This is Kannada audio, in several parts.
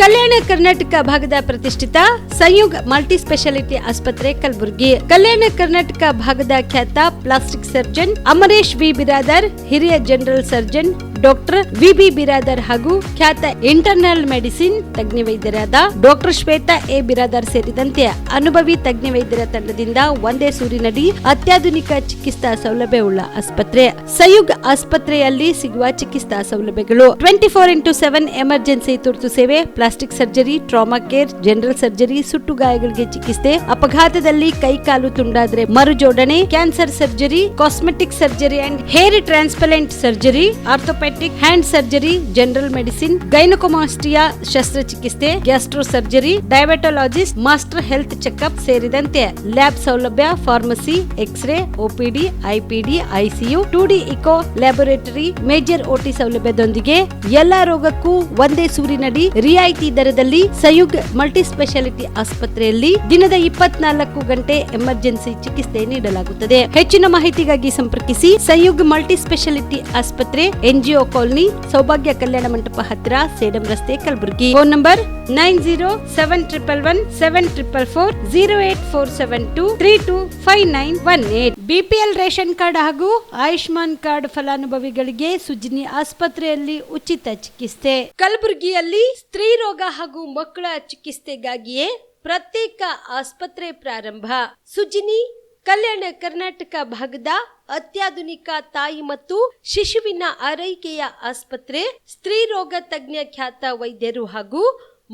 ಕಲ್ಯಾಣ ಕರ್ನಾಟಕ ಭಾಗದ ಪ್ರತಿಷ್ಠಿತ ಸಂಯುಗ್ ಮಲ್ಟಿ ಸ್ಪೆಷಾಲಿಟಿ ಆಸ್ಪತ್ರೆ ಕಲಬುರಗಿ. ಕಲ್ಯಾಣ ಕರ್ನಾಟಕ ಭಾಗದ ಖ್ಯಾತ plastic surgeon Amaresh V Biradar, ಹಿರಿಯ general surgeon doctor V Biradar ಹಾಗೂ ಖ್ಯಾತ ಇಂಟರ್ನಲ್ ಮೆಡಿಸಿನ್ ತಜ್ಞ ವೈದ್ಯರಾದ ಡಾಕ್ಟರ್ ಶ್ವೇತಾ ಎ ಬಿರಾದರ್ ಸೇರಿದಂತೆ ಅನುಭವಿ ತಜ್ಞ ವೈದ್ಯರ ತಂಡದಿಂದ ಒಂದೇ ಸೂರಿನಡಿ ಅತ್ಯಾಧುನಿಕ ಚಿಕಿತ್ಸಾ ಸೌಲಭ್ಯವುಳ್ಳ ಆಸ್ಪತ್ರೆ. ಸಂಯುಗ್ ಆಸ್ಪತ್ರೆಯಲ್ಲಿ ಸಿಗುವ ಚಿಕಿತ್ಸಾ ಸೌಲಭ್ಯಗಳು: 24x7 ಎಮರ್ಜೆನ್ಸಿ ತುರ್ತು ಸೇವೆ, plastic surgery, trauma care, general surgery, ಸುಟ್ಟು ಗಾಯಗಳಿಗೆ ಚಿಕಿತ್ಸೆ, ಅಪಘಾತದಲ್ಲಿ ಕೈ ಕಾಲು ತುಂಡಾದ್ರೆ ಮರುಜೋಡಣೆ, cancer surgery, cosmetic surgery and hair transplant surgery, orthopaedic, hand surgery, general medicine, gynaecomastia ಶಸ್ತ್ರಚಿಕಿತ್ಸೆ, gastro surgery, diabetologist, master health checkup ಸೇರಿದಂತೆ ಲ್ಯಾಬ್ ಸೌಲಭ್ಯ, pharmacy, X ray, OPD, IPD, ICU, 2D echo laboratory, major OT ಸೌಲಭ್ಯದೊಂದಿಗೆ ಎಲ್ಲಾ ರೋಗಕ್ಕೂ ಒಂದೇ ಸೂರಿನಡಿ ರಿಯಾಯಿತಿ ದರದಲ್ಲಿ ಸಂಯುಗ್ ಮಲ್ಟಿ ಸ್ಪೆಷಾಲಿಟಿ ಆಸ್ಪತ್ರೆಯಲ್ಲಿ ದಿನದ 24 ಗಂಟೆ ಎಮರ್ಜೆನ್ಸಿ ಚಿಕಿತ್ಸೆ ನೀಡಲಾಗುತ್ತದೆ. ಹೆಚ್ಚಿನ ಮಾಹಿತಿಗಾಗಿ ಸಂಪರ್ಕಿಸಿ ಸಂಯುಗ್ ಮಲ್ಟಿ ಸ್ಪೆಷಾಲಿಟಿ ಆಸ್ಪತ್ರೆ, NGO ಕಾಲೋನಿ, ಸೌಭಾಗ್ಯ ಕಲ್ಯಾಣ ಮಂಟಪ ಹತ್ತಿರ, ಸೇಡಂ ರಸ್ತೆ, Kalaburagi. Phone number 9071117444, 08472325918. BPL ration card ಹಾಗೂ ಆಯುಷ್ಮಾನ್ ಕಾರ್ಡ್ ಫಲಾನುಭವಿಗಳಿಗೆ ಸುಜಿನಿ ಆಸ್ಪತ್ರೆಯಲ್ಲಿ ಉಚಿತ ಚಿಕಿತ್ಸೆ. ಕಲಬುರಗಿಯಲ್ಲಿ ಸ್ತ್ರೀ ರೋಗ ಹಾಗೂ ಮಕ್ಕಳ ಚಿಕಿತ್ಸೆಗಾಗಿಯೇ ಪ್ರತ್ಯೇಕ ಆಸ್ಪತ್ರೆ ಪ್ರಾರಂಭ. ಸುಜಿನಿ ಕಲ್ಯಾಣ ಕರ್ನಾಟಕ ಭಾಗದ ಅತ್ಯಾಧುನಿಕ ತಾಯಿ ಮತ್ತು ಶಿಶುವಿನ ಆರೈಕೆಯ ಆಸ್ಪತ್ರೆ. ಸ್ತ್ರೀ ರೋಗ ತಜ್ಞ ಖ್ಯಾತ ವೈದ್ಯರು ಹಾಗೂ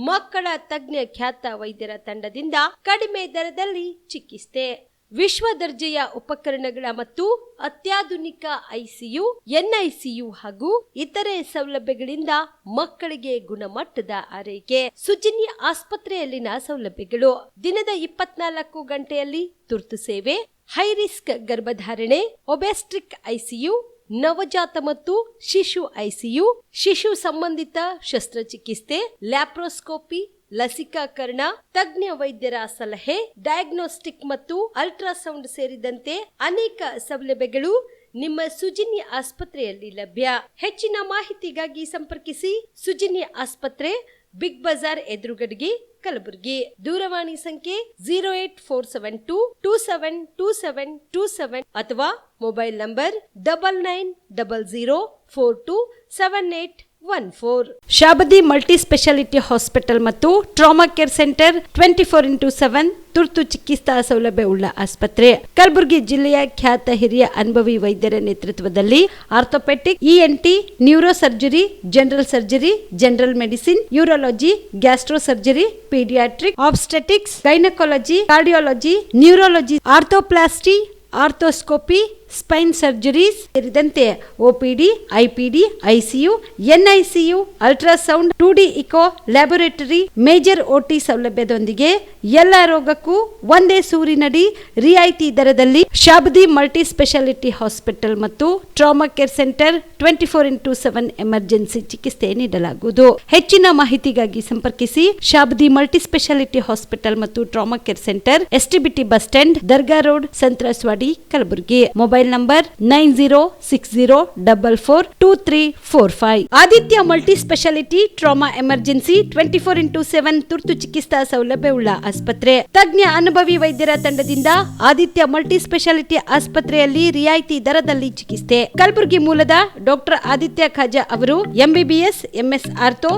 ಮಕ್ಕಳ ತಜ್ಞ ಖ್ಯಾತ ವೈದ್ಯರ ತಂಡದಿಂದ ಕಡಿಮೆ ದರದಲ್ಲಿ ಚಿಕಿತ್ಸೆ, ವಿಶ್ವ ದರ್ಜೆಯ ಉಪಕರಣಗಳ ಮತ್ತು ಅತ್ಯಾಧುನಿಕ ICU, NICU ಹಾಗೂ ಇತರೆ ಸೌಲಭ್ಯಗಳಿಂದ ಮಕ್ಕಳಿಗೆ ಗುಣಮಟ್ಟದ ಆರೈಕೆ. ಸುಜಿನಿ ಆಸ್ಪತ್ರೆಯಲ್ಲಿನ ಸೌಲಭ್ಯಗಳು: ದಿನದ 24 ಗಂಟೆಯಲ್ಲಿ ತುರ್ತು ಸೇವೆ, ಹೈ ರಿಸ್ಕ್ ಗರ್ಭಧಾರಣೆ, ಒಬೆಸ್ಟ್ರಿಕ್ ICU, ನವಜಾತ ಮತ್ತು ಶಿಶು ICU, ಶಿಶು ಸಂಬಂಧಿತ ಶಸ್ತ್ರಚಿಕಿತ್ಸೆ, ಲ್ಯಾಪ್ರೋಸ್ಕೋಪಿ, ಲಸಿಕಾಕರಣ, ತಜ್ಞ ವೈದ್ಯರ ಸಲಹೆ, ಡಯಾಗ್ನೋಸ್ಟಿಕ್ ಮತ್ತು ಅಲ್ಟ್ರಾಸೌಂಡ್ ಸೇರಿದಂತೆ ಅನೇಕ ಸೌಲಭ್ಯಗಳು ನಿಮ್ಮ ಸುಜಿನಿ ಆಸ್ಪತ್ರೆಯಲ್ಲಿ ಲಭ್ಯ. ಹೆಚ್ಚಿನ ಮಾಹಿತಿಗಾಗಿ ಸಂಪರ್ಕಿಸಿ ಸುಜಿನಿ ಆಸ್ಪತ್ರೆ, ಬಿಗ್ ಬಜಾರ್ ಎದುರುಗಡೆಗೆ, ಕಲಬುರಗಿ. ದೂರವಾಣಿ ಸಂಖ್ಯೆ 08472272727 ಅಥವಾ mobile number 9900427814. Shabadi multi speciality hospital ಮತ್ತು ಟ್ರಾಮಾ ಕೇರ್ ಸೆಂಟರ್ 24x7 ತುರ್ತು ಚಿಕಿತ್ಸಾ ಸೌಲಭ್ಯ ಉಳ್ಳ ಆಸ್ಪತ್ರೆ. ಕಲಬುರಗಿ ಜಿಲ್ಲೆಯ ಖ್ಯಾತ ಹಿರಿಯ ಅನುಭವಿ ವೈದ್ಯರ ನೇತೃತ್ವದಲ್ಲಿ orthopaedic, ENT, neuro surgery, general surgery, general medicine, urology, gastro surgery, paediatric, obstetrics, gynaecology, cardiology, neurology, arthroplasty, arthroscopy, spine surgeries ಸೇರಿದಂತೆ OPD, IPD, ICU, NICU, ultrasound, 2D echo laboratory, major OT ಸೌಲಭ್ಯದೊಂದಿಗೆ ಎಲ್ಲ ರೋಗಕ್ಕೂ ಒಂದೇ ಸೂರಿನಡಿ ರಿಯಾಯಿತಿ ದರದಲ್ಲಿ ಶಾಬದಿ ಮಲ್ಟಿ ಸ್ಪೆಷಾಲಿಟಿ ಹಾಸ್ಪಿಟಲ್ ಮತ್ತು trauma care centre 24x7 emergency ಚಿಕಿತ್ಸೆ ನೀಡಲಾಗುವುದು. ಹೆಚ್ಚಿನ ಮಾಹಿತಿಗಾಗಿ ಸಂಪರ್ಕಿಸಿ ಶಾಬದಿ ಮಲ್ಟಿ ಸ್ಪೆಷಾಲಿಟಿ ಹಾಸ್ಪಿಟಲ್ ಮತ್ತು trauma care centre, STBT bus stand, Dargah road, ಸಂತ್ರಸ್ವಾಡಿ, Kalaburagi. Mobile number 9060442345. Aditya multi speciality trauma emergency 24x7 ತುರ್ತು ಚಿಕಿತ್ಸಾ ಸೌಲಭ್ಯವುಳ್ಳ ಆಸ್ಪತ್ರೆ. ತಜ್ಞ ಅನುಭವಿ ವೈದ್ಯರ ತಂಡದಿಂದ ಆದಿತ್ಯ ಮಲ್ಟಿ ಸ್ಪೆಷಾಲಿಟಿ ಆಸ್ಪತ್ರೆಯಲ್ಲಿ ರಿಯಾಯಿತಿ ದರದಲ್ಲಿ ಚಿಕಿತ್ಸೆ. ಕಲಬುರಗಿ ಮೂಲದ ಡಾಕ್ಟರ್ ಆದಿತ್ಯ ಖಾಜಾ ಅವರು MBBS, MS ortho,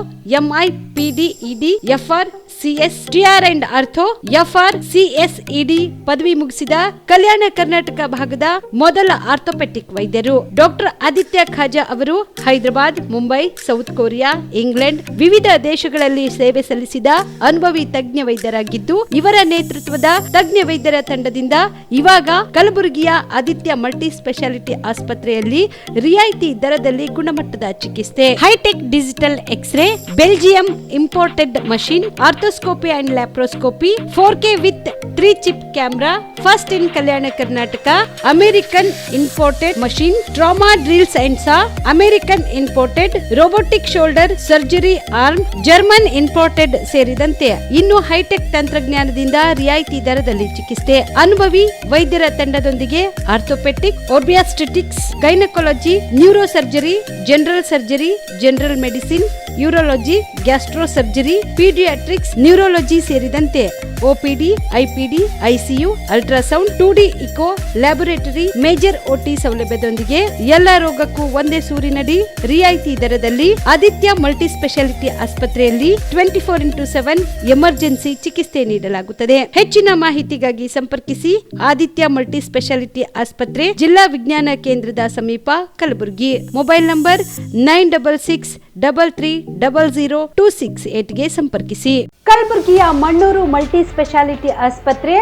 MI, PD, ED, FR, CS, TR and ortho, FR, CS, ED ಪದವಿ ಮುಗಿಸಿದ ಕಲ್ಯಾಣ ಕರ್ನಾಟಕ ಭಾಗದ ಮೊದಲ ಆರ್ಥೋಪೆಟಿಕ್ ವೈದ್ಯರು. ಡಾಕ್ಟರ್ ಆದಿತ್ಯ ಖಾಜಾ ಅವರು Hyderabad, Mumbai, south Korea, England ವಿವಿಧ ದೇಶಗಳಲ್ಲಿ ಸೇವೆ ಸಲ್ಲಿಸಿದ ಅನುಭವಿ ತಜ್ಞ ವೈದ್ಯರಾಗಿದ್ದು, ಇವರ ನೇತೃತ್ವದ ತಜ್ಞ ವೈದ್ಯರ ತಂಡದಿಂದ ಇವಾಗ ಕಲಬುರಗಿಯ ಆದಿತ್ಯ ಮಲ್ಟಿ ಸ್ಪೆಷಾಲಿಟಿ ಆಸ್ಪತ್ರೆಯಲ್ಲಿ ರಿಯಾಯಿತಿ ದರದಲ್ಲಿ ಗುಣಮಟ್ಟದ ಚಿಕಿತ್ಸೆ, hi-tech digital x-ray, Belgium imported machine, arthro arthroscopy and laparoscopy 4K with 3 chip camera, first in Kalyana Karnataka, American imported machine, trauma drills and saw, American imported robotic shoulder surgery arm, German imported ಸೇರಿದಂತೆ ಇನ್ನು ಹೈಟೆಕ್ ತಂತ್ರಜ್ಞಾನದಿಂದ ರಿಯಾಯಿತಿ ದರದಲ್ಲಿ ಚಿಕಿತ್ಸೆ. ಅನುಭವಿ ವೈದ್ಯರ ತಂಡದೊಂದಿಗೆ orthopaedic, obstetrics, gynaecology, neuro surgery, general surgery, general medicine, urology, gastro surgery, paediatrics, neurology ಸೇರಿದಂತೆ OPD, IPD, ICU, ultrasound, 2D echo, laboratory, major OT ಸೌಲಭ್ಯದೊಂದಿಗೆ ಎಲ್ಲ ರೋಗಕ್ಕೂ ಒಂದೇ ಸೂರಿನಡಿ ರಿಯಾಯಿತಿ ದರದಲ್ಲಿ ಆದಿತ್ಯ ಮಲ್ಟಿ ಸ್ಪೆಷಾಲಿಟಿ ಆಸ್ಪತ್ರೆಯಲ್ಲಿ 24x7 ಎಮರ್ಜೆನ್ಸಿ ಚಿಕಿತ್ಸೆ ನೀಡಲಾಗುತ್ತದೆ. ಹೆಚ್ಚಿನ ಮಾಹಿತಿಗಾಗಿ ಸಂಪರ್ಕಿಸಿ ಆದಿತ್ಯ ಮಲ್ಟಿ ಸ್ಪೆಷಾಲಿಟಿ ಆಸ್ಪತ್ರೆ, ಜಿಲ್ಲಾ ವಿಜ್ಞಾನ ಕೇಂದ್ರದ ಸಮೀಪ, ಕಲಬುರಗಿ. ಮೊಬೈಲ್ ನಂಬರ್ 9663300268 ಗೆ ಸಂಪರ್ಕಿಸಿ. ಕಲಬುರಗಿಯ ಮಣ್ಣೂರು ಮಲ್ಟಿ ಸ್ಪೆಷಾಲಿಟಿ ಆಸ್ಪತ್ರೆ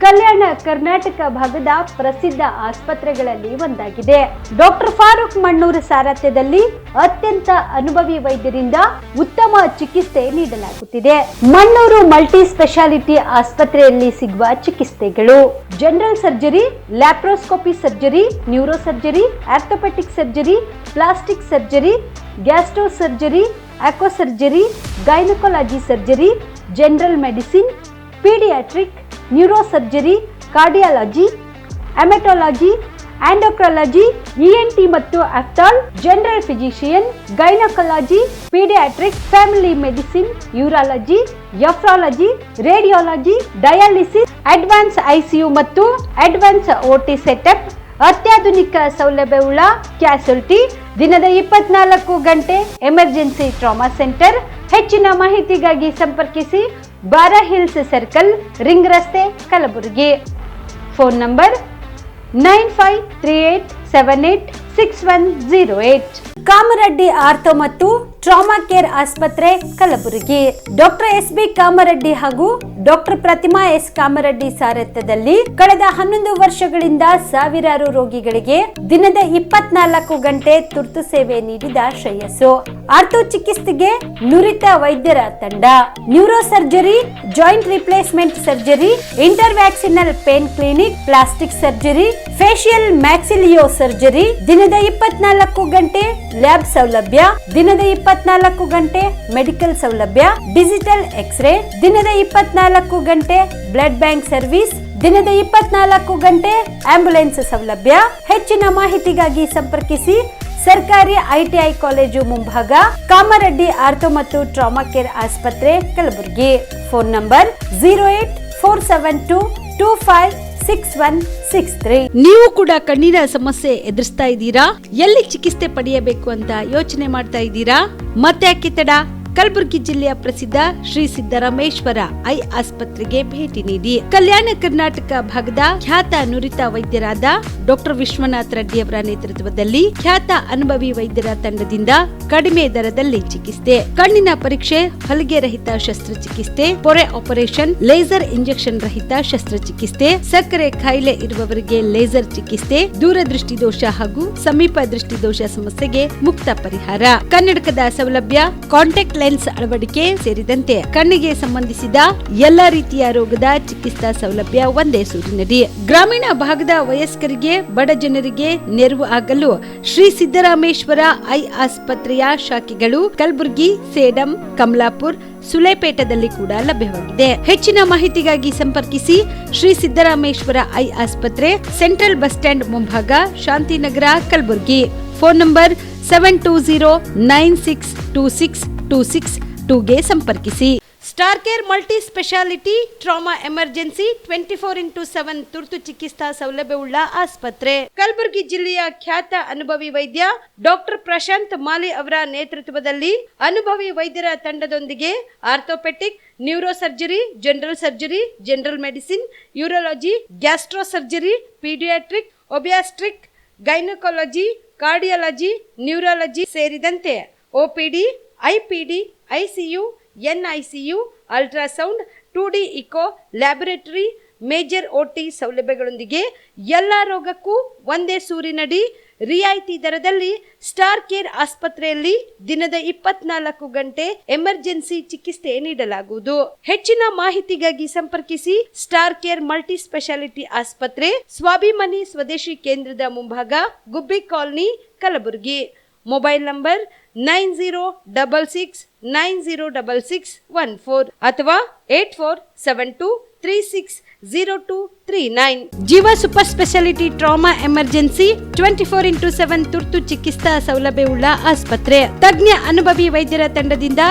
ಕಲ್ಯಾಣ ಕರ್ನಾಟಕ ಭಾಗದ ಪ್ರಸಿದ್ಧ ಆಸ್ಪತ್ರೆಗಳಲ್ಲಿ ಒಂದಾಗಿದೆ. ಡಾಕ್ಟರ್ ಫಾರೂಕ್ ಮಣ್ಣೂರು ಸಾರಥ್ಯದಲ್ಲಿ ಅತ್ಯಂತ ಅನುಭವಿ ವೈದ್ಯರಿಂದ ಉತ್ತಮ ಚಿಕಿತ್ಸೆ ನೀಡಲಾಗುತ್ತಿದೆ. ಮಣ್ಣೂರು ಮಲ್ಟಿ ಸ್ಪೆಷಾಲಿಟಿ ಆಸ್ಪತ್ರೆಯಲ್ಲಿ ಸಿಗುವ ಚಿಕಿತ್ಸೆಗಳು: general surgery, laparoscopy surgery, neuro surgery, orthopaedic surgery, plastic surgery, gastro surgery, aqua surgery, gynaecology surgery, general medicine, paediatric, neuro surgery, cardiology, haematology, endocrinology, ENT ಮತ್ತು ophthal, general physician, gynaecology, paediatric, family medicine, urology, nephrology, radiology, dialysis, advance ICU ಮತ್ತು ಅಡ್ವಾನ್ಸ್ OT ಸೆಟಪ್, ಅತ್ಯಾಧುನಿಕ ಸೌಲಭ್ಯವುಳ್ಳ ಕ್ಯಾಸುಲಿಟಿ, ದಿನದ 24 ಗಂಟೆ ಎಮರ್ಜೆನ್ಸಿ ಟ್ರಾಮಾ ಸೆಂಟರ್. ಹೆಚ್ಚಿನ ಮಾಹಿತಿಗಾಗಿ ಸಂಪರ್ಕಿಸಿ ಬಾರಾ ಹಿಲ್ಸ್ ಸರ್ಕಲ್, ರಿಂಗ್ ರಸ್ತೆ, Kalaburagi. Phone number 9538786108. Kamareddy ortho ಮತ್ತು ಟ್ರಾಮಾ ಕೇರ್ ಆಸ್ಪತ್ರೆ, ಕಲಬುರಗಿ. ಡಾಕ್ಟರ್ SB ಕಾಮರೆಡ್ಡಿ ಹಾಗೂ ಡಾಕ್ಟರ್ ಪ್ರತಿಮಾ S ಕಾಮರೆಡ್ಡಿ ಸಾರಥ್ಯದಲ್ಲಿ ಕಳೆದ 11 ವರ್ಷಗಳಿಂದ ಸಾವಿರಾರು ರೋಗಿಗಳಿಗೆ ದಿನದ 24 ಗಂಟೆ ತುರ್ತು ಸೇವೆ ನೀಡಿದ ಶ್ರೇಯಸ್ಸು. ಆರ್ಥೋ ಚಿಕಿತ್ಸೆಗೆ ನುರಿತ ವೈದ್ಯರ ತಂಡ, neuro surgery, joint replacement surgery, interventional pain clinic, plastic surgery, facial maxillo surgery, ದಿನದ 24 ಗಂಟೆ ಲ್ಯಾಬ್ ಸೌಲಭ್ಯ, ದಿನದ 24 ಗಂಟೆ ಮೆಡಿಕಲ್ ಸೌಲಭ್ಯ, ಡಿಜಿಟಲ್ ಎಕ್ಸ್ರೇ, ದಿನದ 24 ಗಂಟೆ ಬ್ಲಡ್ ಬ್ಯಾಂಕ್ ಸರ್ವಿಸ್, ದಿನದ 24 ಗಂಟೆ ಆಂಬ್ಯುಲೆನ್ಸ್ ಸೌಲಭ್ಯ. ಹೆಚ್ಚಿನ ಮಾಹಿತಿಗಾಗಿ ಸಂಪರ್ಕಿಸಿ ಸರ್ಕಾರಿ ITI ಕಾಲೇಜು ಮುಂಭಾಗ, ಕಾಮರೆಡ್ಡಿ ಆರ್ಥೋ ಮತ್ತು ಟ್ರಾಮಾ ಕೇರ್ ಆಸ್ಪತ್ರೆ, ಕಲಬುರಗಿ. Phone number 08472256163. ನೀವು ಕೂಡ ಕಣ್ಣಿನ ಸಮಸ್ಯೆ ಎದುರಿಸ್ತಾ ಇದ್ದೀರಾ? ಎಲ್ಲಿ ಚಿಕಿತ್ಸೆ ಪಡೆಯಬೇಕು ಅಂತ ಯೋಚನೆ ಮಾಡ್ತಾ ಇದ್ದೀರಾ? ಮತ್ತೆ ಯಾಕೆ ತಡ? ಕಲಬುರಗಿ ಜಿಲ್ಲೆಯ ಪ್ರಸಿದ್ಧ ಶ್ರೀ ಸಿದ್ದರಾಮೇಶ್ವರ ಐ ಆಸ್ಪತ್ರೆಗೆ ಭೇಟಿ ನೀಡಿ ಕಲ್ಯಾಣ ಕರ್ನಾಟಕ ಭಾಗದ ಖ್ಯಾತ ನುರಿತ ವೈದ್ಯರಾದ ಡಾಕ್ಟರ್ ವಿಶ್ವನಾಥ್ ರೆಡ್ಡಿ ಅವರ ನೇತೃತ್ವದಲ್ಲಿ ಖ್ಯಾತ ಅನುಭವಿ ವೈದ್ಯರ ತಂಡದಿಂದ ಕಡಿಮೆ ದರದಲ್ಲಿ ಚಿಕಿತ್ಸೆ, ಕಣ್ಣಿನ ಪರೀಕ್ಷೆ, ಹೊಲಿಗೆ ರಹಿತ ಶಸ್ತ್ರಚಿಕಿತ್ಸೆ, ಪೊರೆ ಆಪರೇಷನ್, ಲೇಸರ್ ಇಂಜೆಕ್ಷನ್ ರಹಿತ ಶಸ್ತ್ರಚಿಕಿತ್ಸೆ, ಸಕ್ಕರೆ ಕಾಯಿಲೆ ಇರುವವರಿಗೆ ಲೇಸರ್ ಚಿಕಿತ್ಸೆ, ದೂರದೃಷ್ಟಿ ದೋಷ ಹಾಗೂ ಸಮೀಪ ದೃಷ್ಟಿ ದೋಷ ಸಮಸ್ಯೆಗೆ ಮುಕ್ತ ಪರಿಹಾರ, ಕನ್ನಡಕದ ಸೌಲಭ್ಯ, ಕಾಂಟ್ಯಾಕ್ಟ್ ಲೆನ್ಸ್ ಅಳವಡಿಕೆ ಸೇರಿದಂತೆ ಕಣ್ಣಿಗೆ ಸಂಬಂಧಿಸಿದ ಎಲ್ಲಾ ರೀತಿಯ ರೋಗದ ಚಿಕಿತ್ಸಾ ಸೌಲಭ್ಯ ಒಂದೇ ಸೂರಿನಡಿ. ಗ್ರಾಮೀಣ ಭಾಗದ ವಯಸ್ಕರಿಗೆ, ಬಡ ಜನರಿಗೆ ನೆರವು ಆಗಲು ಶ್ರೀ ಸಿದ್ದರಾಮೇಶ್ವರ ಐ ಆಸ್ಪತ್ರೆಯ ಶಾಖೆಗಳು ಕಲಬುರಗಿ, ಸೇಡಂ, ಕಮಲಾಪುರ್, ಸುಲೇಪೇಟದಲ್ಲಿ ಕೂಡ ಲಭ್ಯವಾಗಿದೆ. ಹೆಚ್ಚಿನ ಮಾಹಿತಿಗಾಗಿ ಸಂಪರ್ಕಿಸಿ ಶ್ರೀ ಸಿದ್ದರಾಮೇಶ್ವರ ಐ ಆಸ್ಪತ್ರೆ, ಸೆಂಟ್ರಲ್ ಬಸ್ ಸ್ಟ್ಯಾಂಡ್ ಮುಂಭಾಗ, ಶಾಂತಿನಗರ, ಕಲಬುರಗಿ. ಫೋನ್ ನಂಬರ್ 7209626262 ಗೆ ಸಂಪರ್ಕಿಸಿ. Star care multi speciality trauma emergency 24x7 ತುರ್ತು ಚಿಕಿತ್ಸಾ ಸೌಲಭ್ಯವುಳ್ಳ ಆಸ್ಪತ್ರೆ. ಕಲಬುರಗಿ ಜಿಲ್ಲೆಯ ಖ್ಯಾತ ಅನುಭವಿ ವೈದ್ಯ ಡಾಕ್ಟರ್ ಪ್ರಶಾಂತ್ ಮಾಲಿ ಅವರ ನೇತೃತ್ವದಲ್ಲಿ ಅನುಭವಿ ವೈದ್ಯರ ತಂಡದೊಂದಿಗೆ orthopaedic, neuro surgery, general surgery, general medicine, urology, gastro surgery, paediatric, obstetric, gynaecology, cardiology, neurology ಸೇರಿದಂತೆ OPD, IPD, ICU, NICU, ultrasound, 2D echo, laboratory, major OT ಸೌಲಭ್ಯಗಳೊಂದಿಗೆ ಎಲ್ಲ ರೋಗಕ್ಕೂ ಒಂದೇ ಸೂರಿನಡಿ ರಿಯಾಯಿತಿ ದರದಲ್ಲಿ ಸ್ಟಾರ್ ಕೇರ್ ಆಸ್ಪತ್ರೆಯಲ್ಲಿ ದಿನದ 24 ಗಂಟೆ ಎಮರ್ಜೆನ್ಸಿ ಚಿಕಿತ್ಸೆ ನೀಡಲಾಗುವುದು. ಹೆಚ್ಚಿನ ಮಾಹಿತಿಗಾಗಿ ಸಂಪರ್ಕಿಸಿ ಸ್ಟಾರ್ ಕೇರ್ ಮಲ್ಟಿ ಸ್ಪೆಷಾಲಿಟಿ ಆಸ್ಪತ್ರೆ, ಸ್ವಾಭಿಮಾನಿ ಸ್ವದೇಶಿ ಕೇಂದ್ರದ ಮುಂಭಾಗ, ಗುಬ್ಬಿ ಕಾಲನಿ, ಕಲಬುರಗಿ. ಮೊಬೈಲ್ ನಂಬರ್ 9066906614 ಅಥವಾ 8472360239. ಜೀವ super speciality trauma emergency 24x7 ತುರ್ತು ಚಿಕಿತ್ಸಾ ಸೌಲಭ್ಯವುಳ್ಳ ಆಸ್ಪತ್ರೆ. ತಜ್ಞ ಅನುಭವಿ ವೈದ್ಯರ ತಂಡದಿಂದ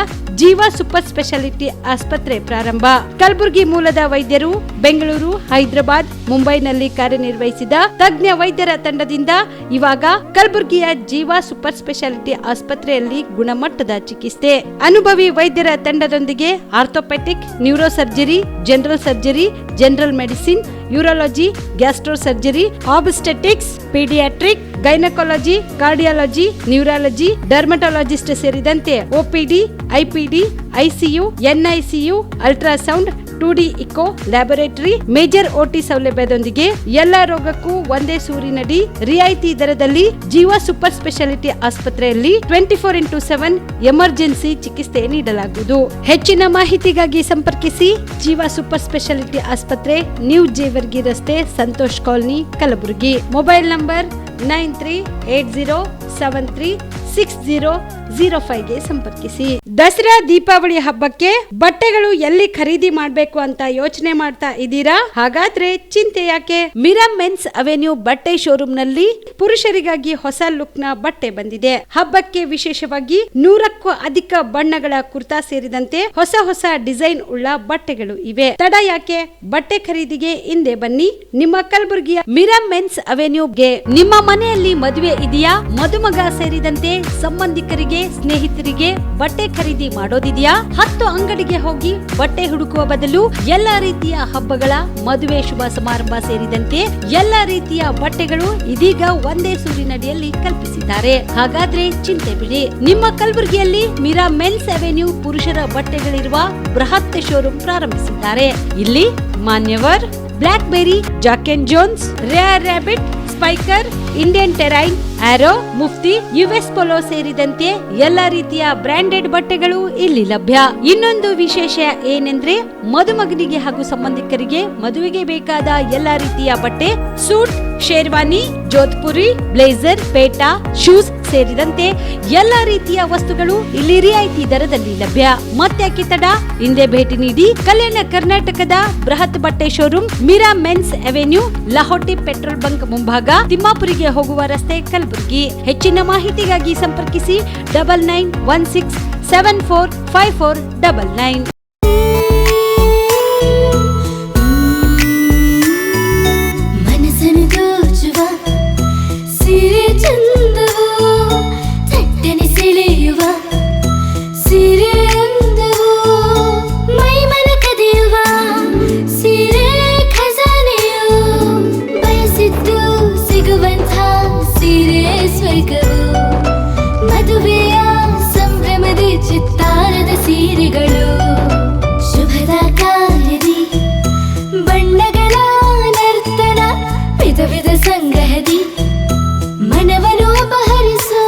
ಜೀವ ಸೂಪರ್ ಸ್ಪೆಷಾಲಿಟಿ ಆಸ್ಪತ್ರೆ ಪ್ರಾರಂಭ. ಕಲಬುರಗಿ ಮೂಲದ ವೈದ್ಯರು ಬೆಂಗಳೂರು, ಹೈದರಾಬಾದ್, ಮುಂಬೈನಲ್ಲಿ ಕಾರ್ಯನಿರ್ವಹಿಸಿದ ತಜ್ಞ ವೈದ್ಯರ ತಂಡದಿಂದ ಇವಾಗ ಕಲಬುರಗಿಯ ಜೀವ ಸೂಪರ್ ಸ್ಪೆಷಾಲಿಟಿ ಆಸ್ಪತ್ರೆಯಲ್ಲಿ ಗುಣಮಟ್ಟದ ಚಿಕಿತ್ಸೆ. ಅನುಭವಿ ವೈದ್ಯರ ತಂಡದೊಂದಿಗೆ orthopaedic, neuro surgery, general surgery, general medicine, urology, gastro surgery, obstetrics, paediatric, gynaecology, cardiology, neurology, dermatologist ಸೇರಿದಂತೆ OPD, IPD, ICU, NICU, ultrasound, 2D echo, laboratory, major OT ಸೌಲಭ್ಯದೊಂದಿಗೆ ಎಲ್ಲಾ ರೋಗಕ್ಕೂ ಒಂದೇ ಸೂರಿನಡಿ ರಿಯಾಯಿತಿ ದರದಲ್ಲಿ ಜೀವ ಸೂಪರ್ ಸ್ಪೆಷಾಲಿಟಿ ಆಸ್ಪತ್ರೆಯಲ್ಲಿ 24x7 ಎಮರ್ಜೆನ್ಸಿ ಚಿಕಿತ್ಸೆ ನೀಡಲಾಗುವುದು. ಹೆಚ್ಚಿನ ಮಾಹಿತಿಗಾಗಿ ಸಂಪರ್ಕಿಸಿ ಜೀವ ಸೂಪರ್ ಸ್ಪೆಷಾಲಿಟಿ ಆಸ್ಪತ್ರೆ, ನ್ಯೂ ಜೇವರ್ಗಿ ರಸ್ತೆ, Santosh colony, Kalaburagi. Mobile number 9380736005ಗೆ ಸಂಪರ್ಕಿಸಿ. ದಸರಾ ದೀಪಾವಳಿ ಹಬ್ಬಕ್ಕೆ ಬಟ್ಟೆಗಳು ಎಲ್ಲಿ ಖರೀದಿ ಮಾಡಬೇಕು ಅಂತ ಯೋಚನೆ ಮಾಡ್ತಾ ಇದ್ದೀರಾ? ಹಾಗಾದ್ರೆ ಚಿಂತೆ ಯಾಕೆ? ಮಿರಾ ಮೆನ್ಸ್ ಅವೆನ್ಯೂ ಬಟ್ಟೆ ಶೋರೂಮ್ ನಲ್ಲಿ ಪುರುಷರಿಗಾಗಿ ಹೊಸ ಲುಕ್ ನ ಬಟ್ಟೆ ಬಂದಿದೆ. ಹಬ್ಬಕ್ಕೆ ವಿಶೇಷವಾಗಿ 100ಕ್ಕೂ ಅಧಿಕ ಬಣ್ಣಗಳ ಕುರ್ತಾ ಸೇರಿದಂತೆ ಹೊಸ ಹೊಸ ಡಿಸೈನ್ ಉಳ್ಳ ಬಟ್ಟೆಗಳು ಇವೆ. ತಡ ಯಾಕೆ? ಬಟ್ಟೆ ಖರೀದಿಗೆ ಹಿಂದೆ ಬನ್ನಿ ನಿಮ್ಮ ಕಲಬುರಗಿಯ ಮಿರಾ ಮೆನ್ಸ್ ಅವೆನ್ಯೂಗೆ. ನಿಮ್ಮ ಮನೆಯಲ್ಲಿ ಮದುವೆ ಇದೆಯಾ? ಮದುಮಗ ಸೇರಿದಂತೆ ಸಂಬಂಧಿಕರಿಗೆ, ಸ್ನೇಹಿತರಿಗೆ ಬಟ್ಟೆ ಖರೀದಿ ಮಾಡೋದಿದೆಯಾ? 10 ಅಂಗಡಿಗೆ ಹೋಗಿ ಬಟ್ಟೆ ಹುಡುಕುವ ಬದಲು ಎಲ್ಲಾ ರೀತಿಯ ಹಬ್ಬಗಳ, ಮದುವೆ, ಶುಭ ಸಮಾರಂಭ ಸೇರಿದಂತೆ ಎಲ್ಲಾ ರೀತಿಯ ಬಟ್ಟೆಗಳು ಇದೀಗ ಒಂದೇ ಸೂರಿನಡಿಯಲ್ಲಿ ಕಲ್ಪಿಸಿದ್ದಾರೆ. ಹಾಗಾದ್ರೆ ಚಿಂತೆ ಬಿಡಿ. ನಿಮ್ಮ ಕಲಬುರಗಿಯಲ್ಲಿ ಮಿರಾ ಮೆನ್ಸ್ ಅವೆನ್ಯೂ ಪುರುಷರ ಬಟ್ಟೆಗಳಿರುವ ಬೃಹತ್ ಶೋರೂಮ್ ಪ್ರಾರಂಭಿಸಿದ್ದಾರೆ. ಇಲ್ಲಿ Manyavar, Blackberrys, Jack and Jones, Rare Rabbit, Spykar, Indian Terrain, Arrow, Mufti, US Polo ಸೇರಿದಂತೆ ಎಲ್ಲಾ ರೀತಿಯ ಬ್ರಾಂಡೆಡ್ ಬಟ್ಟೆಗಳು ಇಲ್ಲಿ ಲಭ್ಯ. ಇನ್ನೊಂದು ವಿಶೇಷ ಏನೆಂದ್ರೆ ಮದುಮಗನಿಗೆ ಹಾಗೂ ಸಂಬಂಧಿಕರಿಗೆ ಮದುವೆಗೆ ಬೇಕಾದ ಎಲ್ಲಾ ರೀತಿಯ ಬಟ್ಟೆ, ಸೂಟ್, ಶೇರ್ವಾನಿ, ಜೋಧ್ಪುರಿ, ಬ್ಲೇಸರ್, ಪೇಟಾ, ಶೂಸ್ ಸೇರಿದಂತೆ ಎಲ್ಲಾ ರೀತಿಯ ವಸ್ತುಗಳು ಇಲ್ಲಿ ರಿಯಾಯಿತಿ ದರದಲ್ಲಿ ಲಭ್ಯ. ಮತ್ತೆ ತಡ, ಹಿಂದೆ ಭೇಟಿ ನೀಡಿ ಕಲ್ಯಾಣ ಕರ್ನಾಟಕದ ಬೃಹತ್ ಬಟ್ಟೆ showroom Mira men's avenue, Lahoti petrol bunk ಮುಂಭಾಗ, ತಿಮ್ಮಾಪುರಿಗೆ ಹೋಗುವ ರಸ್ತೆ, ಕಲಬುರಗಿ. ಹೆಚ್ಚಿನ ಮಾಹಿತಿಗಾಗಿ ಸಂಪರ್ಕಿಸಿ 9916745499. ಮದುವೆಯ ಸಂಭ್ರಮದ ಚಿತ್ತಾರದ ಸೀರೆಗಳು, ಶುಭದ ಕಾರ್ಯದಿ ಬಣ್ಣಗಳ ನರ್ತನ, ವಿಧ ವಿಧ ಸಂಗ್ರಹದಿ ಮನವನ್ನು ಅಪಹರಿಸೋ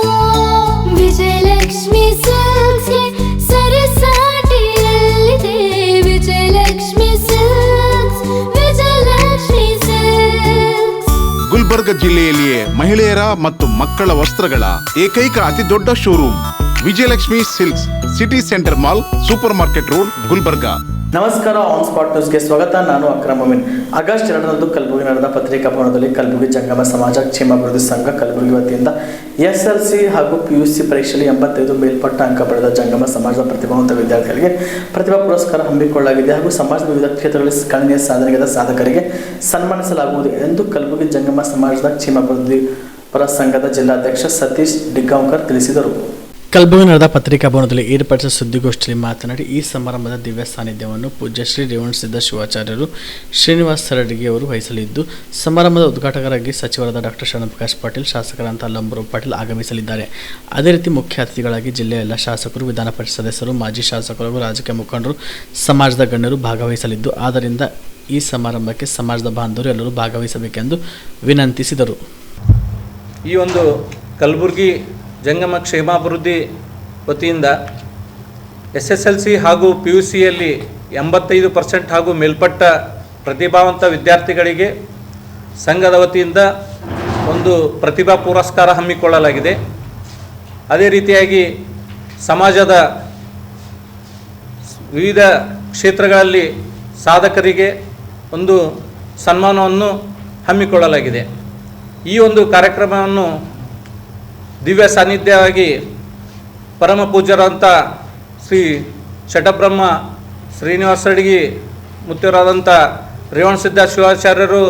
ವಿಜಯಲಕ್ಷ್ಮಿ ಸಿಲ್ಕ್ಸ್ಗೆ ಸರಸಾಟಿಯಲ್ಲಿದೆ. Vijayalakshmi Silks, Vijayalakshmi Silks. ಗುಲ್ಬರ್ಗ ಜಿಲ್ಲೆಯಲ್ಲಿಯೇ ಮಹಿಳೆಯರ ಮತ್ತು ಮಕ್ಕಳ ವಸ್ತ್ರಗಳ ಏಕೈಕ ಅತಿ ದೊಡ್ಡ showroom Vijayalakshmi Silks, city centre mall, super market road, Gulbarga. ನಮಸ್ಕಾರ, ಆನ್ ಸ್ಪಾಟ್ ನ್ಯೂಸ್ಗೆ ಸ್ವಾಗತ. ನಾನು ಅಕ್ರಮ್ ಮೊಮಿನ್. ಆಗಸ್ಟ್ 2ರಂದು ಕಲಬುರಗಿ ನಡೆದ ಪತ್ರಿಕಾ ಭವನದಲ್ಲಿ ಕಲಬುರಗಿ ಜಂಗಮ ಸಮಾಜ ಕ್ಷೇಮಾಭಿವೃದ್ಧಿ ಸಂಘ ಕಲಬುರಗಿ ವತಿಯಿಂದ SLC ಹಾಗೂ PUC ಪರೀಕ್ಷೆಯಲ್ಲಿ 85 ಮೇಲ್ಪಟ್ಟ ಅಂಕ ಪಡೆದ ಜಂಗಮ ಸಮಾಜದ ಪ್ರತಿಭಾವಂತ ವಿದ್ಯಾರ್ಥಿಗಳಿಗೆ ಪ್ರತಿಭಾ ಪುರಸ್ಕಾರ ಹಮ್ಮಿಕೊಳ್ಳಲಾಗಿದೆ ಹಾಗೂ ಸಮಾಜದ ವಿವಿಧ ಕ್ಷೇತ್ರಗಳಲ್ಲಿ ಗಣನೀಯ ಸಾಧನೆಗೈದ ಸಾಧಕರಿಗೆ ಸನ್ಮಾನಿಸಲಾಗುವುದು ಎಂದು ಕಲಬುರಗಿ ಜಂಗಮ ಸಮಾಜದ ಕ್ಷೇಮಾಭಿವೃದ್ಧಿ ಪರ ಸಂಘದ ಜಿಲ್ಲಾಧ್ಯಕ್ಷ ಸತೀಶ್ ಡಿಗ್ಗಾಂವ್ಕರ್ ತಿಳಿಸಿದರು. ಕಲಬುರಗಿ ನಡೆದ ಪತ್ರಿಕಾ ಭವನದಲ್ಲಿ ಏರ್ಪಡಿಸಿದ ಸುದ್ದಿಗೋಷ್ಠಿಯಲ್ಲಿ ಮಾತನಾಡಿ, ಈ ಸಮಾರಂಭದ ದಿವ್ಯ ಸಾನ್ನಿಧ್ಯವನ್ನು ಪೂಜ್ಯ ಶ್ರೀ ರೇವಣಸಿದ್ಧ ಶಿವಾಚಾರ್ಯರು ಶ್ರೀನಿವಾಸ ಸರಡಗಿ ಅವರು ವಹಿಸಲಿದ್ದು, ಸಮಾರಂಭದ ಉದ್ಘಾಟಕರಾಗಿ ಸಚಿವರಾದ ಡಾಕ್ಟರ್ ಶರಣಪ್ರಕಾಶ್ ಪಾಟೀಲ್, ಶಾಸಕರಾದ ಲಂಬೂರಾವ್ ಪಾಟೀಲ್ ಆಗಮಿಸಲಿದ್ದಾರೆ. ಅದೇ ರೀತಿ ಮುಖ್ಯ ಅತಿಥಿಗಳಾಗಿ ಜಿಲ್ಲೆಯ ಎಲ್ಲ ಶಾಸಕರು, ವಿಧಾನ ಪರಿಷತ್ ಸದಸ್ಯರು, ಮಾಜಿ ಶಾಸಕರು ಹಾಗೂ ರಾಜಕೀಯ ಮುಖಂಡರು, ಸಮಾಜದ ಗಣ್ಯರು ಭಾಗವಹಿಸಲಿದ್ದು, ಆದ್ದರಿಂದ ಈ ಸಮಾರಂಭಕ್ಕೆ ಸಮಾಜದ ಬಾಂಧವರು ಎಲ್ಲರೂ ಭಾಗವಹಿಸಬೇಕೆಂದು ವಿನಂತಿಸಿದರು. ಈ ಒಂದು ಕಲಬುರಗಿ ಜಂಗಮ ಕ್ಷೇಮಾಭಿವೃದ್ಧಿ ವತಿಯಿಂದ SSLC ಹಾಗೂ PUCಯಲ್ಲಿ 85% ಹಾಗೂ ಮೇಲ್ಪಟ್ಟ ಪ್ರತಿಭಾವಂತ ವಿದ್ಯಾರ್ಥಿಗಳಿಗೆ ಸಂಘದ ವತಿಯಿಂದ ಒಂದು ಪ್ರತಿಭಾ ಪುರಸ್ಕಾರ ಹಮ್ಮಿಕೊಳ್ಳಲಾಗಿದೆ. ಅದೇ ರೀತಿಯಾಗಿ ಸಮಾಜದ ವಿವಿಧ ಕ್ಷೇತ್ರಗಳಲ್ಲಿ ಸಾಧಕರಿಗೆ ಒಂದು ಸನ್ಮಾನವನ್ನು ಹಮ್ಮಿಕೊಳ್ಳಲಾಗಿದೆ. ಈ ಒಂದು ಕಾರ್ಯಕ್ರಮವನ್ನು ದಿವ್ಯ ಸಾನ್ನಿಧ್ಯವಾಗಿ ಪರಮ ಪೂಜ್ಯರಂಥ ಶ್ರೀ ಶಟಬ್ರಹ್ಮ ಶ್ರೀನಿವಾಸ ಅಡಗಿ ಮುತ್ಯರಾದಂಥ ರೇವಣಸಿದ್ಧ ಶಿವಾಚಾರ್ಯರು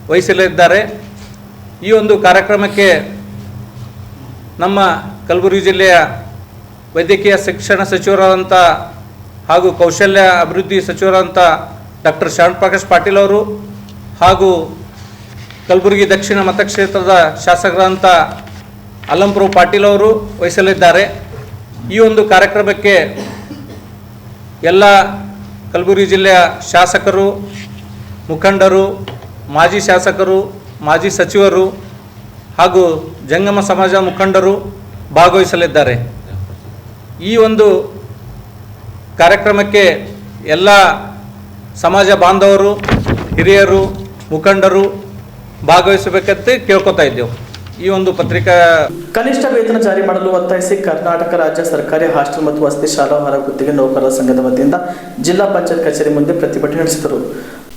ವಹಿಸಲಿದ್ದಾರೆ. ಈ ಒಂದು ಕಾರ್ಯಕ್ರಮಕ್ಕೆ ನಮ್ಮ ಕಲಬುರಗಿ ಜಿಲ್ಲೆಯ ವೈದ್ಯಕೀಯ ಶಿಕ್ಷಣ ಸಚಿವರಾದಂಥ ಹಾಗೂ ಕೌಶಲ್ಯ ಅಭಿವೃದ್ಧಿ ಸಚಿವರಾದಂಥ ಡಾಕ್ಟರ್ ಶ್ಯಾಮಪ್ರಕಾಶ್ ಪಾಟೀಲ್ ಅವರು ಹಾಗೂ ಕಲಬುರಗಿ ದಕ್ಷಿಣ ಮತಕ್ಷೇತ್ರದ ಶಾಸಕರಾದಂಥ ಅಲ್ಲಂಪ್ರಭು ಪಾಟೀಲ್ ಅವರು ವಹಿಸಲಿದ್ದಾರೆ. ಈ ಒಂದು ಕಾರ್ಯಕ್ರಮಕ್ಕೆ ಎಲ್ಲ ಕಲಬುರಗಿ ಜಿಲ್ಲೆಯ ಶಾಸಕರು, ಮುಖಂಡರು, ಮಾಜಿ ಶಾಸಕರು, ಮಾಜಿ ಸಚಿವರು ಹಾಗೂ ಜಂಗಮ ಸಮಾಜ ಮುಖಂಡರು ಭಾಗವಹಿಸಲಿದ್ದಾರೆ. ಈ ಒಂದು ಕಾರ್ಯಕ್ರಮಕ್ಕೆ ಎಲ್ಲ ಸಮಾಜ ಬಾಂಧವರು, ಹಿರಿಯರು, ಮುಖಂಡರು ಭಾಗವಹಿಸಬೇಕಂತ ಕೇಳ್ಕೊತಾ ಇದ್ದೆವು. ಈ ಒಂದು ಪತ್ರಿಕಾ ಕನಿಷ್ಠ ವೇತನ ಜಾರಿ ಮಾಡಲು ಒತ್ತಾಯಿಸಿ ಕರ್ನಾಟಕ ರಾಜ್ಯ ಸರ್ಕಾರಿ ಹಾಸ್ಟೆಲ್ ಮತ್ತು ವಸತಿ ಶಾಲಾ ಹೊರಗುತ್ತಿಗೆ ನೌಕರರ ಸಂಘದ ವತಿಯಿಂದ ಜಿಲ್ಲಾ ಪಂಚಾಯತ್ ಕಚೇರಿ ಮುಂದೆ ಪ್ರತಿಭಟನೆ ನಡೆಸಿದರು.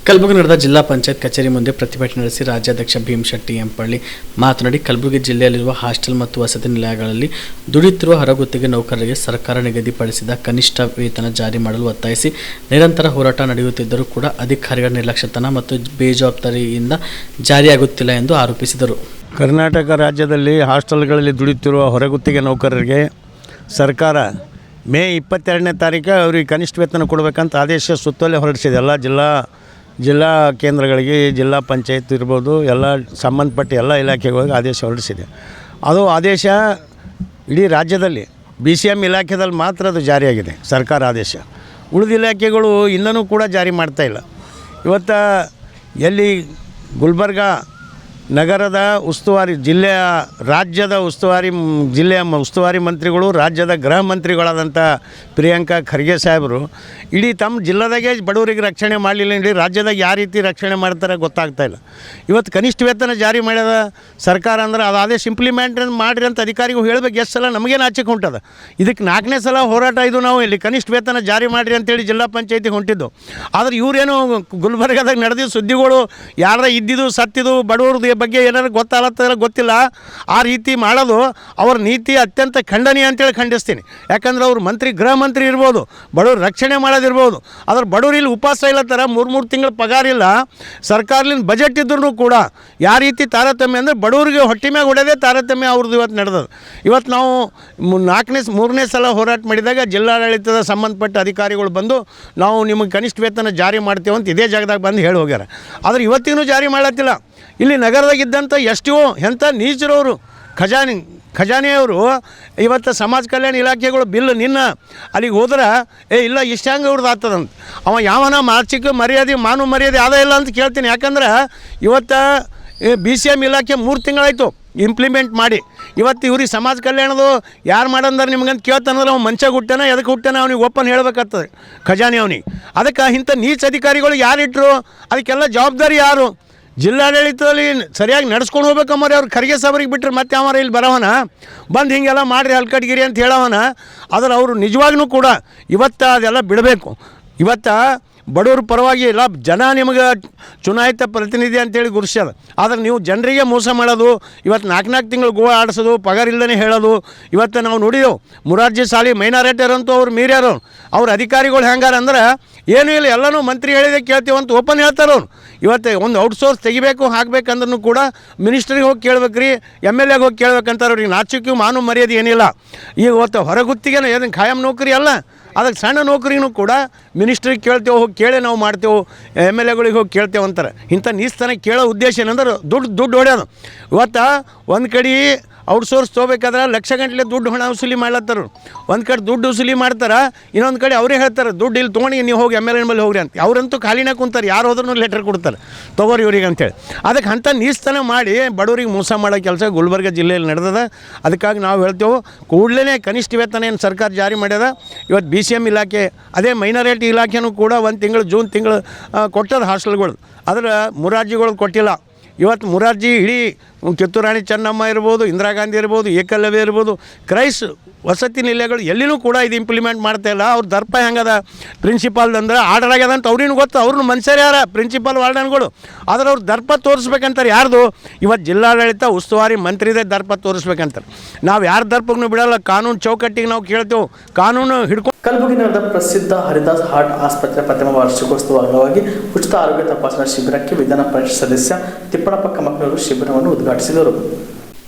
ಕಲಬುರಗಿ ನಡೆದ ಜಿಲ್ಲಾ ಪಂಚಾಯತ್ ಕಚೇರಿ ಮುಂದೆ ಪ್ರತಿಭಟನೆ ನಡೆಸಿ ರಾಜ್ಯಾಧ್ಯಕ್ಷ ಭೀಮಶೆಟ್ಟಿ ಎಂಪಳ್ಳಿ ಮಾತನಾಡಿ, ಕಲಬುರಗಿ ಜಿಲ್ಲೆಯಲ್ಲಿರುವ ಹಾಸ್ಟೆಲ್ ಮತ್ತು ವಸತಿ ನಿಲಯಗಳಲ್ಲಿ ದುಡಿಯುತ್ತಿರುವ ಹೊರಗುತ್ತಿಗೆ ನೌಕರರಿಗೆ ಸರ್ಕಾರ ನಿಗದಿಪಡಿಸಿದ ಕನಿಷ್ಠ ವೇತನ ಜಾರಿ ಮಾಡಲು ಒತ್ತಾಯಿಸಿ ನಿರಂತರ ಹೋರಾಟ ನಡೆಯುತ್ತಿದ್ದರೂ ಕೂಡ ಅಧಿಕಾರಿಗಳ ನಿರ್ಲಕ್ಷ್ಯತನ ಮತ್ತು ಬೇಜವಾಬ್ದಾರಿಯಿಂದ ಜಾರಿಯಾಗುತ್ತಿಲ್ಲ ಎಂದು ಆರೋಪಿಸಿದರು. ಕರ್ನಾಟಕ ರಾಜ್ಯದಲ್ಲಿ ಹಾಸ್ಟೆಲ್ಗಳಲ್ಲಿ ದುಡಿಯುತ್ತಿರುವ ಹೊರಗುತ್ತಿಗೆ ನೌಕರರಿಗೆ ಸರ್ಕಾರ ಮೇ 22ನೇ ತಾರೀಕು ಅವರಿಗೆ ಕನಿಷ್ಠ ವೇತನ ಕೊಡಬೇಕಂತ ಆದೇಶ ಸುತ್ತೋಲೆ ಹೊರಡಿಸಿದೆ. ಎಲ್ಲ ಜಿಲ್ಲಾ ಕೇಂದ್ರಗಳಿಗೆ, ಜಿಲ್ಲಾ ಪಂಚಾಯತ್ ಇರ್ಬೋದು, ಎಲ್ಲ ಸಂಬಂಧಪಟ್ಟ ಎಲ್ಲ ಇಲಾಖೆಗಳಿಗೆ ಆದೇಶ ಹೊರಡಿಸಿದೆ. ಅದು ಆದೇಶ ಇಡೀ ರಾಜ್ಯದಲ್ಲಿ BCM ಇಲಾಖೆಯಲ್ಲಿ ಮಾತ್ರ ಅದು ಜಾರಿಯಾಗಿದೆ ಸರ್ಕಾರ ಆದೇಶ. ಉಳಿದ ಇಲಾಖೆಗಳು ಇನ್ನೂ ಕೂಡ ಜಾರಿ ಮಾಡ್ತಾಯಿಲ್ಲ. ಇವತ್ತು ಎಲ್ಲಿ ಗುಲ್ಬರ್ಗ ನಗರದ ಉಸ್ತುವಾರಿ ರಾಜ್ಯದ ಜಿಲ್ಲೆಯ ಉಸ್ತುವಾರಿ ಮಂತ್ರಿಗಳು, ರಾಜ್ಯದ ಗೃಹ ಮಂತ್ರಿಗಳಾದಂಥ ಪ್ರಿಯಾಂಕಾ ಖರ್ಗೆ ಸಾಹೇಬರು ಇಡೀ ತಮ್ಮ ಜಿಲ್ಲೆದಾಗೆ ಬಡವರಿಗೆ ರಕ್ಷಣೆ ಮಾಡಲಿಲ್ಲ. ಇಡೀ ರಾಜ್ಯದಾಗ ಯಾವ ರೀತಿ ರಕ್ಷಣೆ ಮಾಡ್ತಾರೆ ಗೊತ್ತಾಗ್ತಾಯಿಲ್ಲ. ಇವತ್ತು ಕನಿಷ್ಠ ವೇತನ ಜಾರಿ ಮಾಡ್ಯದ ಸರ್ಕಾರ ಅಂದ್ರೆ ಅದು ಆದೇಶ ಇಂಪ್ಲಿಮೆಂಟ್ ಮಾಡಿರಿ ಅಂತ ಅಧಿಕಾರಿಗಳು ಹೇಳಬೇಕು. ಎಷ್ಟು ಸಲ ನಮಗೇನು ಆಚೆಗೆ ಹೊಂಟದ. ಇದಕ್ಕೆ 4ನೇ ಸಲ ಹೋರಾಟ ಇದು. ನಾವು ಇಲ್ಲಿ ಕನಿಷ್ಠ ವೇತನ ಜಾರಿ ಮಾಡಿರಿ ಅಂತೇಳಿ ಜಿಲ್ಲಾ ಪಂಚಾಯತಿಗೆ ಹೊಂಟಿದ್ದು. ಆದರೆ ಇವರೇನು ಗುಲ್ಬರ್ಗದಾಗ ನಡೆದಿದ್ದು ಸುದ್ದಿಗಳು ಯಾರ ಇದ್ದಿದ್ದು ಸತ್ತಿದ್ದು ಬಡವ್ರದ್ದು ಬಗ್ಗೆ ಏನಾರು ಗೊತ್ತಿಲ್ಲ. ಆ ರೀತಿ ಮಾಡೋದು ಅವ್ರ ನೀತಿ ಅತ್ಯಂತ ಖಂಡನೀಯ ಅಂತೇಳಿ ಖಂಡಿಸ್ತೀನಿ. ಯಾಕಂದ್ರೆ ಅವ್ರು ಗೃಹ ಮಂತ್ರಿ ಇರ್ಬೋದು, ಬಡವ್ರು ರಕ್ಷಣೆ ಮಾಡೋದಿರ್ಬೋದು, ಅದ್ರ ಬಡವ್ರು ಇಲ್ಲಿ ಉಪವಾಸ ಇಲ್ಲತ್ತಾರ, 3 ತಿಂಗಳ ಪಗಾರ ಇಲ್ಲ, ಸರ್ಕಾರದಿಂದ ಬಜೆಟ್ ಇದ್ರೂ ಕೂಡ ಯಾವ ರೀತಿ ತಾರತಮ್ಯ ಅಂದರೆ ಬಡವರಿಗೆ ಹೊಟ್ಟೆ ಮ್ಯಾಗ ಹೊಡೆದೇ ತಾರತಮ್ಯ ಅವ್ರದ್ದು ಇವತ್ತು ನಡೆದದು. ಇವತ್ತು ನಾವು 3ನೇ ಸಲ ಹೋರಾಟ ಮಾಡಿದಾಗ ಜಿಲ್ಲಾಡಳಿತದ ಸಂಬಂಧಪಟ್ಟ ಅಧಿಕಾರಿಗಳು ಬಂದು ನಾವು ನಿಮಗೆ ಕನಿಷ್ಠ ವೇತನ ಜಾರಿ ಮಾಡ್ತೇವೆ ಅಂತ ಇದೇ ಜಾಗದಾಗ ಬಂದು ಹೇಳಿ ಹೋಗ್ಯಾರ. ಆದರೆ ಇವತ್ತಿಗೂ ಜಾರಿ ಮಾಡತ್ತಿಲ್ಲ. ಇಲ್ಲಿ ನಗರದಾಗಿದ್ದಂಥ ಎಷ್ಟೋ ಎಂಥ ನೀಚರವರು ಖಜಾನೆಯವರು ಇವತ್ತು ಸಮಾಜ ಕಲ್ಯಾಣ ಇಲಾಖೆಗಳು ಬಿಲ್ ಅಲ್ಲಿಗೆ ಹೋದ್ರೆ ಇಲ್ಲ ಇಷ್ಟಾಂಗ ಅವ್ರದ್ದು ಆಗ್ತದಂತ ಅವ ಯಾವನ ಮಾನಸಿಕ ಮರ್ಯಾದೆ ಆದ ಇಲ್ಲ ಅಂತ ಕೇಳ್ತೀನಿ. ಯಾಕಂದ್ರೆ ಇವತ್ತು BCM ಇಲಾಖೆ 3 ತಿಂಗಳಾಯಿತು ಇಂಪ್ಲಿಮೆಂಟ್ ಮಾಡಿ. ಇವತ್ತು ಇವ್ರಿಗೆ ಸಮಾಜ ಕಲ್ಯಾಣದು ಯಾರು ಮಾಡಂದ್ರೆ ನಿಮ್ಗಂತ ಕೇಳ್ತಾನಂದ್ರೆ ಅವ್ನು ಮಂಚ ಹುಟ್ಟಾನ ಎದಕ್ಕೆ ಹುಟ್ಟಾನ ಅವ್ನಿಗೆ ಓಪನ್ ಹೇಳ್ಬೇಕಾಗ್ತದೆ ಖಜಾನೆ ಅವನಿಗೆ. ಅದಕ್ಕೆ ಇಂಥ ನೀಚ ಅಧಿಕಾರಿಗಳು ಯಾರಿಟ್ಟರು, ಅದಕ್ಕೆಲ್ಲ ಜವಾಬ್ದಾರಿ ಯಾರು? ಜಿಲ್ಲಾಡಳಿತದಲ್ಲಿ ಸರಿಯಾಗಿ ನಡ್ಸ್ಕೊಂಡು ಹೋಗ್ಬೇಕಂಬರಿ ಅವ್ರು ಖರ್ಗೆ ಸಾಬ್ರಿಗೆ ಬಿಟ್ಟರೆ ಮತ್ತೆ ಅವರ ಇಲ್ಲಿ ಬರೋವನ ಬಂದು ಹಿಂಗೆಲ್ಲ ಮಾಡಿರಿ ಹಲ್ಕಟ್ಗಿರಿ ಅಂತ ಹೇಳವನ. ಆದರೆ ಅವರು ನಿಜವಾಗ್ಲೂ ಕೂಡ ಇವತ್ತು ಅದೆಲ್ಲ ಬಿಡಬೇಕು. ಇವತ್ತು ಬಡವ್ರ ಪರವಾಗಿ ಇಲ್ಲ, ಜನ ನಿಮಗೆ ಚುನಾಯಿತ ಪ್ರತಿನಿಧಿ ಅಂತೇಳಿ ಗುರುಸ್ಯದ. ಆದರೆ ನೀವು ಜನರಿಗೆ ಮೋಸ ಮಾಡೋದು, ಇವತ್ತು 4 ತಿಂಗಳು ಗೋವಾ ಆಡಿಸೋದು, ಪಗಾರ ಇಲ್ಲದೇ ಹೇಳೋದು. ಇವತ್ತು ನಾವು ನೋಡಿದೆವು ಮುರಾರ್ಜಿ ಸಾಲಿ ಮೈನಾರಿಟಿಯರಂತೂ ಅವ್ರು ಮೀರ್ಯಾರು. ಅವ್ರ ಅಧಿಕಾರಿಗಳು ಹೆಂಗಾರ ಅಂದ್ರೆ ಏನೂ ಇಲ್ಲ, ಎಲ್ಲನೂ ಮಂತ್ರಿ ಹೇಳಿದೆ ಕೇಳ್ತೀವಂತ ಓಪನ್ ಹೇಳ್ತಾರೆ ಅವ್ರು. ಇವತ್ತು ಒಂದು ಔಟ್ಸೋರ್ಸ್ ತೆಗಿಬೇಕು ಹಾಕಬೇಕಂದ್ರೂ ಕೂಡ ಮಿನಿಸ್ಟ್ರಿಗೆ ಹೋಗಿ ಕೇಳ್ಬೇಕ್ರಿ, MLAಗೆ ಹೋಗಿ ಕೇಳ್ಬೇಕಂತಾರೆ. ಅವ್ರಿಗೆ ನಾಚಿಕೆ ಮರ್ಯಾದೆ ಏನಿಲ್ಲ. ಈಗ ಇವತ್ತು ಹೊರಗುತ್ತಿಗೆ ಏನು ಖಾಯಂ ನೌಕರಿ ಅಲ್ಲ, ಅದಕ್ಕೆ ಸಣ್ಣ ನೌಕರಿನೂ ಕೂಡ ಮಿನಿಸ್ಟ್ರಿಗೆ ಕೇಳ್ತೇವೆ, ಹೋಗಿ ಕೇಳಿ ನಾವು ಮಾಡ್ತೇವೆ, MLAಗಳಿಗೆ ಹೋಗಿ ಕೇಳ್ತೇವೆ ಅಂತಾರೆ. ಇಂಥ ನೀಸ್ತನ ಕೇಳೋ ಉದ್ದೇಶ ಏನಂದ್ರೆ ದುಡ್ಡು ಹೊಡೆಯೋದು. ಇವತ್ತು ಒಂದು ಕಡೆ ಔಟ್ಸೋರ್ಸ್ ತೊಗೋಬೇಕಾದ್ರೆ ಲಕ್ಷ ಗಂಟಲೆ ದುಡ್ಡು ಹಣ ವಸೂಲಿ ಮಾಡ್ಲತ್ತಾರ. ಒಂದು ಕಡೆ ದುಡ್ಡು ವಸೂಲಿ ಮಾಡ್ತಾರೆ, ಇನ್ನೊಂದು ಕಡೆ ಅವರೇ ಹೇಳ್ತಾರೆ ದುಡ್ಡು ಇಲ್ಲಿ ತೊಗೊಂಡು ನೀವು ಹೋಗಿ MLA ಮೇಲೆ ಹೋಗ್ರಿ ಅಂತ. ಅವರಂತೂ ಖಾಲಿನ ಕುಂತಾರೆ, ಯಾರು ಹೋದ್ರೂ ಲೆಟರ್ ಕೊಡ್ತಾರೆ ತೊಗೋರಿ ಇವ್ರಿಗೆ ಅಂತೇಳಿ. ಅದಕ್ಕೆ ಅಂಥ ನೀಸ್ತನ ಮಾಡಿ ಬಡವರಿಗೆ ಮೋಸ ಮಾಡೋ ಕೆಲಸ ಗುಲ್ಬರ್ಗ ಜಿಲ್ಲೆಯಲ್ಲಿ ನಡೆದದ. ಅದಕ್ಕಾಗಿ ನಾವು ಹೇಳ್ತೇವೆ, ಕೂಡಲೇ ಕನಿಷ್ಠ ವೇತನ ಏನು ಸರ್ಕಾರ ಜಾರಿ ಮಾಡ್ಯದ. ಇವತ್ತು BCM ಇಲಾಖೆ, ಅದೇ ಮೈನಾರಿಟಿ ಇಲಾಖೆನೂ ಕೂಡ ಒಂದು ತಿಂಗಳು ಜೂನ್ ತಿಂಗಳು ಕೊಟ್ಟದ ಹಾಸ್ಟೆಲ್ಗಳು. ಅದರ ಮುರಾರ್ಜಿಗಳು ಕೊಟ್ಟಿಲ್ಲ. ಇವತ್ತು ಮುರಾರ್ಜಿ ಇಡೀ ಕಿತ್ತೂರು ರಾಣಿ ಚೆನ್ನಮ್ಮ ಇರ್ಬೋದು, ಇಂದಿರಾ ಗಾಂಧಿ ಇರ್ಬೋದು, ಏಕಲವ್ಯ ಇರ್ಬೋದು, ಕ್ರೈಸ್ಟ್ ವಸತಿ ನಿಲಯಗಳು ಎಲ್ಲಿನೂ ಕೂಡ ಇದು ಇಂಪ್ಲಿಮೆಂಟ್ ಮಾಡ್ತಾಯಿಲ್ಲ. ಅವ್ರ ದರ್ಪ ಹೆಂಗದ ಪ್ರಿನ್ಸಿಪಾಲ್ ಅಂದ್ರೆ ಆರ್ಡರ್ ಆಗ್ಯದ ಅಂತ ಅವ್ರಿಗೂ ಗೊತ್ತು. ಅವ್ರನ್ನ ಮನುಷ್ಯರು ಯಾರ ಪ್ರಿನ್ಸಿಪಾಲ್ ವಾರ್ಡನ್ಗಳು, ಆದ್ರೆ ಅವ್ರು ದರ್ಪ ತೋರಿಸ್ಬೇಕಂತಾರೆ. ಯಾರ್ದು? ಇವತ್ತು ಜಿಲ್ಲಾಡಳಿತ ಉಸ್ತುವಾರಿ ಮಂತ್ರಿದೇ ದರ್ಪ ತೋರಿಸ್ಬೇಕಂತಾರೆ. ನಾವು ಯಾರ ದರ್ಪಕ್ಕೂ ಬಿಡೋಲ್ಲ, ಕಾನೂನು ಚೌಕಟ್ಟಿಗೆ ನಾವು ಕೇಳ್ತೇವೆ, ಕಾನೂನು ಹಿಡ್ಕೊಂಡು. ಕಲಬುರಗಿ ನಗರದ ಪ್ರಸಿದ್ಧ ಹರಿದಾಸ್ ಹಾರ್ಟ್ ಆಸ್ಪತ್ರೆ ಪ್ರಥಮ ವಾರ್ಷಿಕೋತ್ಸವ ಅಂಗವಾಗಿ ಉಚಿತ ಆರೋಗ್ಯ ತಪಾಸಣಾ ಶಿಬಿರಕ್ಕೆ ವಿಧಾನ ಪರಿಷತ್ ಸದಸ್ಯ ತಿಪ್ಪಣಪ್ಪ ಕಮಕ್ನವರು ಶಿಬಿರವನ್ನು ಉದ್ಘಾಟಿಸಿದರು.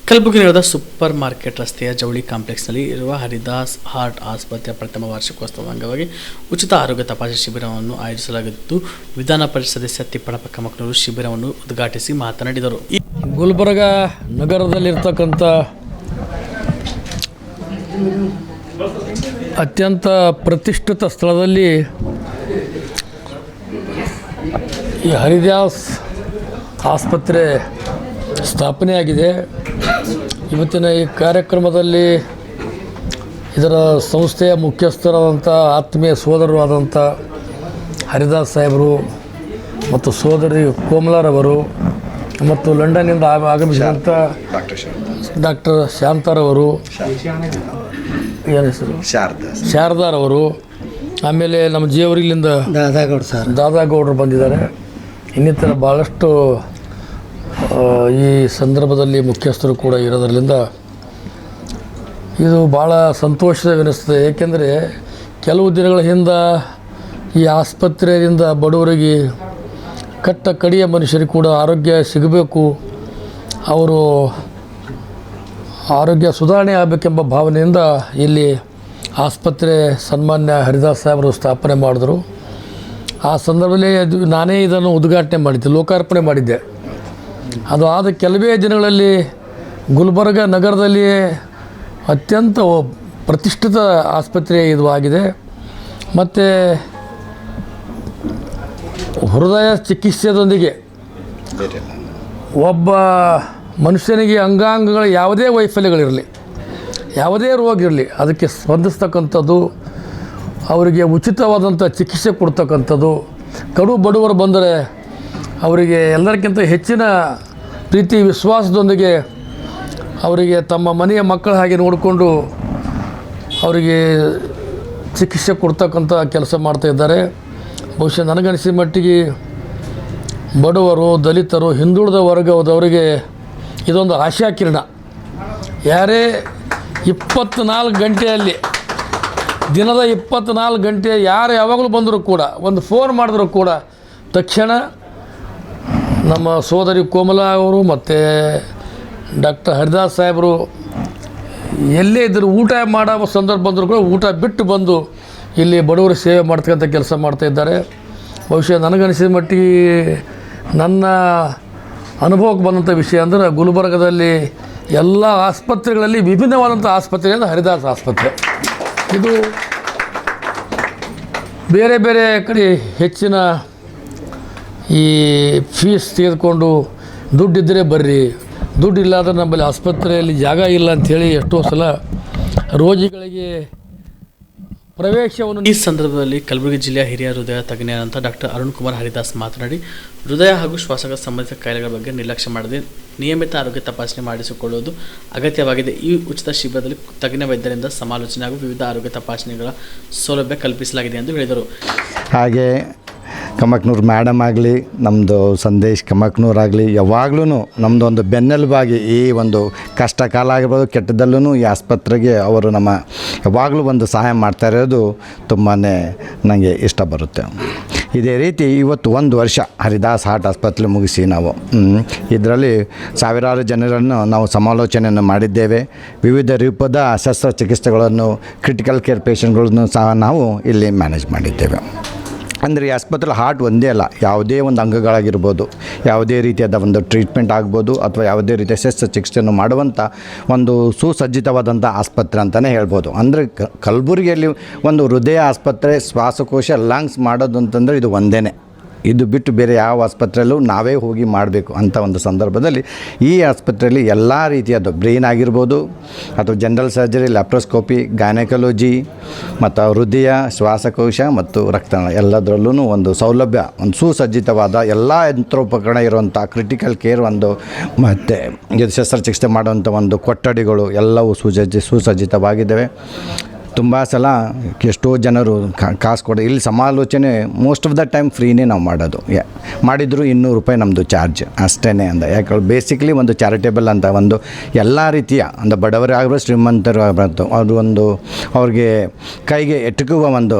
ಕಲಬುರಗಿ ನಗರದ ಸೂಪರ್ ಮಾರ್ಕೆಟ್ ರಸ್ತೆಯ ಜವಳಿ ಕಾಂಪ್ಲೆಕ್ಸ್ನಲ್ಲಿ ಇರುವ ಹರಿದಾಸ್ ಹಾರ್ಟ್ ಆಸ್ಪತ್ರೆಯ ಪ್ರಥಮ ವಾರ್ಷಿಕೋತ್ಸವ ಅಂಗವಾಗಿ ಉಚಿತ ಆರೋಗ್ಯ ತಪಾಸಣೆ ಶಿಬಿರವನ್ನು ಆಯೋಜಿಸಲಾಗಿದ್ದು, ವಿಧಾನ ಪರಿಷತ್ ಸದಸ್ಯ ತಿಪ್ಪಣಪ್ಪ ಕಮಕ್ನವರು ಶಿಬಿರವನ್ನು ಉದ್ಘಾಟಿಸಿ ಮಾತನಾಡಿದರು. ಗುಲ್ಬರ್ಗ ನಗರದಲ್ಲಿರ್ತಕ್ಕಂಥ ಅತ್ಯಂತ ಪ್ರತಿಷ್ಠಿತ ಸ್ಥಳದಲ್ಲಿ ಈ ಹರಿದಾಸ್ ಆಸ್ಪತ್ರೆ ಸ್ಥಾಪನೆಯಾಗಿದೆ. ಇವತ್ತಿನ ಈ ಕಾರ್ಯಕ್ರಮದಲ್ಲಿ ಇದರ ಸಂಸ್ಥೆಯ ಮುಖ್ಯಸ್ಥರಾದಂಥ ಆತ್ಮೀಯ ಸೋದರರು ಆದಂಥ ಹರಿದಾಸ್ ಸಾಹೇಬರು ಮತ್ತು ಸೋದರಿ ಕೋಮಲಾರವರು ಮತ್ತು ಲಂಡನ್ನಿಂದ ಆಗಮಿಸಿದಂಥ ಡಾಕ್ಟರ್ ಶಾಂತಾರವರು, ಏನು ಹೆಸರು, ಶಾರದಾರವರು, ಆಮೇಲೆ ನಮ್ಮ ಜೇವರಿಲಿಂದ ದಾದಾಗೌಡರು ಬಂದಿದ್ದಾರೆ. ಇನ್ನಿತರ ಭಾಳಷ್ಟು ಈ ಸಂದರ್ಭದಲ್ಲಿ ಮುಖ್ಯಸ್ಥರು ಕೂಡ ಇರೋದ್ರಿಂದ ಇದು ಭಾಳ ಸಂತೋಷವೆನಿಸ್ತದೆ. ಏಕೆಂದರೆ ಕೆಲವು ದಿನಗಳ ಹಿಂದೆ ಈ ಆಸ್ಪತ್ರೆಯಿಂದ ಬಡವರಿಗೆ ಕಟ್ಟ ಕಡಿಯ ಮನುಷ್ಯರಿಗೆ ಕೂಡ ಆರೋಗ್ಯ ಸಿಗಬೇಕು, ಅವರು ಆರೋಗ್ಯ ಸುಧಾರಣೆ ಆಗಬೇಕೆಂಬ ಭಾವನೆಯಿಂದ ಇಲ್ಲಿ ಆಸ್ಪತ್ರೆ ಸನ್ಮಾನ್ಯ ಹರಿದಾಸ್ ಸಾಹೇಬರು ಸ್ಥಾಪನೆ ಮಾಡಿದ್ರು. ಆ ಸಂದರ್ಭದಲ್ಲಿ ನಾನೇ ಇದನ್ನು ಉದ್ಘಾಟನೆ ಮಾಡಿದ್ದೆ, ಲೋಕಾರ್ಪಣೆ ಮಾಡಿದ್ದೆ. ಅದು ಆದ ಕೆಲವೇ ದಿನಗಳಲ್ಲಿ ಗುಲ್ಬರ್ಗ ನಗರದಲ್ಲಿ ಅತ್ಯಂತ ಪ್ರತಿಷ್ಠಿತ ಆಸ್ಪತ್ರೆ ಇದು ಆಗಿದೆ. ಮತ್ತು ಹೃದಯ ಚಿಕಿತ್ಸೆಯೊಂದಿಗೆ ಒಬ್ಬ ಮನುಷ್ಯನಿಗೆ ಅಂಗಾಂಗಗಳ ಯಾವುದೇ ವೈಫಲ್ಯಗಳಿರಲಿ, ಯಾವುದೇ ರೋಗ ಇರಲಿ, ಅದಕ್ಕೆ ಸ್ಪಂದಿಸ್ತಕ್ಕಂಥದ್ದು, ಅವರಿಗೆ ಉಚಿತವಾದಂಥ ಚಿಕಿತ್ಸೆ ಕೊಡ್ತಕ್ಕಂಥದ್ದು. ಕಡು ಬಡವರು ಬಂದರೆ ಅವರಿಗೆ ಎಲ್ಲರಿಗಿಂತ ಹೆಚ್ಚಿನ ಪ್ರೀತಿ ವಿಶ್ವಾಸದೊಂದಿಗೆ ಅವರಿಗೆ ತಮ್ಮ ಮನೆಯ ಮಕ್ಕಳ ಹಾಗೆ ನೋಡಿಕೊಂಡು ಅವರಿಗೆ ಚಿಕಿತ್ಸೆ ಕೊಡ್ತಕ್ಕಂಥ ಕೆಲಸ ಮಾಡ್ತಾಯಿದ್ದಾರೆ. ಬಹುಶಃ ನನಗನಿಸಿದ ಮಟ್ಟಿಗೆ ಬಡವರು, ದಲಿತರು, ಹಿಂದುಳಿದ ವರ್ಗದವರಿಗೆ ಇದೊಂದು ಆಶಾಕಿರಣ. ಯಾರೇ 24 ಗಂಟೆಯಲ್ಲಿ, ದಿನದ 24 ಗಂಟೆ ಯಾರು ಯಾವಾಗಲೂ ಬಂದರೂ ಕೂಡ, ಒಂದು ಫೋನ್ ಮಾಡಿದ್ರು ಕೂಡ ತಕ್ಷಣ ನಮ್ಮ ಸೋದರಿ ಕೋಮಲಾ ಅವರು ಮತ್ತು ಡಾಕ್ಟರ್ ಹರಿದಾಸ್ ಸಾಹೇಬರು ಎಲ್ಲೇ ಇದ್ದರೂ ಊಟ ಮಾಡೋ ಸಂದರ್ಭ ಬಂದರೂ ಕೂಡ ಊಟ ಬಿಟ್ಟು ಬಂದು ಇಲ್ಲಿ ಬಡವರ ಸೇವೆ ಮಾಡ್ತಕ್ಕಂಥ ಕೆಲಸ ಮಾಡ್ತಾಯಿದ್ದಾರೆ. ಬಹುಶಃ ನನಗನಿಸಿದ ಮಟ್ಟಿಗೆ ನನ್ನ ಅನುಭವಕ್ಕೆ ಬಂದಂಥ ವಿಷಯ ಅಂದರೆ ಗುಲ್ಬರ್ಗದಲ್ಲಿ ಎಲ್ಲ ಆಸ್ಪತ್ರೆಗಳಲ್ಲಿ ವಿಭಿನ್ನವಾದಂಥ ಆಸ್ಪತ್ರೆ ಅಂದರೆ ಹರಿದಾಸ್ ಆಸ್ಪತ್ರೆ. ಇದು ಬೇರೆ ಬೇರೆ ಕಡೆ ಹೆಚ್ಚಿನ ಈ ಫೀಸ್ ತೆಗೆದುಕೊಂಡು ದುಡ್ಡಿದ್ದರೆ ಬರ್ರಿ, ದುಡ್ಡಿಲ್ಲಾದ್ರೆ ನಮ್ಮಲ್ಲಿ ಆಸ್ಪತ್ರೆಯಲ್ಲಿ ಜಾಗ ಇಲ್ಲ ಅಂಥೇಳಿ ಎಷ್ಟೋ ಸಲ ರೋಗಿಗಳಿಗೆ ಪ್ರವೇಶವನ್ನು. ಈ ಸಂದರ್ಭದಲ್ಲಿ ಕಲಬುರಗಿ ಜಿಲ್ಲೆಯ ಹಿರಿಯ ಹೃದಯ ತಜ್ಞರಾದಂಥ ಡಾಕ್ಟರ್ ಅರುಣ್ ಕುಮಾರ್ ಹರಿದಾಸ್ ಮಾತನಾಡಿ, ಹೃದಯ ಹಾಗೂ ಶ್ವಾಸಕೋಶ ಸಂಬಂಧಿತ ಕಾಯಿಲೆಗಳ ಬಗ್ಗೆ ನಿರ್ಲಕ್ಷ್ಯ ಮಾಡದೆ ನಿಯಮಿತ ಆರೋಗ್ಯ ತಪಾಸಣೆ ಮಾಡಿಸಿಕೊಳ್ಳುವುದು ಅಗತ್ಯವಾಗಿದೆ. ಈ ಉಚಿತ ಶಿಬಿರದಲ್ಲಿ ತಜ್ಞ ವೈದ್ಯರಿಂದ ಸಮಾಲೋಚನೆ ಹಾಗೂ ವಿವಿಧ ಆರೋಗ್ಯ ತಪಾಸಣೆಗಳ ಸೌಲಭ್ಯ ಕಲ್ಪಿಸಲಾಗಿದೆ ಎಂದು ಹೇಳಿದರು. ಹಾಗೆ ಕಮಕ್ನೂರು ಮೇಡಮ್ ಆಗಲಿ, ನಮ್ಮದು ಸಂದೇಶ್ ಕಮಕ್ನೂರು ಆಗಲಿ, ಯಾವಾಗ್ಲೂ ನಮ್ಮದು ಒಂದು ಬೆನ್ನೆಲುಬಾಗಿ ಈ ಒಂದು ಕಷ್ಟ ಕಾಲ ಆಗಿರ್ಬೋದು ಕೆಟ್ಟದಲ್ಲೂ ಈ ಆಸ್ಪತ್ರೆಗೆ ಅವರು ನಮ್ಮ ಯಾವಾಗಲೂ ಒಂದು ಸಹಾಯ ಮಾಡ್ತಾ ಇರೋದು ತುಂಬಾ ನನಗೆ ಇಷ್ಟ ಬರುತ್ತೆ. ಇದೇ ರೀತಿ ಇವತ್ತು 1 ವರ್ಷ ಹರಿದಾಸ್ ಹಾರ್ಟ್ ಆಸ್ಪತ್ರೆ ಮುಗಿಸಿ ನಾವು ಇದರಲ್ಲಿ ಸಾವಿರಾರು ಜನರನ್ನು ನಾವು ಸಮಾಲೋಚನೆಯನ್ನು ಮಾಡಿದ್ದೇವೆ. ವಿವಿಧ ರೂಪದ ಶಸ್ತ್ರಚಿಕಿತ್ಸೆಗಳನ್ನು, ಕ್ರಿಟಿಕಲ್ ಕೇರ್ ಪೇಷಂಟ್ಗಳನ್ನು ಸಹ ನಾವು ಇಲ್ಲಿ ಮ್ಯಾನೇಜ್ ಮಾಡಿದ್ದೇವೆ. ಅಂದರೆ ಈ ಆಸ್ಪತ್ರೆ ಹಾರ್ಟ್ ಒಂದೇ ಅಲ್ಲ, ಯಾವುದೇ ಒಂದು ಅಂಗಗಳಾಗಿರ್ಬೋದು, ಯಾವುದೇ ರೀತಿಯಾದ ಒಂದು ಟ್ರೀಟ್ಮೆಂಟ್ ಆಗ್ಬೋದು ಅಥವಾ ಯಾವುದೇ ರೀತಿಯ ಶಸ್ತ್ರಚಿಕಿತ್ಸೆಯನ್ನು ಮಾಡುವಂಥ ಒಂದು ಸುಸಜ್ಜಿತವಾದಂಥ ಆಸ್ಪತ್ರೆ ಅಂತಲೇ ಹೇಳ್ಬೋದು. ಅಂದರೆ ಕಲಬುರಗಿಯಲ್ಲಿ ಒಂದು ಹೃದಯ ಆಸ್ಪತ್ರೆ, ಶ್ವಾಸಕೋಶ, ಲಂಗ್ಸ್ ಮಾಡೋದು ಅಂತಂದರೆ ಇದು ಒಂದೇ. ಇದು ಬಿಟ್ಟು ಬೇರೆ ಯಾವ ಆಸ್ಪತ್ರೆಯಲ್ಲೂ ನಾವೇ ಹೋಗಿ ಮಾಡಬೇಕು ಅಂಥ ಒಂದು ಸಂದರ್ಭದಲ್ಲಿ ಈ ಆಸ್ಪತ್ರೆಯಲ್ಲಿ ಎಲ್ಲ ರೀತಿಯದ್ದು ಬ್ರೈನ್ ಆಗಿರ್ಬೋದು ಅಥವಾ ಜನರಲ್ ಸರ್ಜರಿ, ಲ್ಯಾಪ್ರೋಸ್ಕೋಪಿ, ಗೈನಕಾಲಜಿ ಮತ್ತು ಹೃದಯ, ಶ್ವಾಸಕೋಶ ಮತ್ತು ರಕ್ತನಾಳ ಎಲ್ಲದರಲ್ಲೂ ಒಂದು ಸೌಲಭ್ಯ, ಒಂದು ಸುಸಜ್ಜಿತವಾದ ಎಲ್ಲ ಯಂತ್ರೋಪಕರಣ ಇರುವಂಥ ಕ್ರಿಟಿಕಲ್ ಕೇರ್ ಒಂದು ಮತ್ತು ಇದು ಶಸ್ತ್ರಚಿಕಿತ್ಸೆ ಮಾಡುವಂಥ ಒಂದು ಕೊಠಡಿಗಳು ಎಲ್ಲವೂ ಸುಸಜ್ಜಿತವಾಗಿದ್ದಾವೆ. ತುಂಬ ಸಲ ಎಷ್ಟೋ ಜನರು ಕಾಸು ಕೊಡೋ ಇಲ್ಲಿ ಸಮಾಲೋಚನೆ ಮೋಸ್ಟ್ ಆಫ್ ದ ಟೈಮ್ ಫ್ರೀನೇ ನಾವು ಮಾಡೋದು. ಮಾಡಿದರೂ ₹200 ನಮ್ಮದು ಚಾರ್ಜ್ ಅಷ್ಟೇ. ಅಂದ ಯಾಕಂದ್ರೆ ಬೇಸಿಕ್ಲಿ ಒಂದು ಚಾರಿಟೇಬಲ್ ಅಂತ ಒಂದು ಎಲ್ಲ ರೀತಿಯ ಒಂದು ಬಡವರೇ ಆಗಿರ್ಬೋದು, ಶ್ರೀಮಂತರು ಆಗಿರ್ಬೋದು, ಅವರು ಒಂದು ಅವ್ರಿಗೆ ಕೈಗೆ ಎಟುಕುವ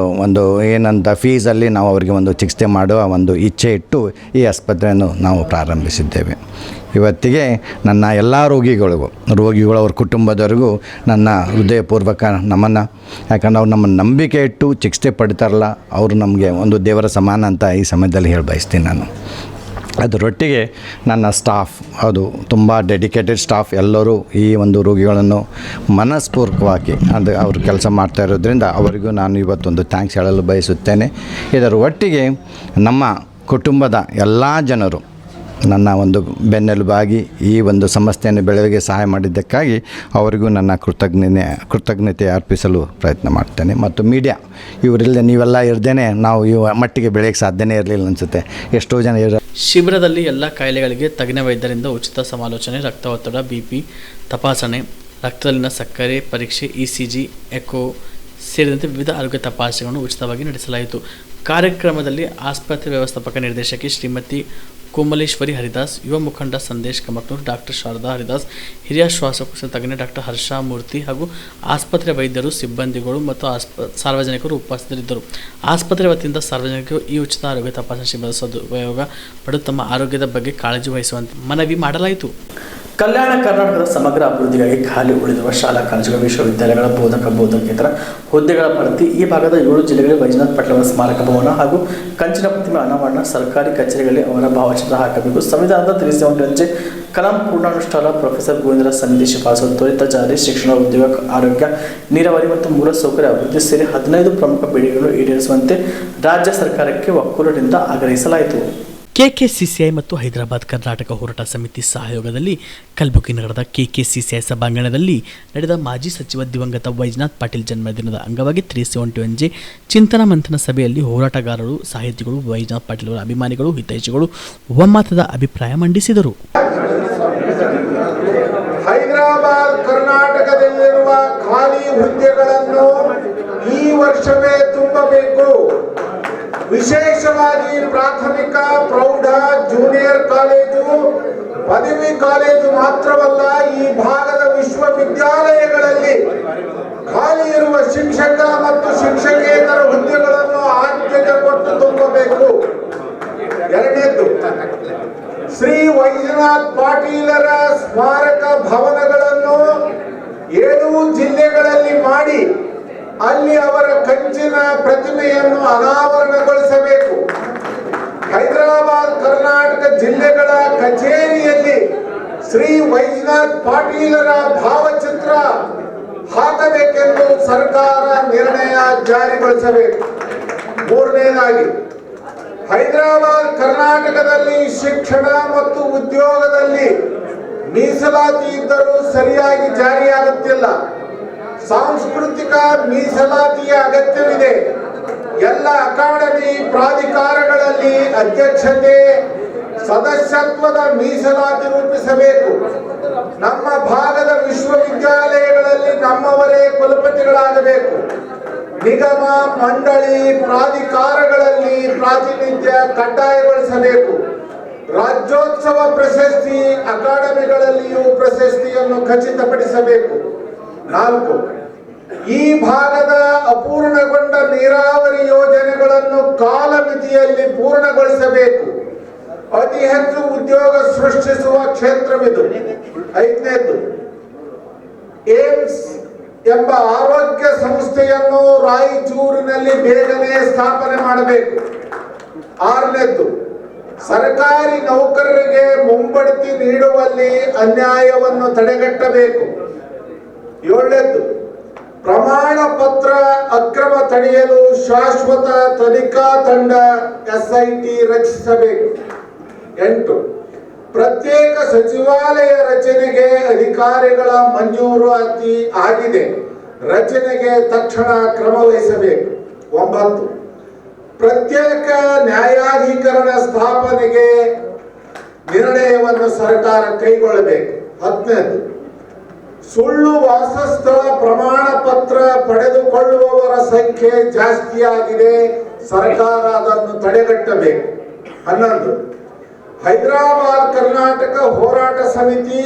ಒಂದು ಏನಂತ ಫೀಸಲ್ಲಿ ನಾವು ಅವರಿಗೆ ಒಂದು ಚಿಕಿತ್ಸೆ ಮಾಡುವ ಒಂದು ಇಚ್ಛೆ ಇಟ್ಟು ಈ ಆಸ್ಪತ್ರೆಯನ್ನು ನಾವು ಪ್ರಾರಂಭಿಸಿದ್ದೇವೆ. ಇವತ್ತಿಗೆ ನನ್ನ ಎಲ್ಲ ರೋಗಿಗಳು ಅವ್ರ ಕುಟುಂಬದವರಿಗೂ ನನ್ನ ಹೃದಯಪೂರ್ವಕ ನಮನ. ಯಾಕಂದ್ರೆ ಅವ್ರು ನಮ್ಮನ್ನು ನಂಬಿಕೆ ಇಟ್ಟು ಚಿಕಿತ್ಸೆ ಪಡಿತಾರಲ್ಲ, ಅವರು ನಮಗೆ ಒಂದು ದೇವರ ಸಮಾನ ಅಂತ ಈ ಸಮಯದಲ್ಲಿ ಹೇಳಿ ಬಯಸ್ತೀನಿ ನಾನು. ಅದರೊಟ್ಟಿಗೆ ನನ್ನ ಸ್ಟಾಫ್, ಅದು ತುಂಬ ಡೆಡಿಕೇಟೆಡ್ ಸ್ಟಾಫ್, ಎಲ್ಲರೂ ಈ ಒಂದು ರೋಗಿಗಳನ್ನು ಮನಸ್ಪೂರ್ವಕವಾಗಿ ಅದು ಅವರು ಕೆಲಸ ಮಾಡ್ತಾ ಇರೋದ್ರಿಂದ ಅವರಿಗೂ ನಾನು ಇವತ್ತೊಂದು ಥ್ಯಾಂಕ್ಸ್ ಹೇಳಲು ಬಯಸುತ್ತೇನೆ. ಇದರ ಒಟ್ಟಿಗೆ ನಮ್ಮ ಕುಟುಂಬದ ಎಲ್ಲ ಜನರು ನನ್ನ ಒಂದು ಬೆನ್ನೆಲುಬಾಗಿ ಈ ಒಂದು ಸಂಸ್ಥೆಯನ್ನು ಬೆಳವಣಿಗೆ ಸಹಾಯ ಮಾಡಿದ್ದಕ್ಕಾಗಿ ಅವರಿಗೂ ನನ್ನ ಕೃತಜ್ಞತೆ ಅರ್ಪಿಸಲು ಪ್ರಯತ್ನ ಮಾಡ್ತೇನೆ. ಮತ್ತು ಮೀಡಿಯಾ ಇವರಿಲ್ಲದೆ ನೀವೆಲ್ಲ ಇರದೇನೆ ನಾವು ಈ ಮಟ್ಟಿಗೆ ಬೆಳೆಯೋಕ್ಕೆ ಸಾಧ್ಯನೇ ಇರಲಿಲ್ಲ ಅನಿಸುತ್ತೆ. ಎಷ್ಟೋ ಜನ ಶಿಬಿರದಲ್ಲಿ ಎಲ್ಲ ಕಾಯಿಲೆಗಳಿಗೆ ತಜ್ಞ ವೈದ್ಯರಿಂದ ಉಚಿತ ಸಮಾಲೋಚನೆ, ರಕ್ತ ಒತ್ತಡ, BP ತಪಾಸಣೆ, ರಕ್ತದಲ್ಲಿನ ಸಕ್ಕರೆ ಪರೀಕ್ಷೆ, ECG, ಎಕೋ ಸೇರಿದಂತೆ ವಿವಿಧ ಆರೋಗ್ಯ ತಪಾಸಣೆಗಳನ್ನು ಉಚಿತವಾಗಿ ನಡೆಸಲಾಯಿತು. ಕಾರ್ಯಕ್ರಮದಲ್ಲಿ ಆಸ್ಪತ್ರೆ ವ್ಯವಸ್ಥಾಪಕ ನಿರ್ದೇಶಕಿ ಶ್ರೀಮತಿ ಕೋಮಲೇಶ್ವರಿ ಹರಿದಾಸ್, ಯುವ ಮುಖಂಡ ಸಂದೇಶ್ ಕಮಕ್ನೂರ್, ಡಾಕ್ಟರ್ ಶಾರದಾ ಹರಿದಾಸ್, ಹಿರಿಯ ಶ್ವಾಸಕೋಶ ತಜ್ಞ ಡಾಕ್ಟರ್ ಹರ್ಷ ಮೂರ್ತಿ ಹಾಗೂ ಆಸ್ಪತ್ರೆ ವೈದ್ಯರು, ಸಿಬ್ಬಂದಿಗಳು ಮತ್ತು ಸಾರ್ವಜನಿಕರು ಉಪಸ್ಥಿತರಿದ್ದರು. ಆಸ್ಪತ್ರೆ ವತಿಯಿಂದ ಸಾರ್ವಜನಿಕರು ಈ ಉಚಿತ ಆರೋಗ್ಯ ತಪಾಸಣಾ ಶಿಬಿರದ ಸದುಪಯೋಗ ಪಡೆದು ತಮ್ಮ ಆರೋಗ್ಯದ ಬಗ್ಗೆ ಕಾಳಜಿ ವಹಿಸುವಂತೆ ಮನವಿ ಮಾಡಲಾಯಿತು. ಕಲ್ಯಾಣ ಕರ್ನಾಟಕದ ಸಮಗ್ರ ಅಭಿವೃದ್ಧಿಗಾಗಿ ಖಾಲಿ ಉಳಿದಿರುವ ಶಾಲಾ ಕಾಲೇಜುಗಳ, ವಿಶ್ವವಿದ್ಯಾಲಯಗಳ ಬೋಧಕೇತರ ಹುದ್ದೆಗಳ ಭರ್ತಿ, ಈ ಭಾಗದ 7 ಜಿಲ್ಲೆಗಳಲ್ಲಿ ವೈಜನಾಥ್ ಪಾಟೀಲ್ ಅವರ ಸ್ಮಾರಕ ಭವನ ಹಾಗೂ ಕಂಚಿನ ಪ್ರತಿಮೆ ಅನಾವರಣ, ಸರ್ಕಾರಿ ಕಚೇರಿಗಳಲ್ಲಿ ಅವರ ಭಾವಚಿತ್ರ ಹಾಕಬೇಕು, ಸಂವಿಧಾನದ 370 ಕಲಾಂ ಪೂರ್ಣಾನುಷ್ಠಾನ, ಪ್ರೊಫೆಸರ್ ಗೋವಿಂದರ ಸಮಿತಿ ಶಿಫಾರಸು ತ್ವರಿತ ಜಾರಿ, ಶಿಕ್ಷಣ, ಉದ್ಯೋಗ, ಆರೋಗ್ಯ, ನೀರಾವರಿ ಮತ್ತು ಮೂಲಸೌಕರ್ಯ ಅಭಿವೃದ್ಧಿ ಸೇರಿ 15 ಪ್ರಮುಖ ಬೇಡಿಕೆಗಳನ್ನು ಈಡೇರಿಸುವಂತೆ ರಾಜ್ಯ ಸರ್ಕಾರಕ್ಕೆ ಒಕ್ಕೂಟದಿಂದ ಆಗ್ರಹಿಸಲಾಯಿತು. KKCCI ಮತ್ತು ಹೈದರಾಬಾದ್ ಕರ್ನಾಟಕ ಹೋರಾಟ ಸಮಿತಿ ಸಹಯೋಗದಲ್ಲಿ ಕಲಬುರಗಿ ನಗರದ KKCCI ಸಭಾಂಗಣದಲ್ಲಿ ನಡೆದ ಮಾಜಿ ಸಚಿವ ದಿವಂಗತ ವೈಜನಾಥ್ ಪಾಟೀಲ್ ಜನ್ಮದಿನದ ಅಂಗವಾಗಿ 371 ಚಿಂತನ ಮಂಥನ ಸಭೆಯಲ್ಲಿ ಹೋರಾಟಗಾರರು, ಸಾಹಿತಿಗಳು, ವೈಜನಾಥ್ ಪಾಟೀಲ್ ಅವರ ಅಭಿಮಾನಿಗಳು, ಹಿತೈಷಿಗಳು ಒಮ್ಮತದ ಅಭಿಪ್ರಾಯ ಮಂಡಿಸಿದರು. ಹೈದರಾಬಾದ್ ಕರ್ನಾಟಕದಲ್ಲಿರುವ ಖಾಲಿ ಹುದ್ದೆಗಳನ್ನು ಈ ವರ್ಷವೇ ತುಂಬಬೇಕು. ವಿಶೇಷವಾಗಿ ಪ್ರಾಥಮಿಕ, ಪ್ರೌಢ, ಜೂನಿಯರ್ ಕಾಲೇಜು, ಪದವಿ ಕಾಲೇಜು ಮಾತ್ರವಲ್ಲ, ಈ ಭಾಗದ ವಿಶ್ವವಿದ್ಯಾಲಯಗಳಲ್ಲಿ ಖಾಲಿ ಇರುವ ಶಿಕ್ಷಕ ಮತ್ತು ಶಿಕ್ಷಕೇತರ ಹುದ್ದೆಗಳನ್ನು ಆದ್ಯತೆ ಕೊಟ್ಟು ತುಂಬಬೇಕು. ಎರಡನೇದು, ಶ್ರೀ ವೈಜನಾಥ್ ಪಾಟೀಲರ ಸ್ಮಾರಕ ಭವನಗಳನ್ನು 7 ಜಿಲ್ಲೆಗಳಲ್ಲಿ ಮಾಡಿ ಅಲ್ಲಿ ಅವರ ಕಂಚಿನ ಪ್ರತಿಮೆಯನ್ನು ಅನಾವರಣಗೊಳಿಸಬೇಕು. ಹೈದರಾಬಾದ್ ಕರ್ನಾಟಕ ಜಿಲ್ಲೆಗಳ ಕಚೇರಿಯಲ್ಲಿ ಶ್ರೀ ವೈಜನಾಥ್ ಪಾಟೀಲರ ಭಾವಚಿತ್ರ ಹಾಕಬೇಕೆಂದು ಸರ್ಕಾರ ನಿರ್ಣಯ ಜಾರಿಗೊಳಿಸಬೇಕು. ಮೂರನೇದಾಗಿ, ಹೈದರಾಬಾದ್ ಕರ್ನಾಟಕದಲ್ಲಿ ಶಿಕ್ಷಣ ಮತ್ತು ಉದ್ಯೋಗದಲ್ಲಿ ಮೀಸಲಾತಿ ಇದ್ದರೂ ಸರಿಯಾಗಿ ಜಾರಿಯಾಗುತ್ತಿಲ್ಲ. ಸಾಂಸ್ಕೃತಿಕ ಮೀಸಲಾತಿಯ ಅಗತ್ಯವಿದೆ. ಎಲ್ಲ ಅಕಾಡೆಮಿ ಪ್ರಾಧಿಕಾರಗಳಲ್ಲಿ ಅಧ್ಯಕ್ಷತೆ, ಸದಸ್ಯತ್ವದ ಮೀಸಲಾತಿ ರೂಪಿಸಬೇಕು. ನಮ್ಮ ಭಾಗದ ವಿಶ್ವವಿದ್ಯಾಲಯಗಳಲ್ಲಿ ನಮ್ಮವರೇ ಕುಲಪತಿಗಳಾಗಬೇಕು. ನಿಗಮ, ಮಂಡಳಿ, ಪ್ರಾಧಿಕಾರಗಳಲ್ಲಿ ಪ್ರಾತಿನಿಧ್ಯ ಕಡ್ಡಾಯಗೊಳಿಸಬೇಕು. ರಾಜ್ಯೋತ್ಸವ ಪ್ರಶಸ್ತಿ ಅಕಾಡೆಮಿಗಳಲ್ಲಿಯೂ ಪ್ರಶಸ್ತಿಯನ್ನು ಖಚಿತಪಡಿಸಬೇಕು. 4, ಈ ಭಾಗದ ಅಪೂರ್ಣಗೊಂಡ ನೀರಾವರಿ ಯೋಜನೆಗಳನ್ನು ಕಾಲಮಿತಿಯಲ್ಲಿ ಪೂರ್ಣಗೊಳಿಸಬೇಕು. ಅತಿ ಹೆಚ್ಚು ಉದ್ಯೋಗ ಸೃಷ್ಟಿಸುವ ಕ್ಷೇತ್ರವಿದು. 5ನೇದು, ಏಮ್ಸ್ ಎಂಬ ಆರೋಗ್ಯ ಸಂಸ್ಥೆಯನ್ನು ರಾಯಚೂರಿನಲ್ಲಿ ಬೇಗನೆ ಸ್ಥಾಪನೆ ಮಾಡಬೇಕು. 6ನೇದ್ದು, ಸರ್ಕಾರಿ ನೌಕರರಿಗೆ ಮುಂಬಡ್ತಿ ನೀಡುವಲ್ಲಿ ಅನ್ಯಾಯವನ್ನು ತಡೆಗಟ್ಟಬೇಕು. 7ನೇದ್ದು, ಪ್ರಮಾಣ ಪತ್ರ ಅಕ್ರಮ ತಡೆಯಲು ಶಾಶ್ವತ ತನಿಖಾ ತಂಡ SIT ರಚಿಸಬೇಕು. 8, ಪ್ರತ್ಯೇಕ ಸಚಿವಾಲಯ ರಚನೆಗೆ ಅಧಿಕಾರಿಗಳ ಮಂಜೂರಾತಿ ಆಗಿದೆ, ರಚನೆಗೆ ತಕ್ಷಣ ಕ್ರಮ ವಹಿಸಬೇಕು. 9, ಪ್ರತ್ಯೇಕ ನ್ಯಾಯಾಧಿಕರಣ ಸ್ಥಾಪನೆಗೆ ನಿರ್ಣಯವನ್ನು ಸರ್ಕಾರ ಕೈಗೊಳ್ಳಬೇಕು. 10ನೇದು, ಸುಳ್ಳು ವಾಸಸ್ಥಳ ಪ್ರಮಾಣ ಪತ್ರ ಪಡೆದುಕೊಳ್ಳುವವರ ಸಂಖ್ಯೆ ಜಾಸ್ತಿಯಾಗಿದೆ, ಸರ್ಕಾರ ಅದನ್ನು ತಡೆಗಟ್ಟಬೇಕು. 11, ಹೈದರಾಬಾದ್ ಕರ್ನಾಟಕ ಹೋರಾಟ ಸಮಿತಿ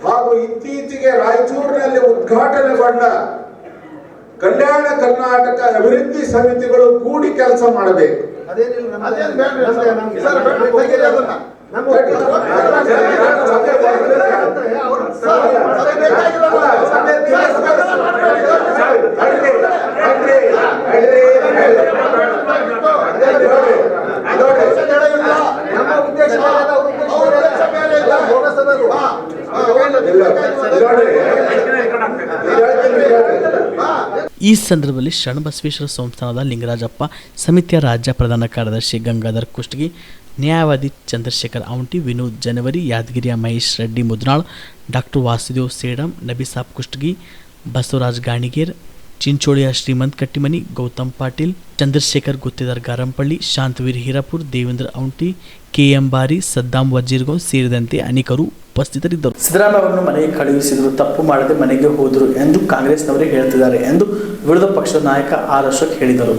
ಹಾಗೂ ಇತ್ತೀಚೆಗೆ ರಾಯಚೂರಿನಲ್ಲಿ ಉದ್ಘಾಟನೆಗೊಂಡ ಕಲ್ಯಾಣ ಕರ್ನಾಟಕ ಅಭಿವೃದ್ಧಿ ಸಮಿತಿಗಳು ಕೂಡಿ ಕೆಲಸ ಮಾಡಬೇಕು. ಈ ಸಂದರ್ಭದಲ್ಲಿ ಶರಣಬಸವೇಶ್ವರ ಸಂಸ್ಥಾನದ ಲಿಂಗರಾಜಪ್ಪ, ಸಮಿತಿಯ ರಾಜ್ಯ ಪ್ರಧಾನ ಕಾರ್ಯದರ್ಶಿ ಗಂಗಾಧರ್ ಕುಷ್ಟಗಿ, ನ್ಯಾಯವಾದಿ ಚಂದ್ರಶೇಖರ್ ಔಂಟಿ, ವಿನೋದ್ ಜನವರಿ, ಯಾದಗಿರಿಯ ಮಹೇಶ್ ರೆಡ್ಡಿ ಮುದ್ನಾಳ್, ಡಾಕ್ಟರ್ ವಾಸುದೇವ್ ಸೇಡಂ, ನಬಿಸಾಬ್ ಕುಷ್ಟಗಿ, ಬಸವರಾಜ್ ಗಾಣಿಗೇರ್, ಚಿಂಚೋಳಿಯ ಶ್ರೀಮಂತ್ ಕಟ್ಟಿಮನಿ, ಗೌತಮ್ ಪಾಟೀಲ್, ಚಂದ್ರಶೇಖರ್ ಗುತ್ತೇದಾರ್ ಗಾರಂಪಳ್ಳಿ, ಶಾಂತವೀರ್ ಹೀರಾಪುರ್, ದೇವೇಂದ್ರ ಔಂಟಿ, KM ಬಾರಿ, ಸದ್ದಾಂ ವಜೀರ್ಗೌ ಸೇರಿದಂತೆ ಅನೇಕರು ಉಪಸ್ಥಿತರಿದ್ದರು. ಸಿದ್ದರಾಮಯ್ಯ ಅವರನ್ನು ಮನೆಗೆ ಕಳುಹಿಸಿದ್ರು, ತಪ್ಪು ಮಾಡದೆ ಮನೆಗೆ ಹೋದರು ಎಂದು ಕಾಂಗ್ರೆಸ್ನವರೇ ಹೇಳ್ತಿದ್ದಾರೆ ಎಂದು ವಿರೋಧ ಪಕ್ಷದ ನಾಯಕ R. ಅಶೋಕ್ ಹೇಳಿದರು.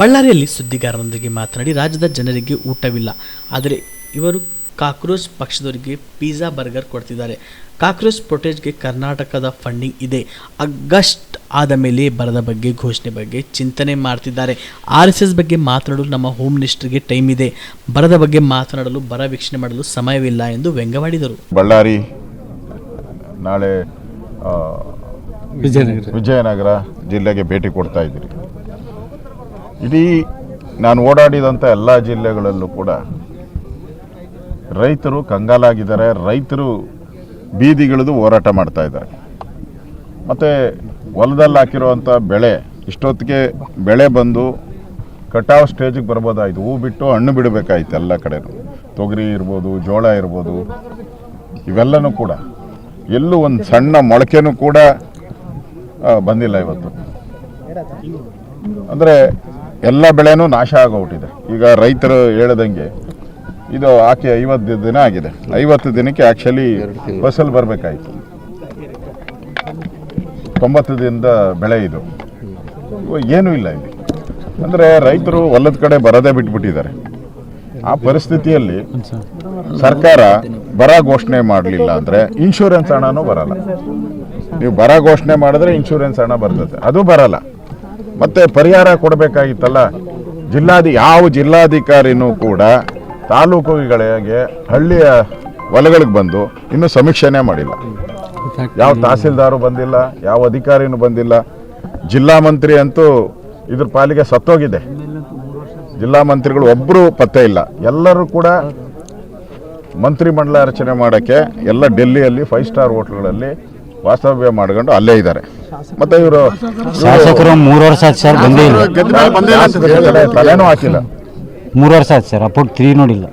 ಬಳ್ಳಾರಿಯಲ್ಲಿ ಸುದ್ದಿಗಾರರೊಂದಿಗೆ ಮಾತನಾಡಿ, ರಾಜ್ಯದ ಜನರಿಗೆ ಊಟವಿಲ್ಲ, ಆದರೆ ಇವರು ಕಾಕ್ರೋಚ್ ಪಕ್ಷದವರಿಗೆ ಪಿಜ್ಜಾ ಬರ್ಗರ್ ಕೊಡ್ತಿದ್ದಾರೆ. ಕಾಕ್ರೋಚ್ ಪ್ರೊಟೆಸ್ಟ್ಗೆ ಕರ್ನಾಟಕದ ಫಂಡಿಂಗ್ ಇದೆ. ಆಗಸ್ಟ್ ಆದ ಮೇಲೆ ಬರದ ಬಗ್ಗೆ ಘೋಷಣೆ ಬಗ್ಗೆ ಚಿಂತನೆ ಮಾಡ್ತಿದ್ದಾರೆ. RSS ಬಗ್ಗೆ ಮಾತನಾಡಲು ನಮ್ಮ ಹೋಮ್ ಮಿನಿಸ್ಟರ್ಗೆ ಟೈಮ್ ಇದೆ, ಬರದ ಬಗ್ಗೆ ಮಾತನಾಡಲು ಬರ ವೀಕ್ಷಣೆ ಮಾಡಲು ಸಮಯವಿಲ್ಲ ಎಂದು ವ್ಯಂಗ್ಯವಾಡಿದರು. ಬಳ್ಳಾರಿ, ನಾಳೆ ವಿಜಯನಗರ ಜಿಲ್ಲೆಗೆ ಭೇಟಿ ಕೊಡ್ತಾ ಇದ್ದೀರಿ. ಇಡೀ ನಾನು ಓಡಾಡಿದಂಥ ಎಲ್ಲ ಜಿಲ್ಲೆಗಳಲ್ಲೂ ಕೂಡ ರೈತರು ಕಂಗಾಲಾಗಿದ್ದಾರೆ. ರೈತರು ಬೀದಿಗಿಳಿದು ಹೋರಾಟ ಮಾಡ್ತಾ ಇದ್ದಾರೆ. ಮತ್ತು ಹೊಲದಲ್ಲಿ ಹಾಕಿರುವಂಥ ಬೆಳೆ ಇಷ್ಟೊತ್ತಿಗೆ ಬೆಳೆ ಬಂದು ಕಟಾವು ಸ್ಟೇಜಿಗೆ ಬರ್ಬೋದಾಯಿತು, ಹೂ ಬಿಟ್ಟು ಹಣ್ಣು ಬಿಡಬೇಕಾಯ್ತು. ಎಲ್ಲ ಕಡೆನೂ ತೊಗರಿ ಇರ್ಬೋದು, ಜೋಳ ಇರ್ಬೋದು, ಇವೆಲ್ಲನೂ ಕೂಡ ಎಲ್ಲೂ ಒಂದು ಸಣ್ಣ ಮೊಳಕೆನೂ ಕೂಡ ಬಂದಿಲ್ಲ ಇವತ್ತು. ಅಂದರೆ ಎಲ್ಲ ಬೆಳೆನೂ ನಾಶ ಆಗೋಗ್ಬಿಟ್ಟಿದೆ. ಈಗ ರೈತರು ಹೇಳ್ದಂಗೆ ಇದು ಆಕೆ 50 ದಿನ ಆಗಿದೆ. 50 ದಿನಕ್ಕೆ ಆ್ಯಕ್ಚುಲಿ ಫಸಲ್ ಬರಬೇಕಾಯಿತು. 90 ದಿನದ ಬೆಳೆ ಇದು. ಏನೂ ಇಲ್ಲ ಇಲ್ಲಿ. ಅಂದರೆ ರೈತರು ಹೊಲದ ಕಡೆ ಬರೋದೇ ಬಿಟ್ಬಿಟ್ಟಿದ್ದಾರೆ. ಆ ಪರಿಸ್ಥಿತಿಯಲ್ಲಿ ಸರ್ಕಾರ ಬರ ಘೋಷಣೆ ಮಾಡಲಿಲ್ಲ ಅಂದರೆ ಇನ್ಶೂರೆನ್ಸ್ ಹಣನೂ ಬರಲ್ಲ. ನೀವು ಬರ ಘೋಷಣೆ ಮಾಡಿದ್ರೆ ಇನ್ಶೂರೆನ್ಸ್ ಹಣ ಬರ್ತದೆ, ಅದು ಬರಲ್ಲ. ಮತ್ತು ಪರಿಹಾರ ಕೊಡಬೇಕಾಗಿತ್ತಲ್ಲ. ಯಾವ ಜಿಲ್ಲಾಧಿಕಾರಿನೂ ಕೂಡ ತಾಲೂಕುಗಳಿಗೆ ಹಳ್ಳಿಯ ಹೊಲಗಳಿಗೆ ಬಂದು ಇನ್ನೂ ಸಮೀಕ್ಷೆನೇ ಮಾಡಿಲ್ಲ. ಯಾವ ತಹಸೀಲ್ದಾರು ಬಂದಿಲ್ಲ, ಯಾವ ಅಧಿಕಾರಿನೂ ಬಂದಿಲ್ಲ. ಜಿಲ್ಲಾ ಮಂತ್ರಿ ಅಂತೂ ಇದ್ರ ಪಾಲಿಗೆ ಸತ್ತೋಗಿದೆ. ಜಿಲ್ಲಾ ಮಂತ್ರಿಗಳು ಒಬ್ಬರು ಪತ್ತೆ ಇಲ್ಲ. ಎಲ್ಲರೂ ಕೂಡ ಮಂತ್ರಿಮಂಡಲ ರಚನೆ ಮಾಡೋಕ್ಕೆ ಎಲ್ಲ ಡೆಲ್ಲಿಯಲ್ಲಿ 5 ಸ್ಟಾರ್ ಹೋಟ್ಲ್ಗಳಲ್ಲಿ ವಾಸ್ತವ್ಯ ಮಾಡ್ಕೊಂಡು ಅಲ್ಲೇ ಇದ್ದಾರೆ. ಮತ್ತು ಇವರು ಶಾಸಕರು 3 ವರ್ಷ ಆಯ್ತು ಸರ್, ತಲೆನೂ ಹಾಕಿಲ್ಲ. 3 ವರ್ಷ ಆಯ್ತು ಸರ್, ಅಪೋಟ್ 3 ನೋಡಿಲ್ಲ.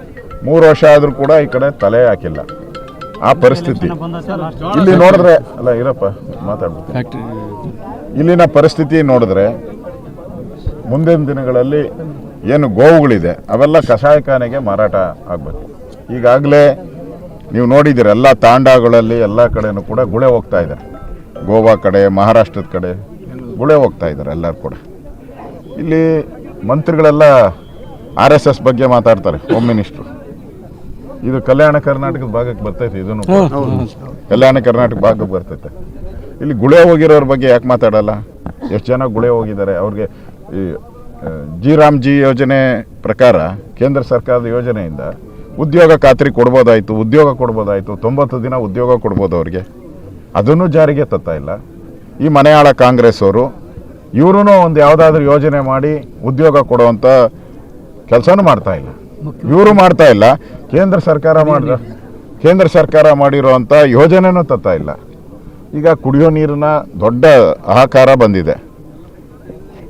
3 ವರ್ಷ ಆದರೂ ಕೂಡ ಈ ಕಡೆ ತಲೆ ಹಾಕಿಲ್ಲ. ಆ ಪರಿಸ್ಥಿತಿ ಇಲ್ಲಿ ನೋಡಿದ್ರೆ, ಅಲ್ಲ ಇರಪ್ಪ ಮಾತಾಡ್ಬೇಕು, ಇಲ್ಲಿನ ಪರಿಸ್ಥಿತಿ ನೋಡಿದ್ರೆ ಮುಂದಿನ ದಿನಗಳಲ್ಲಿ ಏನು ಗೋವುಗಳಿದೆ ಅವೆಲ್ಲ ಕಷಾಯಖಾನೆಗೆ ಮಾರಾಟ ಆಗಬೇಕು. ಈಗಾಗಲೇ ನೀವು ನೋಡಿದ್ದೀರ ಎಲ್ಲ ತಾಂಡಗಳಲ್ಲಿ ಎಲ್ಲ ಕಡೆನೂ ಕೂಡ ಗುಳೆ ಹೋಗ್ತಾ ಇದೆ. ಗೋವಾ ಕಡೆ, ಮಹಾರಾಷ್ಟ್ರದ ಕಡೆ ಗುಳೆ ಹೋಗ್ತಾ ಇದ್ದಾರೆ ಎಲ್ಲರೂ ಕೂಡ. ಇಲ್ಲಿ ಮಂತ್ರಿಗಳೆಲ್ಲ RSS ಬಗ್ಗೆ ಮಾತಾಡ್ತಾರೆ. ಹೋಮ್ ಮಿನಿಸ್ಟ್ರು ಇದು ಕಲ್ಯಾಣ ಕರ್ನಾಟಕದ ಭಾಗಕ್ಕೆ ಬರ್ತೈತೆ. ಇದನ್ನು ಕಲ್ಯಾಣ ಕರ್ನಾಟಕ ಭಾಗಕ್ಕೆ ಬರ್ತೈತೆ. ಇಲ್ಲಿ ಗುಳೆ ಹೋಗಿರೋರ ಬಗ್ಗೆ ಯಾಕೆ ಮಾತಾಡಲ್ಲ? ಎಷ್ಟು ಜನ ಗುಳೆ ಹೋಗಿದ್ದಾರೆ? ಅವ್ರಿಗೆ ಈ ಜಿ ಯೋಜನೆ ಪ್ರಕಾರ ಕೇಂದ್ರ ಸರ್ಕಾರದ ಯೋಜನೆಯಿಂದ ಉದ್ಯೋಗ ಖಾತ್ರಿ ಕೊಡ್ಬೋದಾಯಿತು, 90 ದಿನ ಉದ್ಯೋಗ ಕೊಡ್ಬೋದು ಅವ್ರಿಗೆ. ಅದನ್ನು ಜಾರಿಗೆ ತರ್ತಾ ಇಲ್ಲ ಈ ಮನೆಯಾಳ ಕಾಂಗ್ರೆಸ್ ಅವರು. ಇವರು ಒಂದು ಯಾವುದಾದ್ರೂ ಯೋಜನೆ ಮಾಡಿ ಉದ್ಯೋಗ ಕೊಡುವಂಥ ಕೆಲಸನೂ ಮಾಡ್ತಾ ಇಲ್ಲ. ಇವರು ಮಾಡ್ತಾ ಇಲ್ಲ. ಕೇಂದ್ರ ಸರ್ಕಾರ ಮಾಡಿರುವಂಥ ಯೋಜನೆನೂ ತತ್ತಾ ಇಲ್ಲ. ಈಗ ಕುಡಿಯೋ ನೀರಿನ ದೊಡ್ಡ ಹಾಹಾಕಾರ ಬಂದಿದೆ.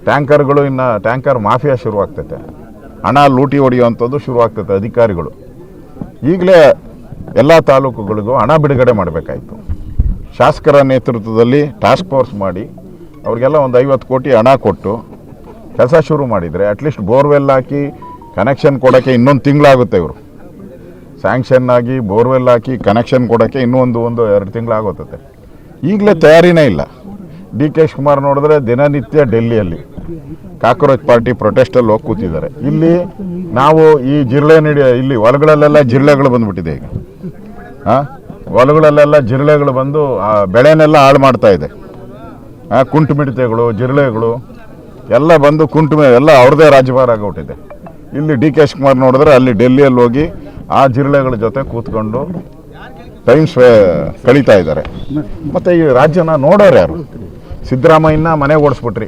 ಟ್ಯಾಂಕರ್ಗಳು ಇನ್ನು ಟ್ಯಾಂಕರ್ ಮಾಫಿಯಾ ಶುರುವಾಗ್ತೈತೆ. ಹಣ ಲೂಟಿ ಹೊಡೆಯುವಂಥದ್ದು ಶುರುವಾಗ್ತೈತೆ. ಅಧಿಕಾರಿಗಳು ಈಗಲೇ ಎಲ್ಲ ತಾಲೂಕುಗಳಿಗೂ ಹಣ ಬಿಡುಗಡೆ ಮಾಡಬೇಕಾಯಿತು. ಶಾಸಕರ ನೇತೃತ್ವದಲ್ಲಿ ಟಾಸ್ಕ್ ಫೋರ್ಸ್ ಮಾಡಿ ಅವ್ರಿಗೆಲ್ಲ ಒಂದು 50 ಕೋಟಿ ಹಣ ಕೊಟ್ಟು ಕೆಲಸ ಶುರು ಮಾಡಿದರೆ ಅಟ್ಲೀಸ್ಟ್ ಬೋರ್ವೆಲ್ ಹಾಕಿ ಕನೆಕ್ಷನ್ ಕೊಡೋಕ್ಕೆ ಇನ್ನೊಂದು ತಿಂಗಳಾಗುತ್ತೆ. ಇವರು ಸ್ಯಾಂಕ್ಷನ್ ಆಗಿ ಬೋರ್ವೆಲ್ ಹಾಕಿ ಕನೆಕ್ಷನ್ ಕೊಡೋಕ್ಕೆ ಇನ್ನೂ ಒಂದು 2 ತಿಂಗಳಾಗುತ್ತದೆ. ಈಗಲೇ ತಯಾರಿನೇ ಇಲ್ಲ. ಡಿ.ಕೆ. ಶಿವಕುಮಾರ್ ನೋಡಿದ್ರೆ ದಿನನಿತ್ಯ ಡೆಲ್ಲಿಯಲ್ಲಿ ಕಾಕ್ರೋಚ್ ಪಾರ್ಟಿ ಪ್ರೊಟೆಸ್ಟಲ್ಲಿ ಹೋಗಿ ಕೂತಿದ್ದಾರೆ. ಇಲ್ಲಿ ನಾವು ಈ ಜಿರಳೆ ಇಲ್ಲಿ ಹೊಲಗಳಲ್ಲೆಲ್ಲ ಜಿರಳೆಗಳು ಬಂದುಬಿಟ್ಟಿದೆ. ಈಗ ಹೊಲಗಳಲ್ಲೆಲ್ಲ ಜಿರಳೆಗಳು ಬಂದು ಬೆಳೆನೆಲ್ಲ ಹಾಳು ಮಾಡ್ತಾ ಇದೆ. ಕುಂಟು ಮಿಡತೆಗಳು, ಜಿರಳೆಗಳು ಎಲ್ಲ ಬಂದು ಎಲ್ಲ ಅವ್ರದ್ದೇ ರಾಜ್ಯಭಾರ ಆಗೋಗ್ಬಿಟ್ಟಿದೆ. ಇಲ್ಲಿ ಡಿ.ಕೆ. ಶಿವಕುಮಾರ್ ನೋಡಿದ್ರೆ ಅಲ್ಲಿ ಡೆಲ್ಲಿಯಲ್ಲಿ ಹೋಗಿ ಆ ಜಿರಳೆಗಳ ಜೊತೆ ಕೂತ್ಕೊಂಡು ಟೈಮ್ ಕಳೀತಾ ಇದ್ದಾರೆ. ಮತ್ತು ಈ ರಾಜ್ಯನ ನೋಡೋರು ಯಾರು? ಸಿದ್ದರಾಮಯ್ಯನ ಮನೆಗೆ ಓಡಿಸ್ಬಿಟ್ರಿ.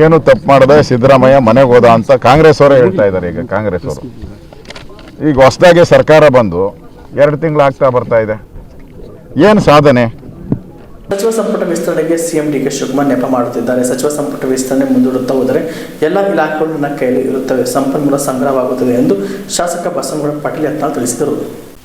ಏನು ತಪ್ಪು ಮಾಡಿದೆ ಸಿದ್ದರಾಮಯ್ಯ ಮನೆಗೆ ಹೋದ ಅಂತ ಕಾಂಗ್ರೆಸ್ ಅವರೇ ಹೇಳ್ತಾ ಇದ್ದಾರೆ. ಈಗ ಕಾಂಗ್ರೆಸ್ ಅವರು ಈಗ ಹೊಸದಾಗಿ ಸರ್ಕಾರ ಬಂದು 2 ತಿಂಗಳಾಗ್ತಾ ಬರ್ತಾ ಇದೆ. ಏನು ಸಾಧನೆ? ಸಚಿವ ಸಂಪುಟ ವಿಸ್ತರಣೆಗೆ ಸಿಎಂ ಡಿ.ಕೆ. ಶಿವಕುಮಾರ್ ನೆಪ ಮಾಡುತ್ತಿದ್ದಾರೆ. ಸಚಿವ ಸಂಪುಟ ವಿಸ್ತರಣೆ ಮುಂದೂಡುತ್ತಾ ಹೋದರೆ ಎಲ್ಲ ಇಲಾಖೆಗಳು ನನ್ನ ಕೈಯಲ್ಲಿ ಇರುತ್ತವೆ, ಸಂಪನ್ಮೂಲ ಸಂಗ್ರಹವಾಗುತ್ತದೆ ಎಂದು ಶಾಸಕ ಬಸವನಗೌಡ ಪಾಟೀಲ್ ಯತ್ನಾಳ್ ತಿಳಿಸಿದರು.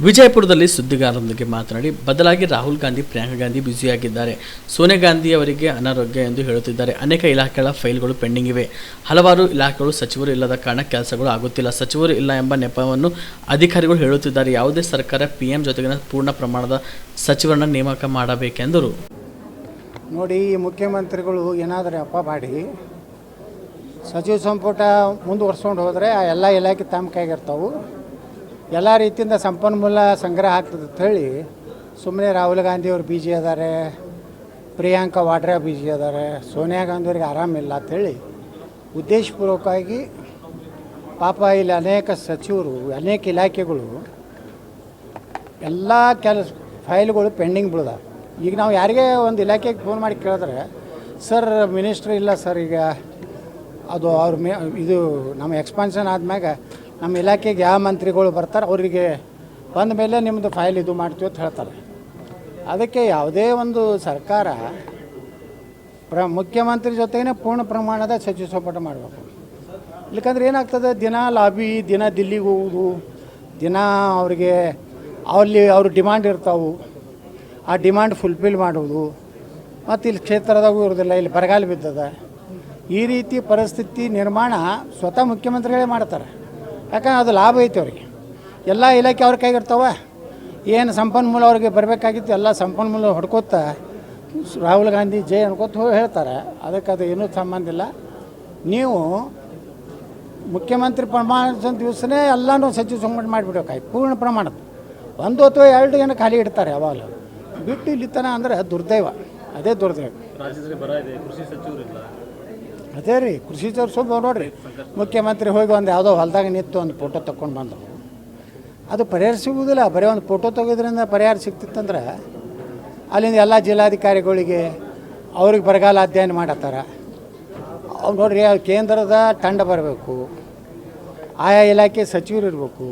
ವಿಜಯಪುರದಲ್ಲಿ ಸುದ್ದಿಗಾರರೊಂದಿಗೆ ಮಾತನಾಡಿ, ಬದಲಾಗಿ ರಾಹುಲ್ ಗಾಂಧಿ, ಪ್ರಿಯಾಂಕಾ ಗಾಂಧಿ ಬ್ಯುಸಿಯಾಗಿದ್ದಾರೆ. ಸೋನಿಯಾ ಗಾಂಧಿ ಅವರಿಗೆ ಅನಾರೋಗ್ಯ ಎಂದು ಹೇಳುತ್ತಿದ್ದಾರೆ. ಅನೇಕ ಇಲಾಖೆಗಳ ಫೈಲ್ಗಳು ಪೆಂಡಿಂಗ್ ಇವೆ. ಹಲವಾರು ಇಲಾಖೆಗಳು ಸಚಿವರು ಇಲ್ಲದ ಕಾರಣ ಕೆಲಸಗಳು ಆಗುತ್ತಿಲ್ಲ. ಸಚಿವರು ಇಲ್ಲ ಎಂಬ ನೆಪವನ್ನು ಅಧಿಕಾರಿಗಳು ಹೇಳುತ್ತಿದ್ದಾರೆ. ಯಾವುದೇ ಸರ್ಕಾರ PM ಜೊತೆಗಿನ ಪೂರ್ಣ ಪ್ರಮಾಣದ ಸಚಿವರನ್ನ ನೇಮಕ ಮಾಡಬೇಕೆಂದರು. ನೋಡಿ, ಈ ಮುಖ್ಯಮಂತ್ರಿಗಳು ಏನಾದರೂ ಅಪ್ಪ ಮಾಡಿ ಸಚಿವ ಸಂಪುಟ ಮುಂದುವರ್ಸ್ಕೊಂಡು ಹೋದರೆ ಆ ಎಲ್ಲ ಇಲಾಖೆ ತಮ್ಮ ಕೈಗಿರ್ತಾವೆ. ಎಲ್ಲ ರೀತಿಯಿಂದ ಸಂಪನ್ಮೂಲ ಸಂಗ್ರಹ ಆಗ್ತದೆ ಅಂತ ಹೇಳಿ ಸುಮ್ಮನೆ ರಾಹುಲ್ ಗಾಂಧಿಯವರು ಬಿಜಿ ಅದಾರೆ, ಪ್ರಿಯಾಂಕಾ ವಾಡ್ರಾ ಬಿಜಿ ಅದಾರೆ, ಸೋನಿಯಾ ಗಾಂಧಿಯವ್ರಿಗೆ ಆರಾಮಿಲ್ಲ ಅಂಥೇಳಿ ಉದ್ದೇಶಪೂರ್ವಕವಾಗಿ ಪಾಪ ಇಲ್ಲಿ ಅನೇಕ ಸಚಿವರು, ಅನೇಕ ಇಲಾಖೆಗಳು ಎಲ್ಲ ಫೈಲ್ಗಳು ಪೆಂಡಿಂಗ್ ಬೀಳ್ದ. ಈಗ ನಾವು ಯಾರಿಗೇ ಒಂದು ಇಲಾಖೆಗೆ ಫೋನ್ ಮಾಡಿ ಕೇಳಿದ್ರೆ, ಸರ್ ಮಿನಿಸ್ಟ್ರ್ ಇಲ್ಲ ಸರ್, ಈಗ ಅದು ಅವ್ರ ಇದು ನಮ್ಮ ಎಕ್ಸ್ಪಾನ್ಷನ್ ಆದ್ಮ್ಯಾಗ ನಮ್ಮ ಇಲಾಖೆಗೆ ಯಾವ ಮಂತ್ರಿಗಳು ಬರ್ತಾರೆ ಅವರಿಗೆ ಬಂದ ಮೇಲೆ ನಿಮ್ಮದು ಫೈಲ್ ಇದು ಮಾಡ್ತೀವಿ ಅಂತ ಹೇಳ್ತಾರೆ. ಅದಕ್ಕೆ ಯಾವುದೇ ಒಂದು ಸರ್ಕಾರ ಮುಖ್ಯಮಂತ್ರಿ ಜೊತೆಗೇ ಪೂರ್ಣ ಪ್ರಮಾಣದ ಸಚಿವ ಸಂಪುಟ ಮಾಡಬೇಕು. ಇಲ್ಲಕಂದ್ರೆ ಏನಾಗ್ತದೆ, ದಿನ ಲಾಬಿ, ದಿನ ದಿಲ್ಲಿಗೆ ಹೋಗೋದು, ದಿನ ಅವ್ರಿಗೆ ಅವ್ರ ಡಿಮಾಂಡ್ ಇರ್ತಾವೆ, ಆ ಡಿಮಾಂಡ್ ಫುಲ್ಫಿಲ್ ಮಾಡೋದು, ಮತ್ತು ಇಲ್ಲಿ ಕ್ಷೇತ್ರದಾಗೂ ಇರೋದಿಲ್ಲ, ಇಲ್ಲಿ ಬರಗಾಲ ಬಿದ್ದದ. ಈ ರೀತಿ ಪರಿಸ್ಥಿತಿ ನಿರ್ಮಾಣ ಸ್ವತಃ ಮುಖ್ಯಮಂತ್ರಿಗಳೇ ಮಾಡ್ತಾರೆ. ಯಾಕಂದ್ರೆ ಅದು ಲಾಭ ಐತೆ ಅವ್ರಿಗೆ. ಎಲ್ಲ ಇಲಾಖೆ ಅವ್ರ ಕೈಗಿರ್ತಾವೆ. ಏನು ಸಂಪನ್ಮೂಲ ಅವ್ರಿಗೆ ಬರಬೇಕಾಗಿತ್ತು ಎಲ್ಲ ಸಂಪನ್ಮೂಲ ಹೊಡ್ಕೋತ ರಾಹುಲ್ ಗಾಂಧಿ ಜೈ ಅನ್ಕೋತ ಹೇಳ್ತಾರೆ. ಅದಕ್ಕೆ ಅದು ಏನೂ ಸಂಬಂಧ ಇಲ್ಲ. ನೀವು ಮುಖ್ಯಮಂತ್ರಿ ಪ್ರಮಾಣದ ದಿವಸನೇ ಎಲ್ಲನೂ ಸಚಿವ ಸಂಪುಟ ಮಾಡಿಬಿಡ್ಬೇಕಾಯ್ತು ಪೂರ್ಣ ಪ್ರಮಾಣದ. 1 ಅಥವಾ 2 ಜನ ಖಾಲಿ ಇಡ್ತಾರೆ ಯಾವಾಗಲೂ. ಬಿಟ್ಟು ಇಲ್ಲಿತನ ಅಂದರೆ ದುರ್ದೈವ, ಅದೇ ದುರ್ದೈವ. ಅದೇ ರೀ, ಕೃಷಿ ಸಚಿವರು ನೋಡ್ರಿ, ಮುಖ್ಯಮಂತ್ರಿ ಹೋಗಿ ಒಂದು ಯಾವುದೋ ಹೊಲದಾಗ ನಿಂತು ಒಂದು ಫೋಟೋ ತಗೊಂಡು ಬಂದರು. ಅದು ಪರಿಹಾರ ಸಿಗುವುದಿಲ್ಲ. ಬರೀ ಒಂದು ಫೋಟೋ ತೆಗೋದ್ರಿಂದ ಪರಿಹಾರ ಸಿಗ್ತಿತ್ತಂದ್ರೆ ಅಲ್ಲಿಂದ ಎಲ್ಲ ಜಿಲ್ಲಾಧಿಕಾರಿಗಳಿಗೆ ಅವ್ರಿಗೆ ಬರಗಾಲ ಅಧ್ಯಯನ ಮಾಡತ್ತಾರ. ಅವ್ರು ನೋಡ್ರಿ, ಕೇಂದ್ರದ ತಂಡ ಬರಬೇಕು, ಆಯಾ ಇಲಾಖೆ ಸಚಿವರು ಇರಬೇಕು,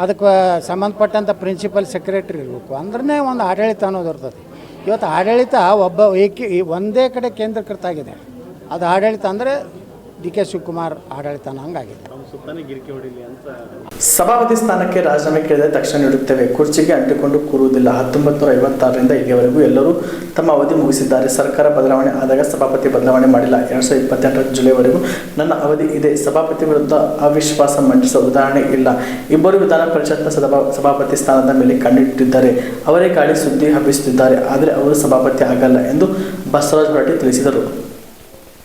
ಅದಕ್ಕೆ ಸಂಬಂಧಪಟ್ಟಂಥ ಪ್ರಿನ್ಸಿಪಲ್ ಸೆಕ್ರೆಟರಿ ಇರಬೇಕು. ಅಂದ್ರೆ ಒಂದು ಆಡಳಿತ ಅನ್ನೋದು ಇರ್ತದೆ. ಇವತ್ತು ಆಡಳಿತ ಒಂದೇ ಕಡೆ ಕೇಂದ್ರೀಕೃತ ಆಗಿದೆ. ಅದು ಆಡಳಿತ ಅಂದರೆ ಡಿ.ಕೆ. ಶಿವಕುಮಾರ್ ಆಡಳಿತ ಹಂಗಾಗಿದೆ. ಸಭಾಪತಿ ಸ್ಥಾನಕ್ಕೆ ರಾಜೀನಾಮೆ ಕೇಳಿದರೆ ತಕ್ಷಣ ನೀಡುತ್ತೇವೆ, ಕುರ್ಚಿಗೆ ಅಂಟಿಕೊಂಡು ಕೂರುವುದಿಲ್ಲ. 1956ರಿಂದ ಇಲ್ಲಿಯವರೆಗೂ ಎಲ್ಲರೂ ತಮ್ಮ ಅವಧಿ ಮುಗಿಸಿದ್ದಾರೆ. ಸರ್ಕಾರ ಬದಲಾವಣೆ ಆದಾಗ ಸಭಾಪತಿ ಬದಲಾವಣೆ ಮಾಡಿಲ್ಲ. 2028 ಜುಲೈವರೆಗೂ ನನ್ನ ಅವಧಿ ಇದೆ. ಸಭಾಪತಿ ವಿರುದ್ಧ ಅವಿಶ್ವಾಸ ಮಂಡಿಸುವ ಉದಾಹರಣೆ ಇಲ್ಲ. ಇಬ್ಬರು ವಿಧಾನ ಪರಿಷತ್ನ ಸಭಾಪತಿ ಸ್ಥಾನದ ಮೇಲೆ ಕಣ್ಣಿಟ್ಟಿದ್ದಾರೆ. ಅವರೇ ಗಾಳಿ ಸುದ್ದಿ ಹಬ್ಬಿಸುತ್ತಿದ್ದಾರೆ. ಆದರೆ ಅವರು ಸಭಾಪತಿ ಆಗಲ್ಲ ಎಂದು ಬಸವರಾಜ ಹೊರಟ್ಟಿ ತಿಳಿಸಿದರು.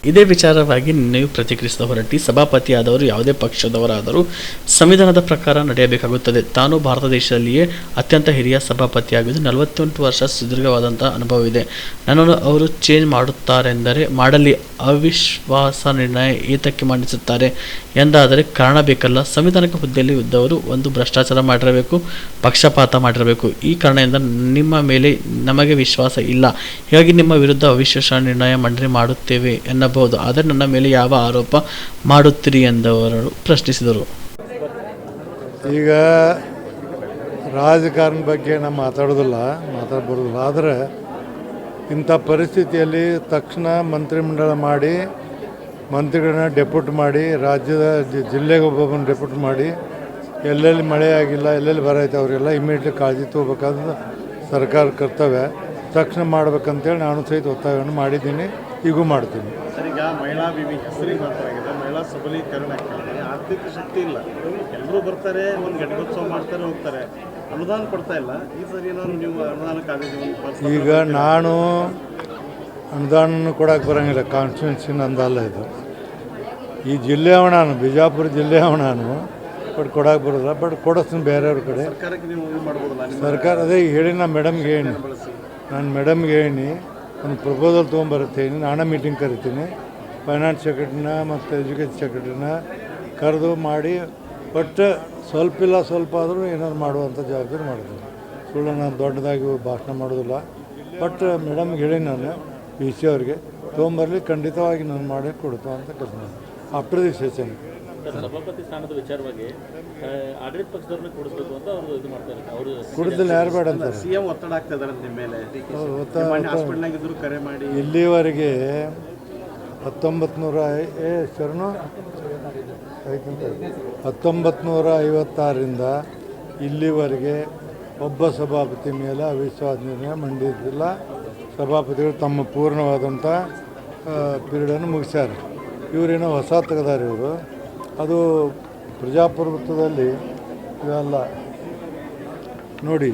ಇದೇ ವಿಚಾರವಾಗಿ ನಿನ್ನೆಯೂ ಪ್ರತಿಕ್ರಿಯಿಸಿದ ಹೊರಟ್ಟಿ, ಸಭಾಪತಿಯಾದವರು ಯಾವುದೇ ಪಕ್ಷದವರಾದರೂ ಸಂವಿಧಾನದ ಪ್ರಕಾರ ನಡೆಯಬೇಕಾಗುತ್ತದೆ. ತಾನು ಭಾರತ ದೇಶದಲ್ಲಿಯೇ ಅತ್ಯಂತ ಹಿರಿಯ ಸಭಾಪತಿಯಾಗಿದ್ದು 48 ವರ್ಷ ಸುದೀರ್ಘವಾದಂಥ ಅನುಭವವಿದೆ. ನನ್ನನ್ನು ಅವರು ಚೇಂಜ್ ಮಾಡುತ್ತಾರೆಂದರೆ ಮಾಡಲಿ. ಅವಿಶ್ವಾಸ ನಿರ್ಣಯ ಏತಕ್ಕೆ ಮಂಡಿಸುತ್ತಾರೆ ಎಂದಾದರೆ ಕಾರಣ ಬೇಕಲ್ಲ. ಸಂವಿಧಾನಿಕ ಹುದ್ದೆಯಲ್ಲಿ ಇದ್ದವರು ಒಂದು ಭ್ರಷ್ಟಾಚಾರ ಮಾಡಿರಬೇಕು, ಪಕ್ಷಪಾತ ಮಾಡಿರಬೇಕು. ಈ ಕಾರಣದಿಂದ ನಿಮ್ಮ ಮೇಲೆ ನಮಗೆ ವಿಶ್ವಾಸ ಇಲ್ಲ. ಹೀಗಾಗಿ ನಿಮ್ಮ ವಿರುದ್ಧ ಅವಿಶ್ವಾಸ ನಿರ್ಣಯ ಮಂಡನೆ ಮಾಡುತ್ತೇವೆ ಎನ್ನಬಹುದು. ಆದರೆ ನನ್ನ ಮೇಲೆ ಯಾವ ಆರೋಪ ಮಾಡುತ್ತೀರಿ ಎಂದವರು ಪ್ರಶ್ನಿಸಿದರು. ಈಗ ರಾಜಕಾರಣ ಬಗ್ಗೆ ನಾವು ಮಾತಾಡಬರೋದಿಲ್ಲ. ಆದರೆ ಇಂಥ ಪರಿಸ್ಥಿತಿಯಲ್ಲಿ ತಕ್ಷಣ ಮಂತ್ರಿಮಂಡಲ ಮಾಡಿ ಮಂತ್ರಿಗಳನ್ನ ಡೆಪ್ಯೂಟ್ ಮಾಡಿ ರಾಜ್ಯದ ಜಿಲ್ಲೆಗೆ ಒಬ್ಬೊಬ್ಬನ ಡೆಪ್ಯೂಟ್ ಮಾಡಿ ಎಲ್ಲೆಲ್ಲಿ ಮಳೆ ಆಗಿಲ್ಲ ಎಲ್ಲೆಲ್ಲಿ ಬರ ಐತೆ ಅವರೆಲ್ಲ ಇಮಿಡಿಯೇಟ್ಲಿ ಕಾಳಜಿ ತಗೋಬೇಕಾದ್ರೆ ಸರ್ಕಾರ ಕರ್ತವ್ಯ ತಕ್ಷಣ ಮಾಡ್ಬೇಕಂತೇಳಿ ನಾನು ಸಹಿತ ಒತ್ತಾಯವನ್ನು ಮಾಡಿದ್ದೀನಿ, ಈಗೂ ಮಾಡ್ತೀನಿ. ಸರ್, ಈಗ ಮಹಿಳಾ ವಿವಿ ಹೆಸರಿಗೆ ಮಾತ್ರ ಆಗಿದೆ, ಮಹಿಳಾ ಸಬಲೀಕರಣ ಆರ್ಥಿಕ ಶಕ್ತಿ ಇಲ್ಲ. ಎಲ್ಲರೂ ಬರ್ತಾರೆ, ಒಂದು ಘಟಕೋತ್ಸವ ಮಾಡ್ತಾರೆ, ಹೋಗ್ತಾರೆ, ಅನುದಾನ ಕೊಡ್ತಾ ಇಲ್ಲ. ಈ ಸರಿ ಏನಾದ್ರು ನೀವು ಅನುದಾನಕ್ಕಾಗಿ ಈಗ ನಾನು ಅನುದಾನ ಕೊಡೋಕೆ ಬರೋಂಗಿಲ್ಲ, ಕಾನ್ಸ್ಟಿಟ್ಯೂನ್ಸಿನ ಅಂದಲ್ಲ ಇದು. ಈ ಜಿಲ್ಲೆಯವ ನಾನು, ಬಿಜಾಪುರ ಜಿಲ್ಲೆಯವ ನಾನು, ಬಟ್ ಕೊಡೋಕೆ ಬರೋದಿಲ್ಲ. ಬಟ್ ಕೊಡಿಸ್ತೀನಿ ಬೇರೆಯವ್ರ ಕಡೆ. ಸರ್ಕಾರ ಅದೇ ಹೇಳಿ ನಾನು ಮೇಡಮ್ಗೆ ಹೇಳಿ, ಒಂದು ಪ್ರಪೋಸಲ್ ತೊಗೊಂಬರುತ್ತೇನೆ. ನಾನೇ ಮೀಟಿಂಗ್ ಕರಿತೀನಿ, ಫೈನಾನ್ಸ್ ಸೆಕ್ರೆಟ್ರಿನ ಮತ್ತು ಎಜುಕೇಷನ್ ಸೆಕ್ರೆಟ್ರಿನ ಕರೆದು ಮಾಡಿ ಬಟ್ ಸ್ವಲ್ಪ ಆದರೂ ಏನಾದ್ರು ಮಾಡುವಂಥ ಜವಾಬ್ದಾರಿ ಮಾಡ್ತೀನಿ. ಸುಳ್ಳು ನಾನು ದೊಡ್ಡದಾಗಿ ಭಾಷಣ ಮಾಡೋದಿಲ್ಲ. ಬಟ್ ಮೇಡಮ್ಗೆ ಹೇಳಿ ನಾನು PC ಅವ್ರಿಗೆ ತೊಗೊಂಬರಲಿ, ಖಂಡಿತವಾಗಿ ನಾನು ಮಾಡಿ ಕೊಡ್ತು ಅಂತ ಕೆಲಸ ಮಾಡಿ ಆಫ್ಟರ್ ದಿ ಸೆಷನ್. ಸಭಾಪತಿ ಸ್ಥಾನದ ವಿಚಾರವಾಗಿ ಆಡಳಿತ ಪಕ್ಷದವ್ರನ್ನ ಕೊಡಿಸ್ಬೇಕು ಅಂತ ಅವರು ಇದು ಮಾಡ್ತಾರೆ. ಅವರು ಕುಡಿದಲ್ಲಿ ಯಾರು ಬೇಡ ಅಂತಾರೆ. CM ಒತ್ತಡ ಆಗ್ತಾ ಇದ್ದಾರೆ ನಿಮ್ಮ ಮೇಲೆ. ಹಾಸ್ಪಿಟಲ್ನಾಗಿದ್ರು ಕರೆ ಮಾಡಿ ಇಲ್ಲಿವರೆಗೆ 1956ರಿಂದ ಇಲ್ಲಿವರೆಗೆ ಒಬ್ಬ ಸಭಾಪತಿ ಮೇಲೆ ಅವಿಶ್ವಾಸ ನಿರ್ಣಯ ಮಂಡಿಸಿಲ್ಲ. ಸಭಾಪತಿಗಳು ತಮ್ಮ ಪೂರ್ಣವಾದಂಥ ಪೀರಿಯಡನ್ನು ಮುಗಿಸ್ಯಾರ. ಇವರೇನೋ ಹೊಸ ತೆಗೆದಾರೆ ಇವರು. ಅದು ಪ್ರಜಾಪ್ರಭುತ್ವದಲ್ಲಿ ಇವೆಲ್ಲ ನೋಡಿ.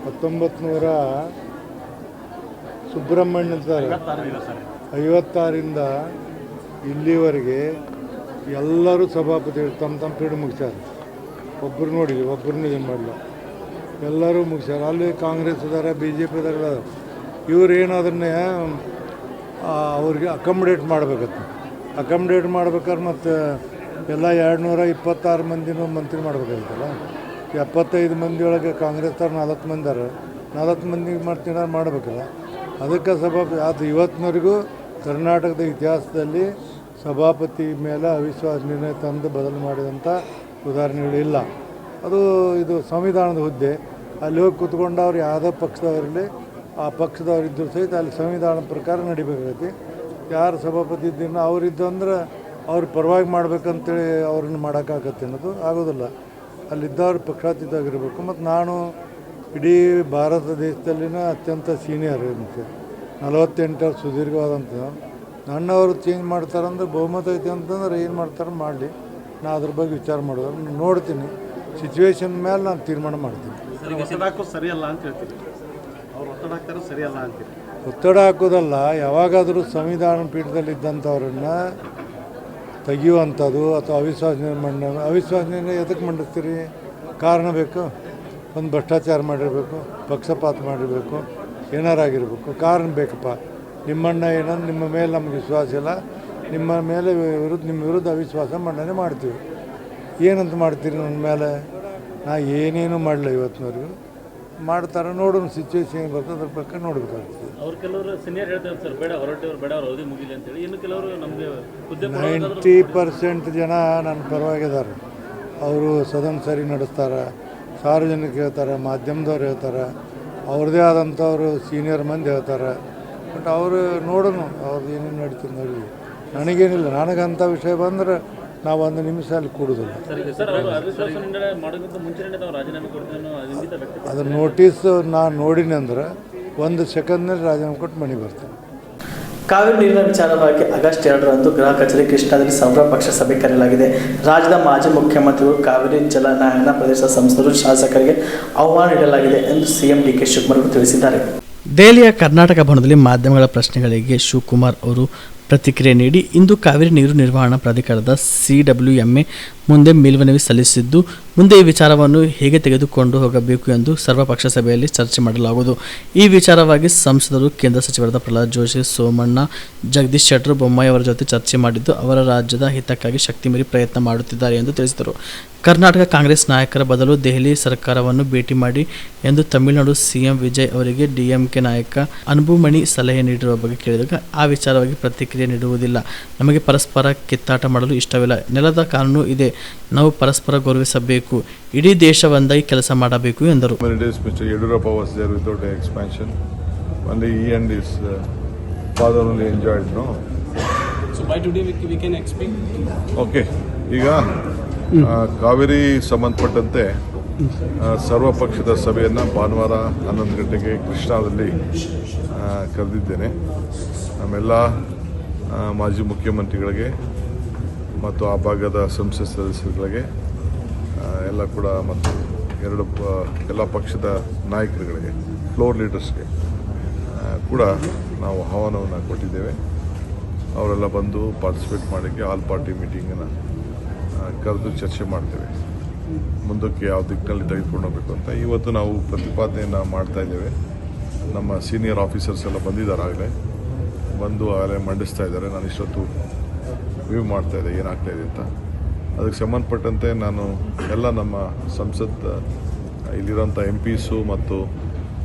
1900 ಸುಬ್ರಹ್ಮಣ್ಯ 56ರಿಂದ ಇಲ್ಲಿವರೆಗೆ ಎಲ್ಲರೂ ಸಭಾಪತಿಗಳು ತಮ್ಮ ಪೀರಿಯಡ್ ಮುಗಿಸ್ಯಾರ. ಒಬ್ಬರು ನೋಡಿ, ಒಬ್ಬರನ್ನೂ ಏನು ಮಾಡಲ್ಲ, ಎಲ್ಲರೂ ಮುಗಿಸ್ಯಾರ. ಅಲ್ಲಿ ಕಾಂಗ್ರೆಸ್ ಇದ್ದಾರೆ, BJP ಇದ್ದಾರೆ. ಇವರೇನು ಅದನ್ನೇ ಅವ್ರಿಗೆ ಅಕಾಮಡೇಟ್ ಮಾಡಬೇಕತ್ತ. ಅಕಾಮಡೇಟ್ ಮಾಡ್ಬೇಕಾದ್ರೆ ಮತ್ತು ಎಲ್ಲ 226 ಮಂದಿನೂ ಮಂತ್ರಿ ಮಾಡಬೇಕಾಗಿತ್ತಲ್ಲ. 75 ಮಂದಿ ಒಳಗೆ ಕಾಂಗ್ರೆಸ್ದವ್ರು 40 ಮಂದಿ ಅದಾರ, 40 ಮಂದಿಗೆ ಮಾಡ್ತೀನಾರು ಮಾಡಬೇಕಲ್ಲ. ಅದಕ್ಕೆ ಸಭಾಪತಿ ಅದು ಇವತ್ತಿನವರೆಗೂ ಕರ್ನಾಟಕದ ಇತಿಹಾಸದಲ್ಲಿ ಸಭಾಪತಿ ಮೇಲೆ ಅವಿಶ್ವಾಸ ನಿರ್ಣಯ ತಂದು ಬದಲು ಮಾಡಿದಂಥ ಉದಾಹರಣೆಗಳಿಲ್ಲ. ಅದು ಇದು ಸಂವಿಧಾನದ ಹುದ್ದೆ. ಅಲ್ಲಿ ಹೋಗಿ ಕೂತ್ಕೊಂಡು ಅವ್ರು ಯಾವುದೇ ಪಕ್ಷದವರಲ್ಲಿ ಆ ಪಕ್ಷದವ್ರು ಇದ್ದರೂ ಸಹಿತ ಅಲ್ಲಿ ಸಂವಿಧಾನದ ಪ್ರಕಾರ ನಡಿಬೇಕಾಗೈತಿ. ಯಾರು ಸಭಾಪತಿ ಇದ್ದೀನೋ ಅವರಿದ್ದಂದ್ರೆ ಅವ್ರ ಪರವಾಗಿ ಮಾಡ್ಬೇಕಂತೇಳಿ ಅವ್ರನ್ನ ಮಾಡೋಕ್ಕಾಗತ್ತೆ ಅನ್ನೋದು ಆಗೋದಿಲ್ಲ. ಅಲ್ಲಿದ್ದವ್ರು ಪಕ್ಷಾತೀತವಾಗಿರಬೇಕು. ಮತ್ತು ನಾನು ಇಡೀ ಭಾರತ ದೇಶದಲ್ಲಿನ ಅತ್ಯಂತ ಸೀನಿಯರ್, ಮತ್ತು 48 ವರ್ಷ ಸುದೀರ್ಘವಾದಂಥ ನನ್ನವರು ಚೇಂಜ್ ಮಾಡ್ತಾರಂದ್ರೆ ಬಹುಮತ ಐತಿ ಅಂತಂದ್ರೆ ಏನು ಮಾಡ್ತಾರೆ ಮಾಡಲಿ. ನಾನು ಅದ್ರ ಬಗ್ಗೆ ವಿಚಾರ ಮಾಡೋದು ನೋಡ್ತೀನಿ. ಸಿಚುವೇಶನ್ ಮೇಲೆ ನಾನು ತೀರ್ಮಾನ ಮಾಡ್ತೀನಿ. ಸರಿಯಲ್ಲ ಅಂತ ಹೇಳ್ತೀನಿ. ಅವ್ರು ಒತ್ತಡ ಹಾಕ್ತಾರೆ, ಸರಿಯಲ್ಲ ಅಂತೀವಿ. ಒತ್ತಡ ಹಾಕೋದಲ್ಲ, ಯಾವಾಗಾದರೂ ಸಂವಿಧಾನ ಪೀಠದಲ್ಲಿದ್ದಂಥವ್ರನ್ನ ತೆಗೆಯುವಂಥದ್ದು ಅಥವಾ ಅವಿಶ್ವಾಸ ನಿರ್ಣಯ ಎದಕ್ಕೆ ಮಂಡಿಸ್ತೀರಿ? ಕಾರಣ ಬೇಕು. ಒಂದು ಭ್ರಷ್ಟಾಚಾರ ಮಾಡಿರಬೇಕು, ಪಕ್ಷಪಾತ ಮಾಡಿರಬೇಕು, ಏನಾರಾಗಿರ್ಬೇಕು, ಕಾರಣ ಬೇಕಪ್ಪ. ನಿಮ್ಮಣ್ಣ ಏನಂದ್ರೆ ನಿಮ್ಮ ಮೇಲೆ ನಮ್ಗೆ ವಿಶ್ವಾಸ ಇಲ್ಲ, ನಿಮ್ಮ ಮೇಲೆ ನಿಮ್ಮ ವಿರುದ್ಧ ಅವಿಶ್ವಾಸ ಮಂಡನೆ ಮಾಡ್ತೀವಿ. ಏನಂತ ಮಾಡ್ತೀರಿ ನನ್ನ ಮೇಲೆ? ನಾ ಏನೇನು ಮಾಡಲ್ಲ ಇವತ್ತಿನವರೆಗೂ. ಮಾಡ್ತಾರೆ, ನೋಡೋಣ ಸಿಚುವೇಶನ್ ಏನು ಬರ್ತದೆ ಅದ್ರ ಬಗ್ಗೆ ನೋಡಬೇಕಾಗ್ತದೆ. ಅವ್ರು ಕೆಲವರು ಸೀನಿಯರ್ ಹೇಳ್ತಾರೆ ಸರ್, ಬೇಡ ಹೊರಟವ್ರು ಬೇಡ, ಅವ್ರು ಅವಧಿ ಮುಗಿಲಿ ಅಂತೇಳಿ. ಇನ್ನು ಕೆಲವರು ನಮಗೆ 90% ಜನ ನನ್ನ ಪರವಾಗಿದ್ದಾರೆ. ಅವರು ಸದನ ಸರಿ ನಡೆಸ್ತಾರೆ, ಸಾರ್ವಜನಿಕ ಹೇಳ್ತಾರೆ, ಮಾಧ್ಯಮದವ್ರು ಹೇಳ್ತಾರೆ, ಅವ್ರದ್ದೇ ಆದಂಥವ್ರು ಸೀನಿಯರ್ ಮಂದಿ ಹೇಳ್ತಾರೆ. ಬಟ್ ಅವರು ನೋಡೋಣ, ಅವ್ರದ್ದು ಏನೇನು ನಡೀತದೆ ನೋಡಿ. ನನಗೇನಿಲ್ಲ, ನನಗಂಥ ವಿಷಯ ಬಂದರೆ ನಾವು 1 ನಿಮಿಷ ಅಲ್ಲಿ ಕೂಡೋದಿಲ್ಲ. ಅದ್ರ ನೋಟಿಸ್ ನಾನು ನೋಡಿನಿ ಅಂದ್ರೆ 1 ಸೆಕೆಂಡ್ನಲ್ಲಿ ರಾಜೀನಾಮೆ ಕೊಟ್ಟು ಮನೆಗೆ ಬರ್ತೀನಿ. ಕಾವೇರಿ ನೀರಿನ ವಿಚಾರವಾಗಿ ಆಗಸ್ಟ್ 2ರಂದು ಗೃಹ ಕಚೇರಿ ಕೃಷ್ಣಾದಲ್ಲಿ ಸರ್ವಪಕ್ಷ ಸಭೆ ಕರೆಯಲಾಗಿದೆ. ರಾಜ್ಯದ ಮಾಜಿ ಮುಖ್ಯಮಂತ್ರಿಗಳು ಕಾವೇರಿ ಜಲನಯನ ಪ್ರದೇಶ ಸಂಸದರು ಶಾಸಕರಿಗೆ ಆಹ್ವಾನ ನೀಡಲಾಗಿದೆ ಎಂದು CM DK ಶಿವಕುಮಾರ್ ತಿಳಿಸಿದ್ದಾರೆ. ದೆಹಲಿಯ ಕರ್ನಾಟಕ ಭವನದಲ್ಲಿ ಮಾಧ್ಯಮಗಳ ಪ್ರಶ್ನೆಗಳಿಗೆ ಶಿವಕುಮಾರ್ ಅವರು ಪ್ರತಿಕ್ರಿಯೆ ನೀಡಿ, ಇಂದು ಕಾವೇರಿ ನೀರು ನಿರ್ವಹಣಾ ಪ್ರಾಧಿಕಾರದ CWMA ಮುಂದೆ ಮೇಲ್ಮನವಿ ಸಲ್ಲಿಸಿದ್ದು, ಮುಂದೆ ಈ ವಿಚಾರವನ್ನು ಹೇಗೆ ತೆಗೆದುಕೊಂಡು ಹೋಗಬೇಕು ಎಂದು ಸರ್ವಪಕ್ಷ ಸಭೆಯಲ್ಲಿ ಚರ್ಚೆ ಮಾಡಲಾಗುವುದು. ಈ ವಿಚಾರವಾಗಿ ಸಂಸದರು, ಕೇಂದ್ರ ಸಚಿವರಾದ ಪ್ರಹ್ಲಾದ್ ಜೋಶಿ, ಸೋಮಣ್ಣ, ಜಗದೀಶ್ ಶೆಟ್ಟರ್ ಬೊಮ್ಮಾಯಿ ಅವರ ಜೊತೆ ಚರ್ಚೆ ಮಾಡಿದ್ದು, ಅವರ ರಾಜ್ಯದ ಹಿತಕ್ಕಾಗಿ ಶಕ್ತಿ ಮೀರಿ ಪ್ರಯತ್ನ ಮಾಡುತ್ತಿದ್ದಾರೆ ಎಂದು ತಿಳಿಸಿದರು. ಕರ್ನಾಟಕ ಕಾಂಗ್ರೆಸ್ ನಾಯಕರ ಬದಲು ದೆಹಲಿ ಸರ್ಕಾರವನ್ನು ಭೇಟಿ ಮಾಡಿ ಎಂದು ತಮಿಳುನಾಡು CM ವಿಜಯ್ ಅವರಿಗೆ DMK ನಾಯಕ ಅನ್ಬುಮಣಿ ಸಲಹೆ ನೀಡಿರುವ ಬಗ್ಗೆ ಕೇಳಿದಾಗ ಆ ವಿಚಾರವಾಗಿ ಪ್ರತಿಕ್ರಿಯೆ ಪ್ರತಿಕ್ರಿಯೆ ನೀಡುವುದಿಲ್ಲ. ನಮಗೆ ಪರಸ್ಪರ ಕಿತ್ತಾಟ ಮಾಡಲು ಇಷ್ಟವಿಲ್ಲ. ನೆಲದ ಕಾನೂನು ಇದೆ, ನಾವು ಪರಸ್ಪರ ಗೌರವಿಸಬೇಕು. ಇಡೀ ದೇಶ ಒಂದಾಗಿ ಕೆಲಸ ಮಾಡಬೇಕು ಎಂದರು. Mr. Yedurappa was there without expansion. Only he and his father only enjoyed, no? So by today we can expect. Okay. ಈಗ ಕಾವೇರಿ ಸಂಬಂಧಪಟ್ಟಂತೆ ಸರ್ವಪಕ್ಷದ ಸಭೆಯನ್ನು ಭಾನುವಾರ 11 ಗಂಟೆಗೆ ಕೃಷ್ಣಾದಲ್ಲಿ ಕರೆದಿದ್ದೇನೆ. ನಮ್ಮೆಲ್ಲ ಮಾಜಿ ಮುಖ್ಯಮಂತ್ರಿಗಳಿಗೆ ಮತ್ತು ಆ ಭಾಗದ ಸಂಸತ್ ಸದಸ್ಯರುಗಳಿಗೆ ಎಲ್ಲ ಕೂಡ ಮತ್ತು ಎಲ್ಲ ಪಕ್ಷದ ನಾಯಕರುಗಳಿಗೆ ಫ್ಲೋರ್ ಲೀಡರ್ಸ್ಗೆ ಕೂಡ ನಾವು ಆಹ್ವಾನವನ್ನು ಕೊಟ್ಟಿದ್ದೇವೆ. ಅವರೆಲ್ಲ ಬಂದು ಪಾರ್ಟಿಸಿಪೇಟ್ ಮಾಡೋಕ್ಕೆ ಆಲ್ ಪಾರ್ಟಿ ಮೀಟಿಂಗನ್ನು ಕರೆದು ಚರ್ಚೆ ಮಾಡ್ತೇವೆ. ಮುಂದಕ್ಕೆ ಯಾವ ದಿಕ್ಕಿನಲ್ಲಿ ತೆಗೆದುಕೊಂಡು ಹೋಗಬೇಕು ಅಂತ ಇವತ್ತು ನಾವು ಪ್ರತಿಪಾದನೆಯನ್ನು ಮಾಡ್ತಾ ಇದ್ದೇವೆ. ನಮ್ಮ ಸೀನಿಯರ್ ಆಫೀಸರ್ಸ್ ಎಲ್ಲ ಬಂದಿದ್ದಾರೆ, ಆಗಲೇ ಮಂಡಿಸ್ತಾ ಇದ್ದಾರೆ. ನಾನು ಇಷ್ಟೊತ್ತು ವ್ಯೂ ಮಾಡ್ತಾ ಇದ್ದೆ ಏನಾಗ್ತಾಯಿದೆ ಅಂತ. ಅದಕ್ಕೆ ಸಂಬಂಧಪಟ್ಟಂತೆ ನಾನು ಎಲ್ಲ ನಮ್ಮ ಸಂಸತ್ ಇಲ್ಲಿರೋಂಥ MPಸು ಮತ್ತು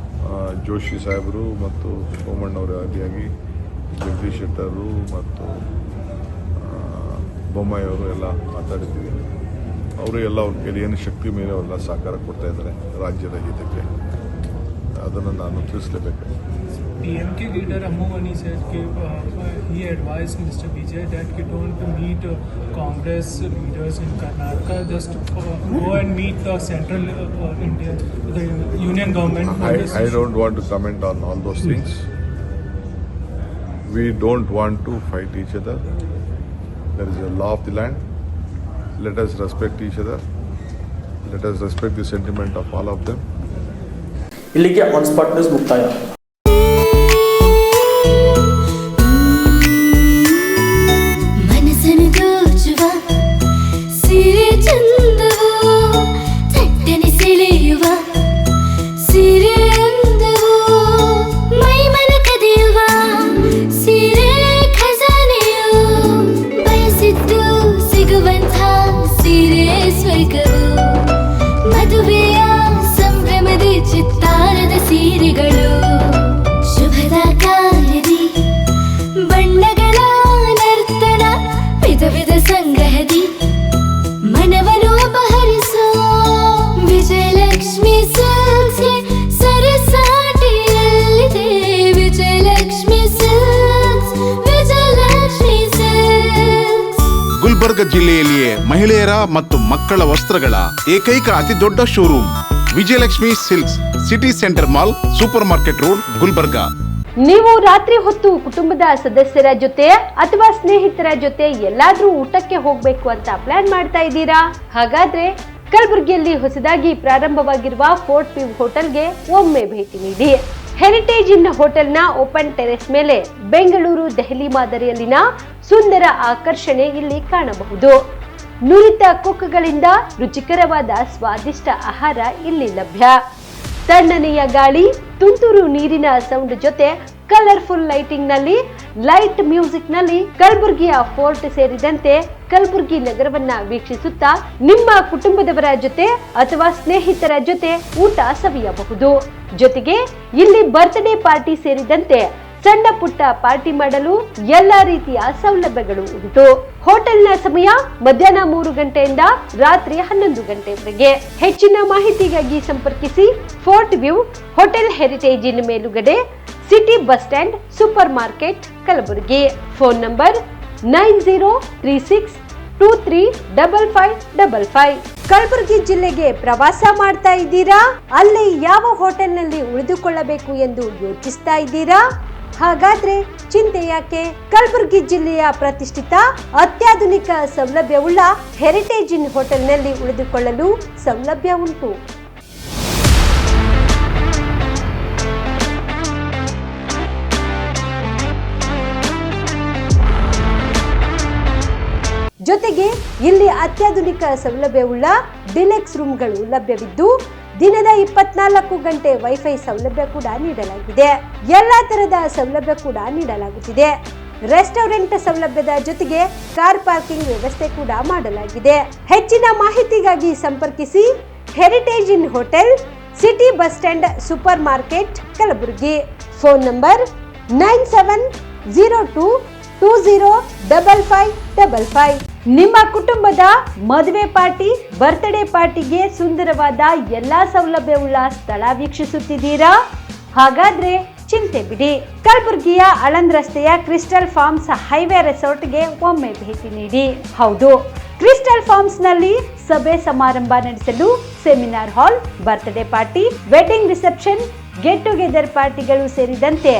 ಜೋಶಿ ಸಾಹೇಬರು ಮತ್ತು ಸೋಮಣ್ಣವರು ಆದಿಯಾಗಿ ಜಗದೀಶ್ ಶೆಟ್ಟರು ಮತ್ತು ಬೊಮ್ಮಾಯಿಯವರು ಎಲ್ಲ ಮಾತಾಡಿದ್ದೀವಿ. ಅವರು ಎಲ್ಲ ಅವ್ರ ಕೈಲಿ ಏನು ಶಕ್ತಿ ಮೇಲೆ ಅವರೆಲ್ಲ ಸಹಕಾರ ಕೊಡ್ತಾ ಇದ್ದಾರೆ ರಾಜ್ಯದ ಹಿತಕ್ಕೆ. ಅದನ್ನು ನಾನು ತಿಳಿಸಲೇಬೇಕು. PMK leader Ammu Mani said he advised Mr. Vijay that he don't meet Congress leaders in Karnataka, just go and meet the central India, the union government. I don't want to comment on all those things. We don't want to fight each other. There is a law of the land. Let us respect each other. Let us respect the sentiment of all of them. ಇಲ್ಲಿಗೆ ಆನ್ ಸ್ಪಾಟ್ ನ್ಯೂಸ್ ಮುಕ್ತಾಯ. ಮನಸ್ಸನ್ನು ದೋಚುವ ಸಿರೆ ಚಂದವು, ಚಟ್ಟನೆ ಸೆಳೆಯುವ ಸಿರೆ ಅಂದವು, ಮೈ ಮನ ಕದಿಯುವ ಸಿರೆ ಖಜಾನೆಯು, ಬಯಸಿದ್ದು ಸಿಗುವಂಥ ಸಿರೆ ಸ್ವರ್ಗವು, ಮದುವೆಯ ಸಂಭ್ರಮದ ಚಿತ್ತಾರದ ಸೀರೆಗಳು, ಶುಭದ ಕಾರ್ಯದಿ ಬಣ್ಣಗಳ ನರ್ತನ, ವಿಧ ವಿಧ ಸಂಗ್ರಹದಿ ಮನವನ್ನು ಅಪಹರಿಸೋ ವಿಜಯಲಕ್ಷ್ಮಿ ಸಿಲ್ಕ್ಸ್ಗೆ ಸರಿಸಾಟಿಯಲ್ಲಿದೆ. Vijayalakshmi Silks, Vijayalakshmi Silks. ಗುಲ್ಬರ್ಗ ಜಿಲ್ಲೆಯಲ್ಲಿಯೇ ಮಹಿಳೆಯರ ಮತ್ತು ಮಕ್ಕಳ ವಸ್ತ್ರಗಳ ಏಕೈಕ ಅತಿ ದೊಡ್ಡ showroom Vijayalakshmi Silks, city centre mall, super market road, Gulbarga. ನೀವು ರಾತ್ರಿ ಹೊತ್ತು ಕುಟುಂಬದ ಸದಸ್ಯರ ಜೊತೆ ಅಥವಾ ಸ್ನೇಹಿತರ ಜೊತೆ ಎಲ್ಲಾದ್ರೂ ಊಟಕ್ಕೆ ಹೋಗ್ಬೇಕು ಅಂತ ಪ್ಲಾನ್ ಮಾಡ್ತಾ ಇದ್ದೀರಾ? ಹಾಗಾದ್ರೆ ಕಲಬುರಗಿಯಲ್ಲಿ ಹೊಸದಾಗಿ ಪ್ರಾರಂಭವಾಗಿರುವ ಫೋರ್ಟ್ ವ್ಯೂ ಹೋಟೆಲ್ಗೆ ಒಮ್ಮೆ ಭೇಟಿ ನೀಡಿ. ಹೆರಿಟೇಜ್ ಇನ್ ಹೋಟೆಲ್ನ ಓಪನ್ ಟೆರೆಸ್ ಮೇಲೆ ಬೆಂಗಳೂರು ದೆಹಲಿ ಮಾದರಿಯಲ್ಲಿನ ಸುಂದರ ಆಕರ್ಷಣೆ ಇಲ್ಲಿ ಕಾಣಬಹುದು. ನುರಿತ ಕುಕ್ಗಳಿಂದ ರುಚಿಕರವಾದ ಸ್ವಾದಿಷ್ಟ ಆಹಾರ ಇಲ್ಲಿ ಲಭ್ಯ. ತಣ್ಣನೆಯ ಗಾಳಿ, ತುಂತುರು ನೀರಿನ ಸೌಂಡ್ ಜೊತೆ ಕಲರ್ಫುಲ್ ಲೈಟಿಂಗ್ ನಲ್ಲಿ, ಲೈಟ್ ಮ್ಯೂಸಿಕ್ ನಲ್ಲಿ ಕಲಬುರಗಿಯ ಫೋರ್ಟ್ ಸೇರಿದಂತೆ ಕಲಬುರಗಿ ನಗರವನ್ನ ವೀಕ್ಷಿಸುತ್ತಾ ನಿಮ್ಮ ಕುಟುಂಬದವರ ಜೊತೆ ಅಥವಾ ಸ್ನೇಹಿತರ ಜೊತೆ ಊಟ ಸವಿಯಬಹುದು. ಜೊತೆಗೆ ಇಲ್ಲಿ ಬರ್ತ್ಡೇ ಪಾರ್ಟಿ ಸೇರಿದಂತೆ ಸಣ್ಣ ಪುಟ್ಟ ಪಾರ್ಟಿ ಮಾಡಲು ಎಲ್ಲಾ ರೀತಿಯ ಸೌಲಭ್ಯಗಳು ಉಂಟು. ಹೋಟೆಲ್ನ ಸಮಯ ಮಧ್ಯಾಹ್ನ 3 ಗಂಟೆಯಿಂದ ರಾತ್ರಿ 11 ಗಂಟೆವರೆಗೆ. ಹೆಚ್ಚಿನ ಮಾಹಿತಿಗಾಗಿ ಸಂಪರ್ಕಿಸಿ ಫೋರ್ಟ್ ವ್ಯೂ ಹೋಟೆಲ್, ಹೆರಿಟೇಜ್ ಇನ್ ಮೇಲುಗಡೆ, city bus stand, super market, Kalaburagi. Phone number 9036235555. Kalaburagi ಜಿಲ್ಲೆಗೆ ಪ್ರವಾಸ ಮಾಡ್ತಾ ಇದ್ದೀರಾ? ಅಲ್ಲಿ ಯಾವ ಹೋಟೆಲ್ನಲ್ಲಿ ಉಳಿದುಕೊಳ್ಳಬೇಕು ಎಂದು ಯೋಚಿಸ್ತಾ ಇದ್ದೀರಾ? ಹಾಗಾದ್ರೆ ಚಿಂತೆ ಯಾಕೆ? ಕಲಬುರಗಿ ಜಿಲ್ಲೆಯ ಪ್ರತಿಷ್ಠಿತ ಅತ್ಯಾಧುನಿಕ ಸೌಲಭ್ಯವುಳ್ಳ ಹೆರಿಟೇಜ್ ಇನ್ ಹೋಟೆಲ್ನಲ್ಲಿ ಉಳಿದುಕೊಳ್ಳಲು ಸೌಲಭ್ಯ ಉಂಟು. ಜೊತೆಗೆ ಇಲ್ಲಿ ಅತ್ಯಾಧುನಿಕ ಸೌಲಭ್ಯವುಳ್ಳ ಡಿಲೆಕ್ಸ್ ರೂಮ್ಗಳು ಲಭ್ಯವಿದ್ದು ದಿನದ 24 ಗಂಟೆ ವೈಫೈ ಸೌಲಭ್ಯ ಕೂಡ ನೀಡಲಾಗಿದೆ. ಎಲ್ಲಾ ತರದ ಸೌಲಭ್ಯ ಕೂಡ ನೀಡಲಾಗುತ್ತಿದೆ. ರೆಸ್ಟೋರೆಂಟ್ ಸೌಲಭ್ಯದ ಜೊತೆಗೆ ಕಾರ್ ಪಾರ್ಕಿಂಗ್ ವ್ಯವಸ್ಥೆ ಕೂಡ ಮಾಡಲಾಗಿದೆ. ಹೆಚ್ಚಿನ ಮಾಹಿತಿಗಾಗಿ ಸಂಪರ್ಕಿಸಿ heritage inn hotel, city bus stand, super market, Kalaburagi. Phone number 9702 205555. ನಿಮ್ಮ ಕುಟುಂಬದ ಮದುವೆ ಪಾರ್ಟಿ, ಬರ್ತ್ಡೇ ಪಾರ್ಟಿಗೆ ಸುಂದರವಾದ ಎಲ್ಲಾ ಸೌಲಭ್ಯವುಳ್ಳ ಸ್ಥಳ ವೀಕ್ಷಿಸುತ್ತಿದ್ದೀರಾ? ಹಾಗಾದ್ರೆ ಚಿಂತೆ ಬಿಡಿ. ಕಲಬುರಗಿಯ ಆಳಂದ್ ರಸ್ತೆಯ ಕ್ರಿಸ್ಟಲ್ ಫಾರ್ಮ್ಸ್ ಹೈವೇ ರೆಸಾರ್ಟ್ಗೆ ಒಮ್ಮೆ ಭೇಟಿ ನೀಡಿ. ಹೌದು, ಕ್ರಿಸ್ಟಲ್ ಫಾರ್ಮ್ಸ್ ನಲ್ಲಿ ಸಭೆ ಸಮಾರಂಭ ನಡೆಸಲು seminar hall, birthday party, wedding reception, get together ಪಾರ್ಟಿಗಳು ಸೇರಿದಂತೆ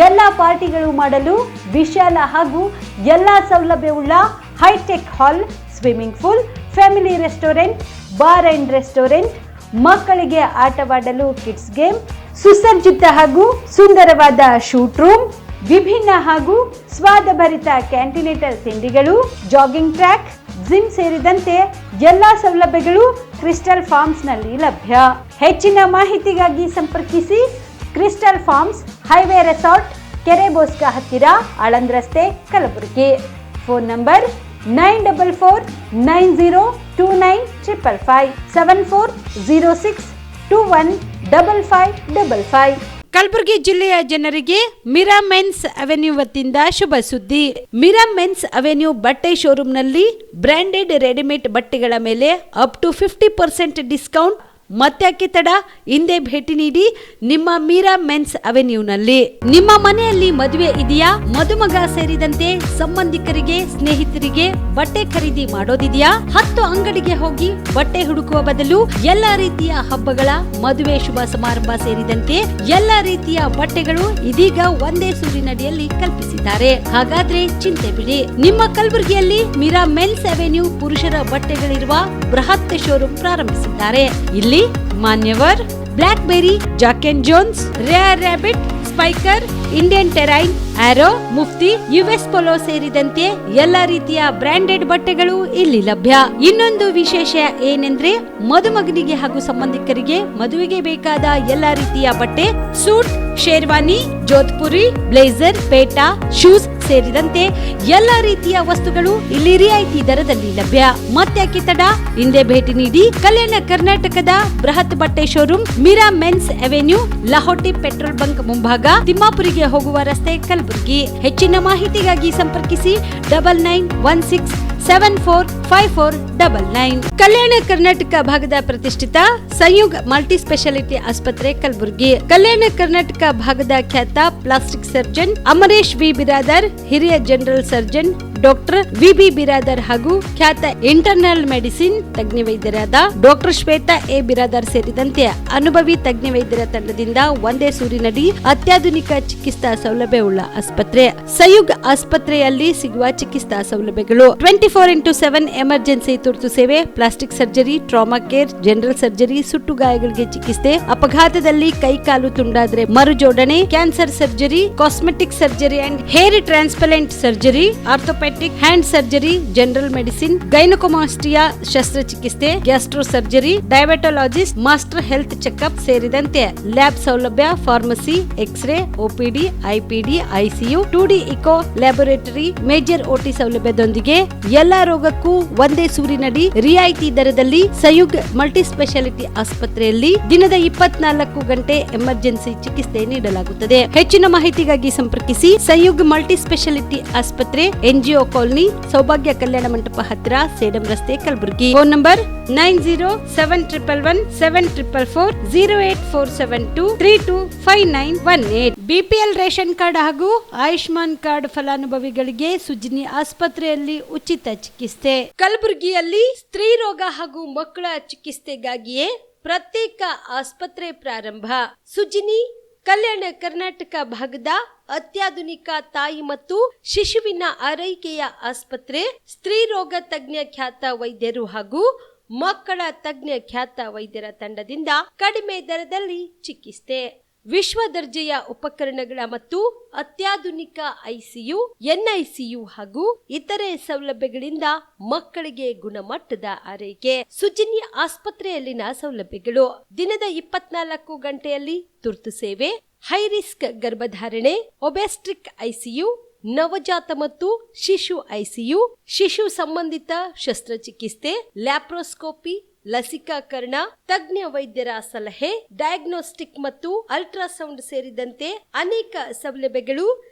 ಎಲ್ಲಾ ಪಾರ್ಟಿಗಳು ಮಾಡಲು ವಿಶಾಲ ಹಾಗೂ ಎಲ್ಲಾ ಸೌಲಭ್ಯವುಳ್ಳ hitech hall, swimming pool, family restaurant, bar and restaurant, ಮಕ್ಕಳಿಗೆ ಆಟವಾಡಲು ಕಿಡ್ಸ್ ಗೇಮ್, ಸುಸಜ್ಜಿತ ಹಾಗೂ ಸುಂದರವಾದ ಶೂಟ್ ರೂಮ್, ವಿಭಿನ್ನ ಹಾಗೂ ಸ್ವಾದಭರಿತ ಕ್ಯಾಂಟಿನೇಟಲ್ ತಿಂಡಿಗಳು, ಜಾಗಿಂಗ್ ಟ್ರ್ಯಾಕ್, ಜಿಮ್ ಸೇರಿದಂತೆ ಎಲ್ಲಾ ಸೌಲಭ್ಯಗಳು ಕ್ರಿಸ್ಟಲ್ ಫಾರ್ಮ್ಸ್ ನಲ್ಲಿ ಲಭ್ಯ. ಹೆಚ್ಚಿನ ಮಾಹಿತಿಗಾಗಿ ಸಂಪರ್ಕಿಸಿ ಕ್ರಿಸ್ಟಲ್ ಫಾರ್ಮ್ಸ್ ಹೈವೇ ರೆಸಾರ್ಟ್, ಕೆರೆ ಬೋಸ್ಕ ಹತ್ತಿರ, ಆಳಂದ್ ರಸ್ತೆ, ಕಲಬುರಗಿ. Phone number 9490295555 7406215555. ಕಲಬುರಗಿ ಜಿಲ್ಲೆಯ ಜನರಿಗೆ ಮಿರಾ ಮೆನ್ಸ್ ಅವೆನ್ಯೂ ವತಿಯಿಂದ ಶುಭ ಸುದ್ದಿ. ಮಿರಾ ಮೆನ್ಸ್ ಅವೆನ್ಯೂ ಬಟ್ಟೆ ಶೋರೂಮ್ನಲ್ಲಿ ಬ್ರಾಂಡೆಡ್ ರೆಡಿಮೇಡ್ ಬಟ್ಟೆಗಳ ಮೇಲೆ ಅಪ್ ಟು 50% ಡಿಸ್ಕೌಂಟ್. ಮತ್ತ್ಯಾಕೆ ತಡ, ಹಿಂದೆ ಭೇಟಿ ನೀಡಿ ನಿಮ್ಮ ಮೀರಾ ಮೆನ್ಸ್ ಅವೆನ್ಯೂನಲ್ಲಿ. ನಿಮ್ಮ ಮನೆಯಲ್ಲಿ ಮದುವೆ ಇದೆಯಾ, ಮದುಮಗ ಸೇರಿದಂತೆ ಸಂಬಂಧಿಕರಿಗೆ, ಸ್ನೇಹಿತರಿಗೆ ಬಟ್ಟೆ ಖರೀದಿ ಮಾಡೋದಿದೆಯಾ? 10 ಅಂಗಡಿಗೆ ಹೋಗಿ ಬಟ್ಟೆ ಹುಡುಕುವ ಬದಲು ಎಲ್ಲಾ ರೀತಿಯ ಹಬ್ಬಗಳ, ಮದುವೆ, ಶುಭ ಸಮಾರಂಭ ಸೇರಿದಂತೆ ಎಲ್ಲಾ ರೀತಿಯ ಬಟ್ಟೆಗಳು ಇದೀಗ ಒಂದೇ ಸೂರಿನಡಿಯಲ್ಲಿ ಕಲ್ಪಿಸಿದ್ದಾರೆ. ಹಾಗಾದ್ರೆ ಚಿಂತೆ ಬಿಡಿ. ನಿಮ್ಮ ಕಲಬುರಗಿಯಲ್ಲಿ ಮೀರಾ ಮೆನ್ಸ್ ಅವೆನ್ಯೂ ಪುರುಷರ ಬಟ್ಟೆಗಳಿರುವ ಬೃಹತ್ ಶೋರೂಮ್ ಪ್ರಾರಂಭಿಸಿದ್ದಾರೆ. ಇಲ್ಲಿ Manyavar, Blackberrys, Jack and Jones, Rare Rabbit, Spykar, Indian Terrain, Arrow, Mufti, US Polo ಸೇರಿದಂತೆ ಎಲ್ಲಾ ರೀತಿಯ ಬ್ರಾಂಡೆಡ್ ಬಟ್ಟೆಗಳು ಇಲ್ಲಿ ಲಭ್ಯ. ಇನ್ನೊಂದು ವಿಶೇಷ ಏನೆಂದ್ರೆ, ಮದುಮಗನಿಗೆ ಹಾಗೂ ಸಂಬಂಧಿಕರಿಗೆ ಮದುವೆಗೆ ಬೇಕಾದ ಎಲ್ಲಾ ರೀತಿಯ ಬಟ್ಟೆ, ಸೂಟ್, ಶೇರ್ವಾನಿ, ಜೋಧ್ಪುರಿ, ಬ್ಲೇಸರ್, ಪೇಟಾ, ಶೂಸ್ ಸೇರಿದಂತೆ ಎಲ್ಲಾ ರೀತಿಯ ವಸ್ತುಗಳು ಇಲ್ಲಿ ರಿಯಾಯಿತಿ ದರದಲ್ಲಿ ಲಭ್ಯ. ಮತ್ತ್ಯಾಕೆ ತಡ, ಹಿಂದೆ ಭೇಟಿ ನೀಡಿ. ಕಲ್ಯಾಣ ಕರ್ನಾಟಕದ ಬೃಹತ್ ಬಟ್ಟೆ showroom Meera men's avenue, Lahoti petrol bunk ಮುಂಭಾಗ, ತಿಮ್ಮಾಪುರಿಗೆ ಹೋಗುವ ರಸ್ತೆ, ಕಲಬುರಗಿ. ಹೆಚ್ಚಿನ ಮಾಹಿತಿಗಾಗಿ ಸಂಪರ್ಕಿಸಿ 9916745499. ಕಲ್ಯಾಣ ಕರ್ನಾಟಕ ಭಾಗದ ಪ್ರತಿಷ್ಠಿತ ಸಂಯುಗ್ ಮಲ್ಟಿ ಸ್ಪೆಷಾಲಿಟಿ ಆಸ್ಪತ್ರೆ, ಕಲಬುರಗಿ. ಕಲ್ಯಾಣ ಕರ್ನಾಟಕ ಭಾಗದ ಖ್ಯಾತ plastic surgeon Amaresh V Biradar, ಹಿರಿಯ general surgeon doctor V B. Biradar ಹಾಗೂ ಖ್ಯಾತ ಇಂಟರ್ನಲ್ ಮೆಡಿಸಿನ್ ತಜ್ಞ ವೈದ್ಯರಾದ ಡಾಕ್ಟರ್ ಶ್ವೇತಾ ಎ. ಬಿರಾದರ್ ಸೇರಿದಂತೆ ಅನುಭವಿ ತಜ್ಞ ವೈದ್ಯರ ತಂಡದಿಂದ ಒಂದೇ ಸೂರಿನಡಿ ಅತ್ಯಾಧುನಿಕ ಚಿಕಿತ್ಸಾ ಸೌಲಭ್ಯವುಳ್ಳ ಆಸ್ಪತ್ರೆ. ಸಂಯುಗ್ ಆಸ್ಪತ್ರೆಯಲ್ಲಿ ಸಿಗುವ ಚಿಕಿತ್ಸಾ ಸೌಲಭ್ಯಗಳು: 24x7 ಎಮರ್ಜೆನ್ಸಿ ತುರ್ತು ಸೇವೆ, plastic surgery, trauma care, general surgery, ಸುಟ್ಟು ಗಾಯಗಳಿಗೆ ಚಿಕಿತ್ಸೆ, ಅಪಘಾತದಲ್ಲಿ ಕೈ ಕಾಲು ತುಂಡಾದ್ರೆ ಮರುಜೋಡಣೆ, cancer surgery, cosmetic surgery and hair transplant surgery, orthopaedic hand surgery, general medicine, gynaecomastia ಶಸ್ತ್ರಚಿಕಿತ್ಸೆ, gastro surgery, diabetologist, master health checkup ಸೇರಿದಂತೆ ಲ್ಯಾಬ್ ಸೌಲಭ್ಯ, pharmacy, X ray, OPD, IPD, ICU, 2D echo laboratory, major OT ಸೌಲಭ್ಯದೊಂದಿಗೆ ಎಲ್ಲಾ ರೋಗಕ್ಕೂ ಒಂದೇ ಸೂರಿನಡಿ ರಿಯಾಯಿತಿ ದರದಲ್ಲಿ ಸಂಯುಗ್ ಮಲ್ಟಿ ಸ್ಪೆಷಾಲಿಟಿ ಆಸ್ಪತ್ರೆಯಲ್ಲಿ ದಿನದ 24 ಗಂಟೆ ಎಮರ್ಜೆನ್ಸಿ ಚಿಕಿತ್ಸೆ ನೀಡಲಾಗುತ್ತದೆ. ಹೆಚ್ಚಿನ ಮಾಹಿತಿಗಾಗಿ ಸಂಪರ್ಕಿಸಿ ಸಂಯುಗ್ ಮಲ್ಟಿ ಸ್ಪೆಷಾಲಿಟಿ ಆಸ್ಪತ್ರೆ, NGO ಕಾಲೋನಿ, ಸೌಭಾಗ್ಯ ಕಲ್ಯಾಣ ಮಂಟಪ ಹತ್ತಿರ, ಸೇಡಂ ರಸ್ತೆ, Kalaburagi. Phone number 9071117444 08472325918. BPL ration card ಹಾಗೂ ಆಯುಷ್ಮಾನ್ ಕಾರ್ಡ್ ಫಲಾನುಭವಿಗಳಿಗೆ ಸುಜ್ನಿ ಆಸ್ಪತ್ರೆಯಲ್ಲಿ ಉಚಿತ ಚಿಕಿತ್ಸೆ. ಕಲಬುರಗಿಯಲ್ಲಿ ಸ್ತ್ರೀ ರೋಗ ಹಾಗೂ ಮಕ್ಕಳ ಚಿಕಿತ್ಸೆಗಾಗಿಯೇ ಪ್ರತ್ಯೇಕ ಆಸ್ಪತ್ರೆ ಪ್ರಾರಂಭ. ಸುಜ್ನಿ ಕಲ್ಯಾಣ ಕರ್ನಾಟಕ ಭಾಗದ ಅತ್ಯಾಧುನಿಕ ತಾಯಿ ಮತ್ತು ಶಿಶುವಿನ ಆರೈಕೆಯ ಆಸ್ಪತ್ರೆ. ಸ್ತ್ರೀ ರೋಗ ತಜ್ಞ ಖ್ಯಾತ ವೈದ್ಯರು ಹಾಗೂ ಮಕ್ಕಳ ತಜ್ಞ ಖ್ಯಾತ ವೈದ್ಯರ ತಂಡದಿಂದ ಕಡಿಮೆ ದರದಲ್ಲಿ ಚಿಕಿತ್ಸೆ. ವಿಶ್ವ ದರ್ಜೆಯ ಉಪಕರಣಗಳ ಮತ್ತು ಅತ್ಯಾಧುನಿಕ ಐಸಿಯು, NICU ಹಾಗೂ ಇತರೆ ಸೌಲಭ್ಯಗಳಿಂದ ಮಕ್ಕಳಿಗೆ ಗುಣಮಟ್ಟದ ಆರೈಕೆ. ಸುಜಿನಿ ಆಸ್ಪತ್ರೆಯಲ್ಲಿನ ಸೌಲಭ್ಯಗಳು: ದಿನದ 24 ಗಂಟೆಯಲ್ಲಿ ತುರ್ತು ಸೇವೆ, ಹೈ ರಿಸ್ಕ್ ಗರ್ಭಧಾರಣೆ, ಒಬೆಸ್ಟ್ರಿಕ್ ಐಸಿಯು, ನವಜಾತ ಮತ್ತು ಶಿಶು ಐಸಿಯು, ಶಿಶು ಸಂಬಂಧಿತ ಶಸ್ತ್ರಚಿಕಿತ್ಸೆ, ಲ್ಯಾಪ್ರೋಸ್ಕೋಪಿ, ಲಸಿಕಾಕರಣ, ತಜ್ಞ ವೈದ್ಯರ ಸಲಹೆ, ಡಯಾಗ್ನೋಸ್ಟಿಕ್ ಮತ್ತು ಅಲ್ಟ್ರಾಸೌಂಡ್ ಸೇರಿದಂತೆ ಅನೇಕ ಸೌಲಭ್ಯಗಳು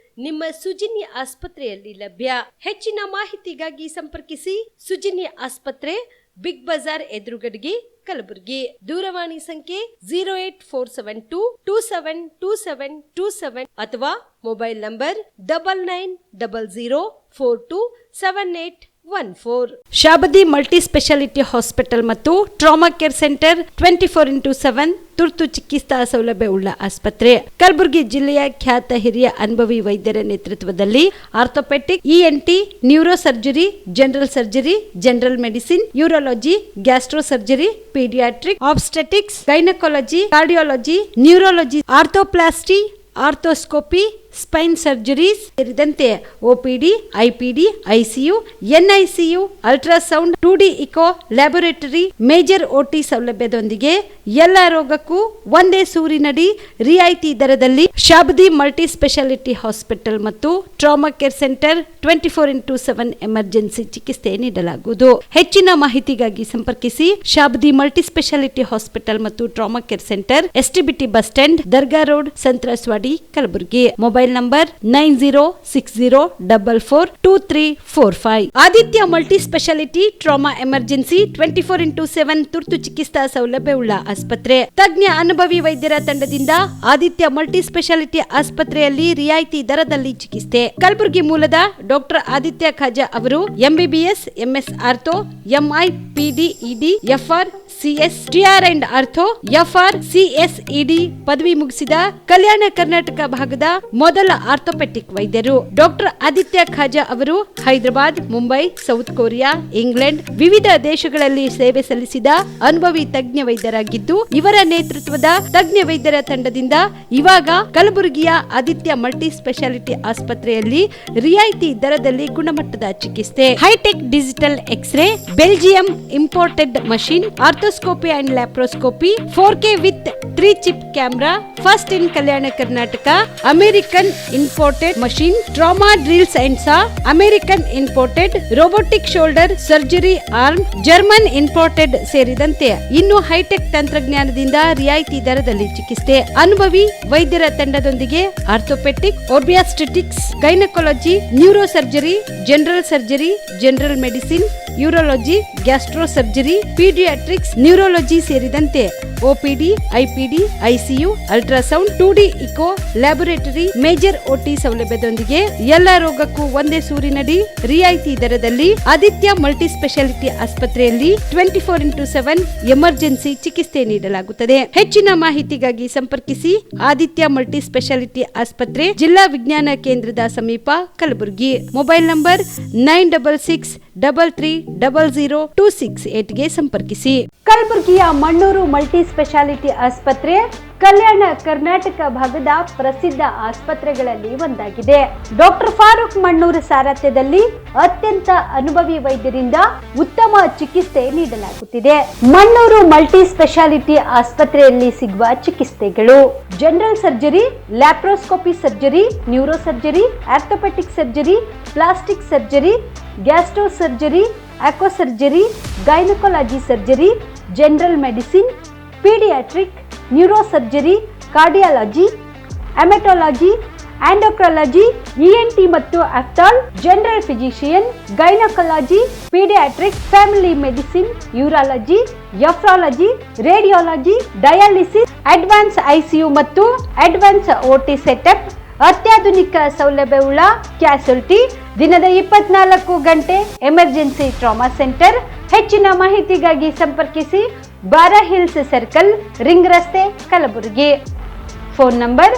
ನಿಮ್ಮ ಸುಜಿನಿ ಆಸ್ಪತ್ರೆಯಲ್ಲಿ ಲಭ್ಯ. ಹೆಚ್ಚಿನ ಮಾಹಿತಿಗಾಗಿ ಸಂಪರ್ಕಿಸಿ ಸುಜಿನಿ ಆಸ್ಪತ್ರೆ, ಬಿಗ್ ಬಜಾರ್ ಎದುರುಗಡೆಗೆ, ಕಲಬುರಗಿ. ದೂರವಾಣಿ ಸಂಖ್ಯೆ 08472272727 ಅಥವಾ mobile number 9900427814. Shabadi multi speciality hospital ಮತ್ತು ಟ್ರಾಮಾ ಕೇರ್ ಸೆಂಟರ್ 24x7 ತುರ್ತು ಚಿಕಿತ್ಸಾ ಸೌಲಭ್ಯ ಉಳ್ಳ ಆಸ್ಪತ್ರೆ. ಕಲಬುರಗಿ ಜಿಲ್ಲೆಯ ಖ್ಯಾತ ಹಿರಿಯ ಅನುಭವಿ ವೈದ್ಯರ ನೇತೃತ್ವದಲ್ಲಿ orthopaedic, ENT, neuro surgery, general surgery, general medicine, urology, gastro surgery, paediatric, obstetrics, gynaecology, cardiology, neurology, arthroplasty, arthroscopy, spine surgeries ಸೇರಿದಂತೆ OPD, IPD, ICU, NICU, ultrasound, 2D echo, laboratory, major OT ಸೌಲಭ್ಯದೊಂದಿಗೆ ಎಲ್ಲ ರೋಗಕ್ಕೂ ಒಂದೇ ಸೂರಿನಡಿ ರಿಯಾಯಿತಿ ದರದಲ್ಲಿ ಶಾಬದಿ ಮಲ್ಟಿ ಸ್ಪೆಷಾಲಿಟಿ ಹಾಸ್ಪಿಟಲ್ ಮತ್ತು trauma care centre 24x7 emergency ಚಿಕಿತ್ಸೆ ನೀಡಲಾಗುವುದು. ಹೆಚ್ಚಿನ ಮಾಹಿತಿಗಾಗಿ ಸಂಪರ್ಕಿಸಿ ಶಾಬದಿ ಮಲ್ಟಿ ಸ್ಪೆಷಾಲಿಟಿ ಹಾಸ್ಪಿಟಲ್ ಮತ್ತು trauma care centre, STBT bus stand, Dargah road, ಸಂತ್ರಸ್ವಾಡಿ, Kalaburagi. Mobile number 9060442345. Aditya multi speciality trauma emergency 24x7 ತುರ್ತು ಚಿಕಿತ್ಸಾ ಸೌಲಭ್ಯವುಳ್ಳ ಆಸ್ಪತ್ರೆ. ತಜ್ಞ ಅನುಭವಿ ವೈದ್ಯರ ತಂಡದಿಂದ ಆದಿತ್ಯ ಮಲ್ಟಿ ಸ್ಪೆಷಾಲಿಟಿ ಆಸ್ಪತ್ರೆಯಲ್ಲಿ ರಿಯಾಯಿತಿ ದರದಲ್ಲಿ ಚಿಕಿತ್ಸೆ. ಕಲಬುರಗಿ ಮೂಲದ ಡಾಕ್ಟರ್ ಆದಿತ್ಯ ಖಾಜಾ ಅವರು MBBS, MS ortho, MI, PD, ED, FR, CS, TR and ortho, FR, CS, ED ಪದವಿ ಮುಗಿಸಿದ ಕಲ್ಯಾಣ ಕರ್ನಾಟಕ ಭಾಗದ ಮೊದಲ ಆರ್ಥೋಪೆಟಿಕ್ ವೈದ್ಯರು. ಡಾಕ್ಟರ್ ಆದಿತ್ಯ ಖಾಜಾ ಅವರು Hyderabad, Mumbai, south Korea, England ವಿವಿಧ ದೇಶಗಳಲ್ಲಿ ಸೇವೆ ಸಲ್ಲಿಸಿದ ಅನುಭವಿ ತಜ್ಞ ವೈದ್ಯರಾಗಿದ್ದು, ಇವರ ನೇತೃತ್ವದ ತಜ್ಞ ವೈದ್ಯರ ತಂಡದಿಂದ ಇವಾಗ ಕಲಬುರಗಿಯ ಆದಿತ್ಯ ಮಲ್ಟಿ ಸ್ಪೆಷಾಲಿಟಿ ಆಸ್ಪತ್ರೆಯಲ್ಲಿ ರಿಯಾಯಿತಿ ದರದಲ್ಲಿ ಗುಣಮಟ್ಟದ ಚಿಕಿತ್ಸೆ. Hi-tech digital x-ray, Belgium imported machine, arthroscopy and laparoscopy, 4K with 3 chip camera, first in Kalyana Karnataka, American imported machine, trauma drills and saw, American imported robotic shoulder surgery arm, German imported ಸೇರಿದಂತೆ ಇನ್ನು ಹೈಟೆಕ್ ತಂತ್ರಜ್ಞಾನದಿಂದ ರಿಯಾಯಿತಿ ದರದಲ್ಲಿ ಚಿಕಿತ್ಸೆ. ಅನುಭವಿ ವೈದ್ಯರ ತಂಡದೊಂದಿಗೆ orthopaedic, obstetrics, gynaecology, neuro surgery, general surgery, general medicine, urology, gastro surgery, paediatrics, neurology ಸೇರಿದಂತೆ OPD, IPD, ICU, ultrasound, 2D echo, laboratory, major OT ಸೌಲಭ್ಯದೊಂದಿಗೆ ಎಲ್ಲ ರೋಗಕ್ಕೂ ಒಂದೇ ಸೂರಿನಡಿ ರಿಯಾಯಿತಿ ದರದಲ್ಲಿ ಆದಿತ್ಯ ಮಲ್ಟಿ ಸ್ಪೆಷಾಲಿಟಿ ಆಸ್ಪತ್ರೆಯಲ್ಲಿ 24x7 ಎಮರ್ಜೆನ್ಸಿ ಚಿಕಿತ್ಸೆ ನೀಡಲಾಗುತ್ತದೆ. ಹೆಚ್ಚಿನ ಮಾಹಿತಿಗಾಗಿ ಸಂಪರ್ಕಿಸಿ ಆದಿತ್ಯ ಮಲ್ಟಿ ಸ್ಪೆಷಾಲಿಟಿ ಆಸ್ಪತ್ರೆ, ಜಿಲ್ಲಾ ವಿಜ್ಞಾನ ಕೇಂದ್ರದ ಸಮೀಪ, ಕಲಬುರಗಿ. ಮೊಬೈಲ್ ನಂಬರ್ 9663300268ಗೆ ಸಂಪರ್ಕಿಸಿ. ಕಲಬುರಗಿಯ ಮಣ್ಣೂರು ಮಲ್ಟಿ ಸ್ಪೆಷಾಲಿಟಿ ಆಸ್ಪತ್ರೆ ಕಲ್ಯಾಣ ಕರ್ನಾಟಕ ಭಾಗದ ಪ್ರಸಿದ್ಧ ಆಸ್ಪತ್ರೆಗಳಲ್ಲಿ ಒಂದಾಗಿದೆ. ಡಾಕ್ಟರ್ ಫಾರೂಕ್ ಮಣ್ಣೂರು ಸಾರಥ್ಯದಲ್ಲಿ ಅತ್ಯಂತ ಅನುಭವಿ ವೈದ್ಯರಿಂದ ಉತ್ತಮ ಚಿಕಿತ್ಸೆ ನೀಡಲಾಗುತ್ತಿದೆ. ಮಣ್ಣೂರು ಮಲ್ಟಿ ಸ್ಪೆಷಾಲಿಟಿ ಆಸ್ಪತ್ರೆಯಲ್ಲಿ ಸಿಗುವ ಚಿಕಿತ್ಸೆಗಳು: general surgery, laparoscopy surgery, neuro surgery, orthopaedic surgery, plastic surgery, gastro surgery, aqua surgery, gynaecology surgery, general medicine, paediatric, neuro surgery, cardiology, haematology, endocrinology, ENT ಮತ್ತು ophthal, general physician, gynaecology, paediatric, family medicine, urology, nephrology, radiology, dialysis, advance ICU ಮತ್ತು ಅಡ್ವಾನ್ಸ್ OT ಸೆಟಪ್, ಅತ್ಯಾಧುನಿಕ ಸೌಲಭ್ಯವುಳ್ಳ ಕ್ಯಾಸುಲಿಟಿ, ದಿನದ 24 ಗಂಟೆ ಎಮರ್ಜೆನ್ಸಿ ಟ್ರಾಮಾ ಸೆಂಟರ್. ಹೆಚ್ಚಿನ ಮಾಹಿತಿಗಾಗಿ ಸಂಪರ್ಕಿಸಿ ಬಾರಾ ಹಿಲ್ಸ್ ಸರ್ಕಲ್, ರಿಂಗ್ ರಸ್ತೆ, Kalaburagi. Phone number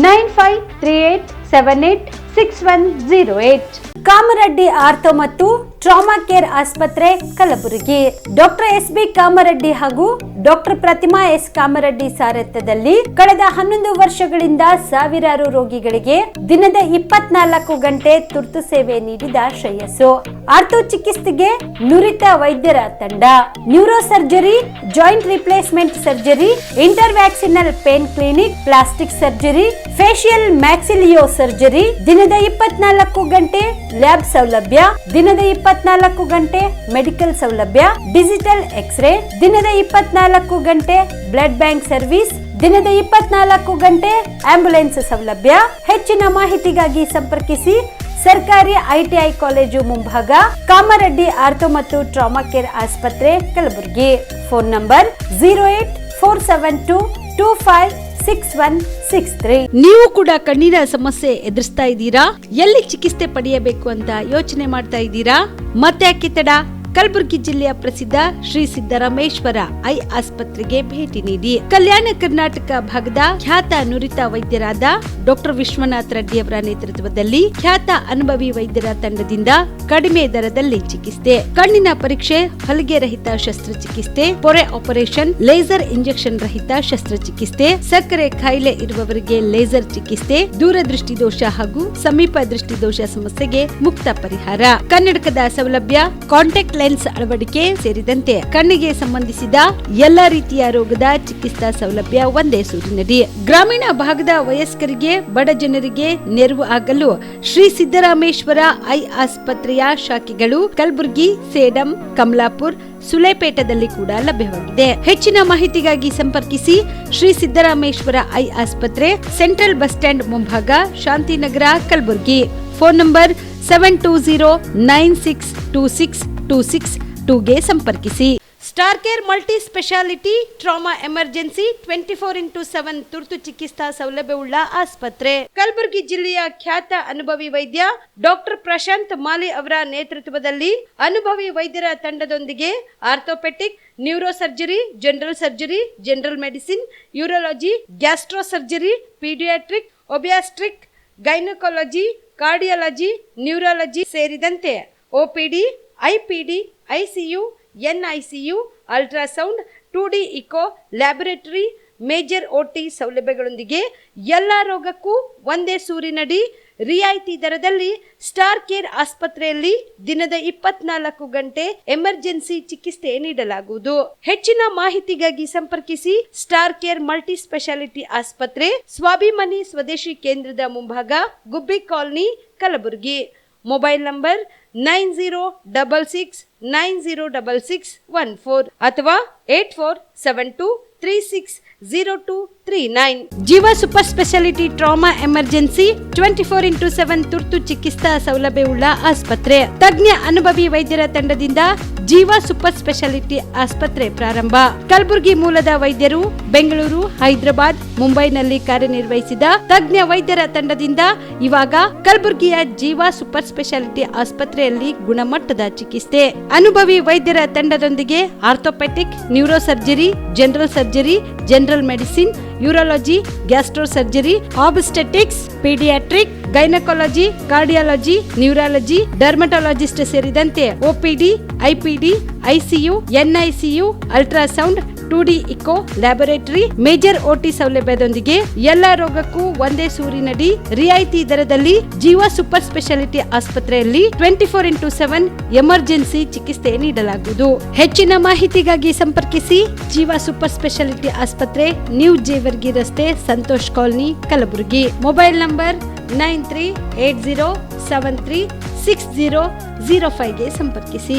9538786108. Kamareddy ortho ಮತ್ತು ಟ್ರಾಮಾ ಕೇರ್ ಆಸ್ಪತ್ರೆ, ಕಲಬುರಗಿ. ಡಾಕ್ಟರ್ SB ಕಾಮರೆಡ್ಡಿ ಹಾಗೂ ಡಾಕ್ಟರ್ ಪ್ರತಿಮಾ S ಕಾಮರೆಡ್ಡಿ ಸಾರಥ್ಯದಲ್ಲಿ ಕಳೆದ 11 ವರ್ಷಗಳಿಂದ ಸಾವಿರಾರು ರೋಗಿಗಳಿಗೆ ದಿನದ 24 ಗಂಟೆ ತುರ್ತು ಸೇವೆ ನೀಡಿದ ಶ್ರೇಯಸ್ಸು. ಆರ್ಥೋ ಚಿಕಿತ್ಸೆಗೆ ನುರಿತ ವೈದ್ಯರ ತಂಡ, neuro surgery, joint replacement surgery, interventional pain clinic, plastic surgery, facial maxillo surgery, ದಿನದ 24 ಗಂಟೆ ಲ್ಯಾಬ್ ಸೌಲಭ್ಯ, ದಿನದ 24 ಗಂಟೆ ಮೆಡಿಕಲ್ ಸೌಲಭ್ಯ, ಡಿಜಿಟಲ್ ಎಕ್ಸ್ರೇ, ದಿನದ 24 ಗಂಟೆ ಬ್ಲಡ್ ಬ್ಯಾಂಕ್ ಸರ್ವಿಸ್, ದಿನದ 24 ಗಂಟೆ ಆಂಬ್ಯುಲೆನ್ಸ್ ಸೌಲಭ್ಯ. ಹೆಚ್ಚಿನ ಮಾಹಿತಿಗಾಗಿ ಸಂಪರ್ಕಿಸಿ ಸರ್ಕಾರಿ ಐಟಿಐ ಕಾಲೇಜು ಮುಂಭಾಗ, ಕಾಮರೆಡ್ಡಿ ಆರ್ಥೋ ಮತ್ತು ಟ್ರಾಮಾ ಕೇರ್ ಆಸ್ಪತ್ರೆ, ಕಲಬುರಗಿ. Phone number 08472256163. ನೀವು ಕೂಡ ಕಣ್ಣಿನ ಸಮಸ್ಯೆ ಎದುರಿಸ್ತಾ ಇದ್ದೀರಾ? ಎಲ್ಲಿ ಚಿಕಿತ್ಸೆ ಪಡೆಯಬೇಕು ಅಂತ ಯೋಚನೆ ಮಾಡ್ತಾ ಇದ್ದೀರಾ? ಮತ್ತೆ ಯಾಕೆ ತಡ? ಕಲಬುರಗಿ ಜಿಲ್ಲೆಯ ಪ್ರಸಿದ್ಧ ಶ್ರೀ ಸಿದ್ದರಾಮೇಶ್ವರ ಐ ಆಸ್ಪತ್ರೆಗೆ ಭೇಟಿ ನೀಡಿ ಕಲ್ಯಾಣ ಕರ್ನಾಟಕ ಭಾಗದ ಖ್ಯಾತ ನುರಿತ ವೈದ್ಯರಾದ ಡಾಕ್ಟರ್ ವಿಶ್ವನಾಥ್ ರೆಡ್ಡಿ ಅವರ ನೇತೃತ್ವದಲ್ಲಿ ಖ್ಯಾತ ಅನುಭವಿ ವೈದ್ಯರ ತಂಡದಿಂದ ಕಡಿಮೆ ದರದಲ್ಲಿ ಚಿಕಿತ್ಸೆ, ಕಣ್ಣಿನ ಪರೀಕ್ಷೆ, ಹೊಲಿಗೆ ರಹಿತ ಶಸ್ತ್ರಚಿಕಿತ್ಸೆ, ಪೊರೆ ಆಪರೇಷನ್, ಲೇಸರ್ ಇಂಜೆಕ್ಷನ್ ರಹಿತ ಶಸ್ತ್ರಚಿಕಿತ್ಸೆ, ಸಕ್ಕರೆ ಕಾಯಿಲೆ ಇರುವವರಿಗೆ ಲೇಸರ್ ಚಿಕಿತ್ಸೆ, ದೂರದೃಷ್ಟಿ ದೋಷ ಹಾಗೂ ಸಮೀಪ ದೃಷ್ಟಿ ದೋಷ ಸಮಸ್ಯೆಗೆ ಮುಕ್ತ ಪರಿಹಾರ, ಕನ್ನಡಕದ ಸೌಲಭ್ಯ, ಕಾಂಟ್ಯಾಕ್ಟ್ ಲೆನ್ಸ್ ಅಳವಡಿಕೆ ಸೇರಿದಂತೆ ಕಣ್ಣಿಗೆ ಸಂಬಂಧಿಸಿದ ಎಲ್ಲಾ ರೀತಿಯ ರೋಗದ ಚಿಕಿತ್ಸಾ ಸೌಲಭ್ಯ ಒಂದೇ ಸೂರಿನಡಿ. ಗ್ರಾಮೀಣ ಭಾಗದ ವಯಸ್ಕರಿಗೆ, ಬಡ ಜನರಿಗೆ ನೆರವು ಆಗಲು ಶ್ರೀ ಸಿದ್ದರಾಮೇಶ್ವರ ಐ ಆಸ್ಪತ್ರೆಯ ಶಾಖೆಗಳು ಕಲಬುರಗಿ, ಸೇಡಂ, ಕಮಲಾಪುರ್, ಸುಲೇಪೇಟದಲ್ಲಿ ಕೂಡ ಲಭ್ಯವಾಗಿದೆ. ಹೆಚ್ಚಿನ ಮಾಹಿತಿಗಾಗಿ ಸಂಪರ್ಕಿಸಿ ಶ್ರೀ ಸಿದ್ದರಾಮೇಶ್ವರ ಐ ಆಸ್ಪತ್ರೆ, ಸೆಂಟ್ರಲ್ ಬಸ್ ಸ್ಟ್ಯಾಂಡ್ ಮುಂಭಾಗ, ಶಾಂತಿನಗರ, ಕಲಬುರಗಿ. ಫೋನ್ ನಂಬರ್ 7209626262ಗೆ ಸಂಪರ್ಕಿಸಿ. Star care multi speciality trauma emergency 24x7 ತುರ್ತು ಚಿಕಿತ್ಸಾ ಸೌಲಭ್ಯವುಳ್ಳ ಆಸ್ಪತ್ರೆ. ಕಲಬುರಗಿ ಜಿಲ್ಲೆಯ ಖ್ಯಾತ ಅನುಭವಿ ವೈದ್ಯ ಡಾಕ್ಟರ್ ಪ್ರಶಾಂತ್ ಮಾಲಿ ಅವರ ನೇತೃತ್ವದಲ್ಲಿ ಅನುಭವಿ ವೈದ್ಯರ ತಂಡದೊಂದಿಗೆ orthopaedic, neuro surgery, general surgery, general medicine, urology, gastro surgery, paediatric, obstetric, gynaecology, cardiology, neurology ಸೇರಿದಂತೆ OPD, IPD, ICU, NICU, ultrasound, 2D echo, laboratory, major OT ಸೌಲಭ್ಯಗಳೊಂದಿಗೆ ಎಲ್ಲ ರೋಗಕ್ಕೂ ಒಂದೇ ಸೂರಿನಡಿ ರಿಯಾಯಿತಿ ದರದಲ್ಲಿ ಸ್ಟಾರ್ ಕೇರ್ ಆಸ್ಪತ್ರೆಯಲ್ಲಿ ದಿನದ 24 ಗಂಟೆ ಎಮರ್ಜೆನ್ಸಿ ಚಿಕಿತ್ಸೆ ನೀಡಲಾಗುವುದು. ಹೆಚ್ಚಿನ ಮಾಹಿತಿಗಾಗಿ ಸಂಪರ್ಕಿಸಿ ಸ್ಟಾರ್ ಕೇರ್ ಮಲ್ಟಿ ಸ್ಪೆಷಾಲಿಟಿ ಆಸ್ಪತ್ರೆ, ಸ್ವಾಭಿಮಾನಿ ಸ್ವದೇಶಿ ಕೇಂದ್ರದ ಮುಂಭಾಗ, ಗುಬ್ಬಿ ಕಾಲನಿ, ಕಲಬುರಗಿ. ಮೊಬೈಲ್ ನಂಬರ್ 9066906614 ಅಥವಾ 8472360239. ಜೀವ super speciality trauma emergency 24x7 ತುರ್ತು ಚಿಕಿತ್ಸಾ ಸೌಲಭ್ಯವುಳ್ಳ ಆಸ್ಪತ್ರೆ. ತಜ್ಞ ಅನುಭವಿ ವೈದ್ಯರ ತಂಡದಿಂದ ಜೀವ ಸೂಪರ್ ಸ್ಪೆಷಾಲಿಟಿ ಆಸ್ಪತ್ರೆ ಪ್ರಾರಂಭ. ಕಲಬುರಗಿ ಮೂಲದ ವೈದ್ಯರು ಬೆಂಗಳೂರು, ಹೈದರಾಬಾದ್, ಮುಂಬೈನಲ್ಲಿ ಕಾರ್ಯನಿರ್ವಹಿಸಿದ ತಜ್ಞ ವೈದ್ಯರ ತಂಡದಿಂದ ಇವಾಗ ಕಲಬುರಗಿಯ ಜೀವ ಸೂಪರ್ ಸ್ಪೆಷಾಲಿಟಿ ಆಸ್ಪತ್ರೆಯಲ್ಲಿ ಗುಣಮಟ್ಟದ ಚಿಕಿತ್ಸೆ. ಅನುಭವಿ ವೈದ್ಯರ ತಂಡದೊಂದಿಗೆ orthopaedic, neuro surgery, general surgery, general medicine, urology, gastro surgery, obstetrics, paediatric, gynaecology, cardiology, neurology, dermatologist ಸೇರಿದಂತೆ OPD, IPD, ICU, NICU, ultrasound, 2D echo, laboratory, major OT ಸೌಲಭ್ಯದೊಂದಿಗೆ ಎಲ್ಲ ರೋಗಕ್ಕೂ ಒಂದೇ ಸೂರಿನಡಿ ರಿಯಾಯಿತಿ ದರದಲ್ಲಿ ಜೀವ ಸೂಪರ್ ಸ್ಪೆಷಾಲಿಟಿ ಆಸ್ಪತ್ರೆಯಲ್ಲಿ 24x7 ಎಮರ್ಜೆನ್ಸಿ ಚಿಕಿತ್ಸೆ ನೀಡಲಾಗುವುದು. ಹೆಚ್ಚಿನ ಮಾಹಿತಿಗಾಗಿ ಸಂಪರ್ಕಿಸಿ ಜೀವ ಸೂಪರ್ ಸ್ಪೆಷಾಲಿಟಿ ಆಸ್ಪತ್ರೆ, ನ್ಯೂ ಜೇವರ್ಗಿ ರಸ್ತೆ, Santosh colony, Kalaburagi. Mobile number 9380736005ಗೆ ಸಂಪರ್ಕಿಸಿ.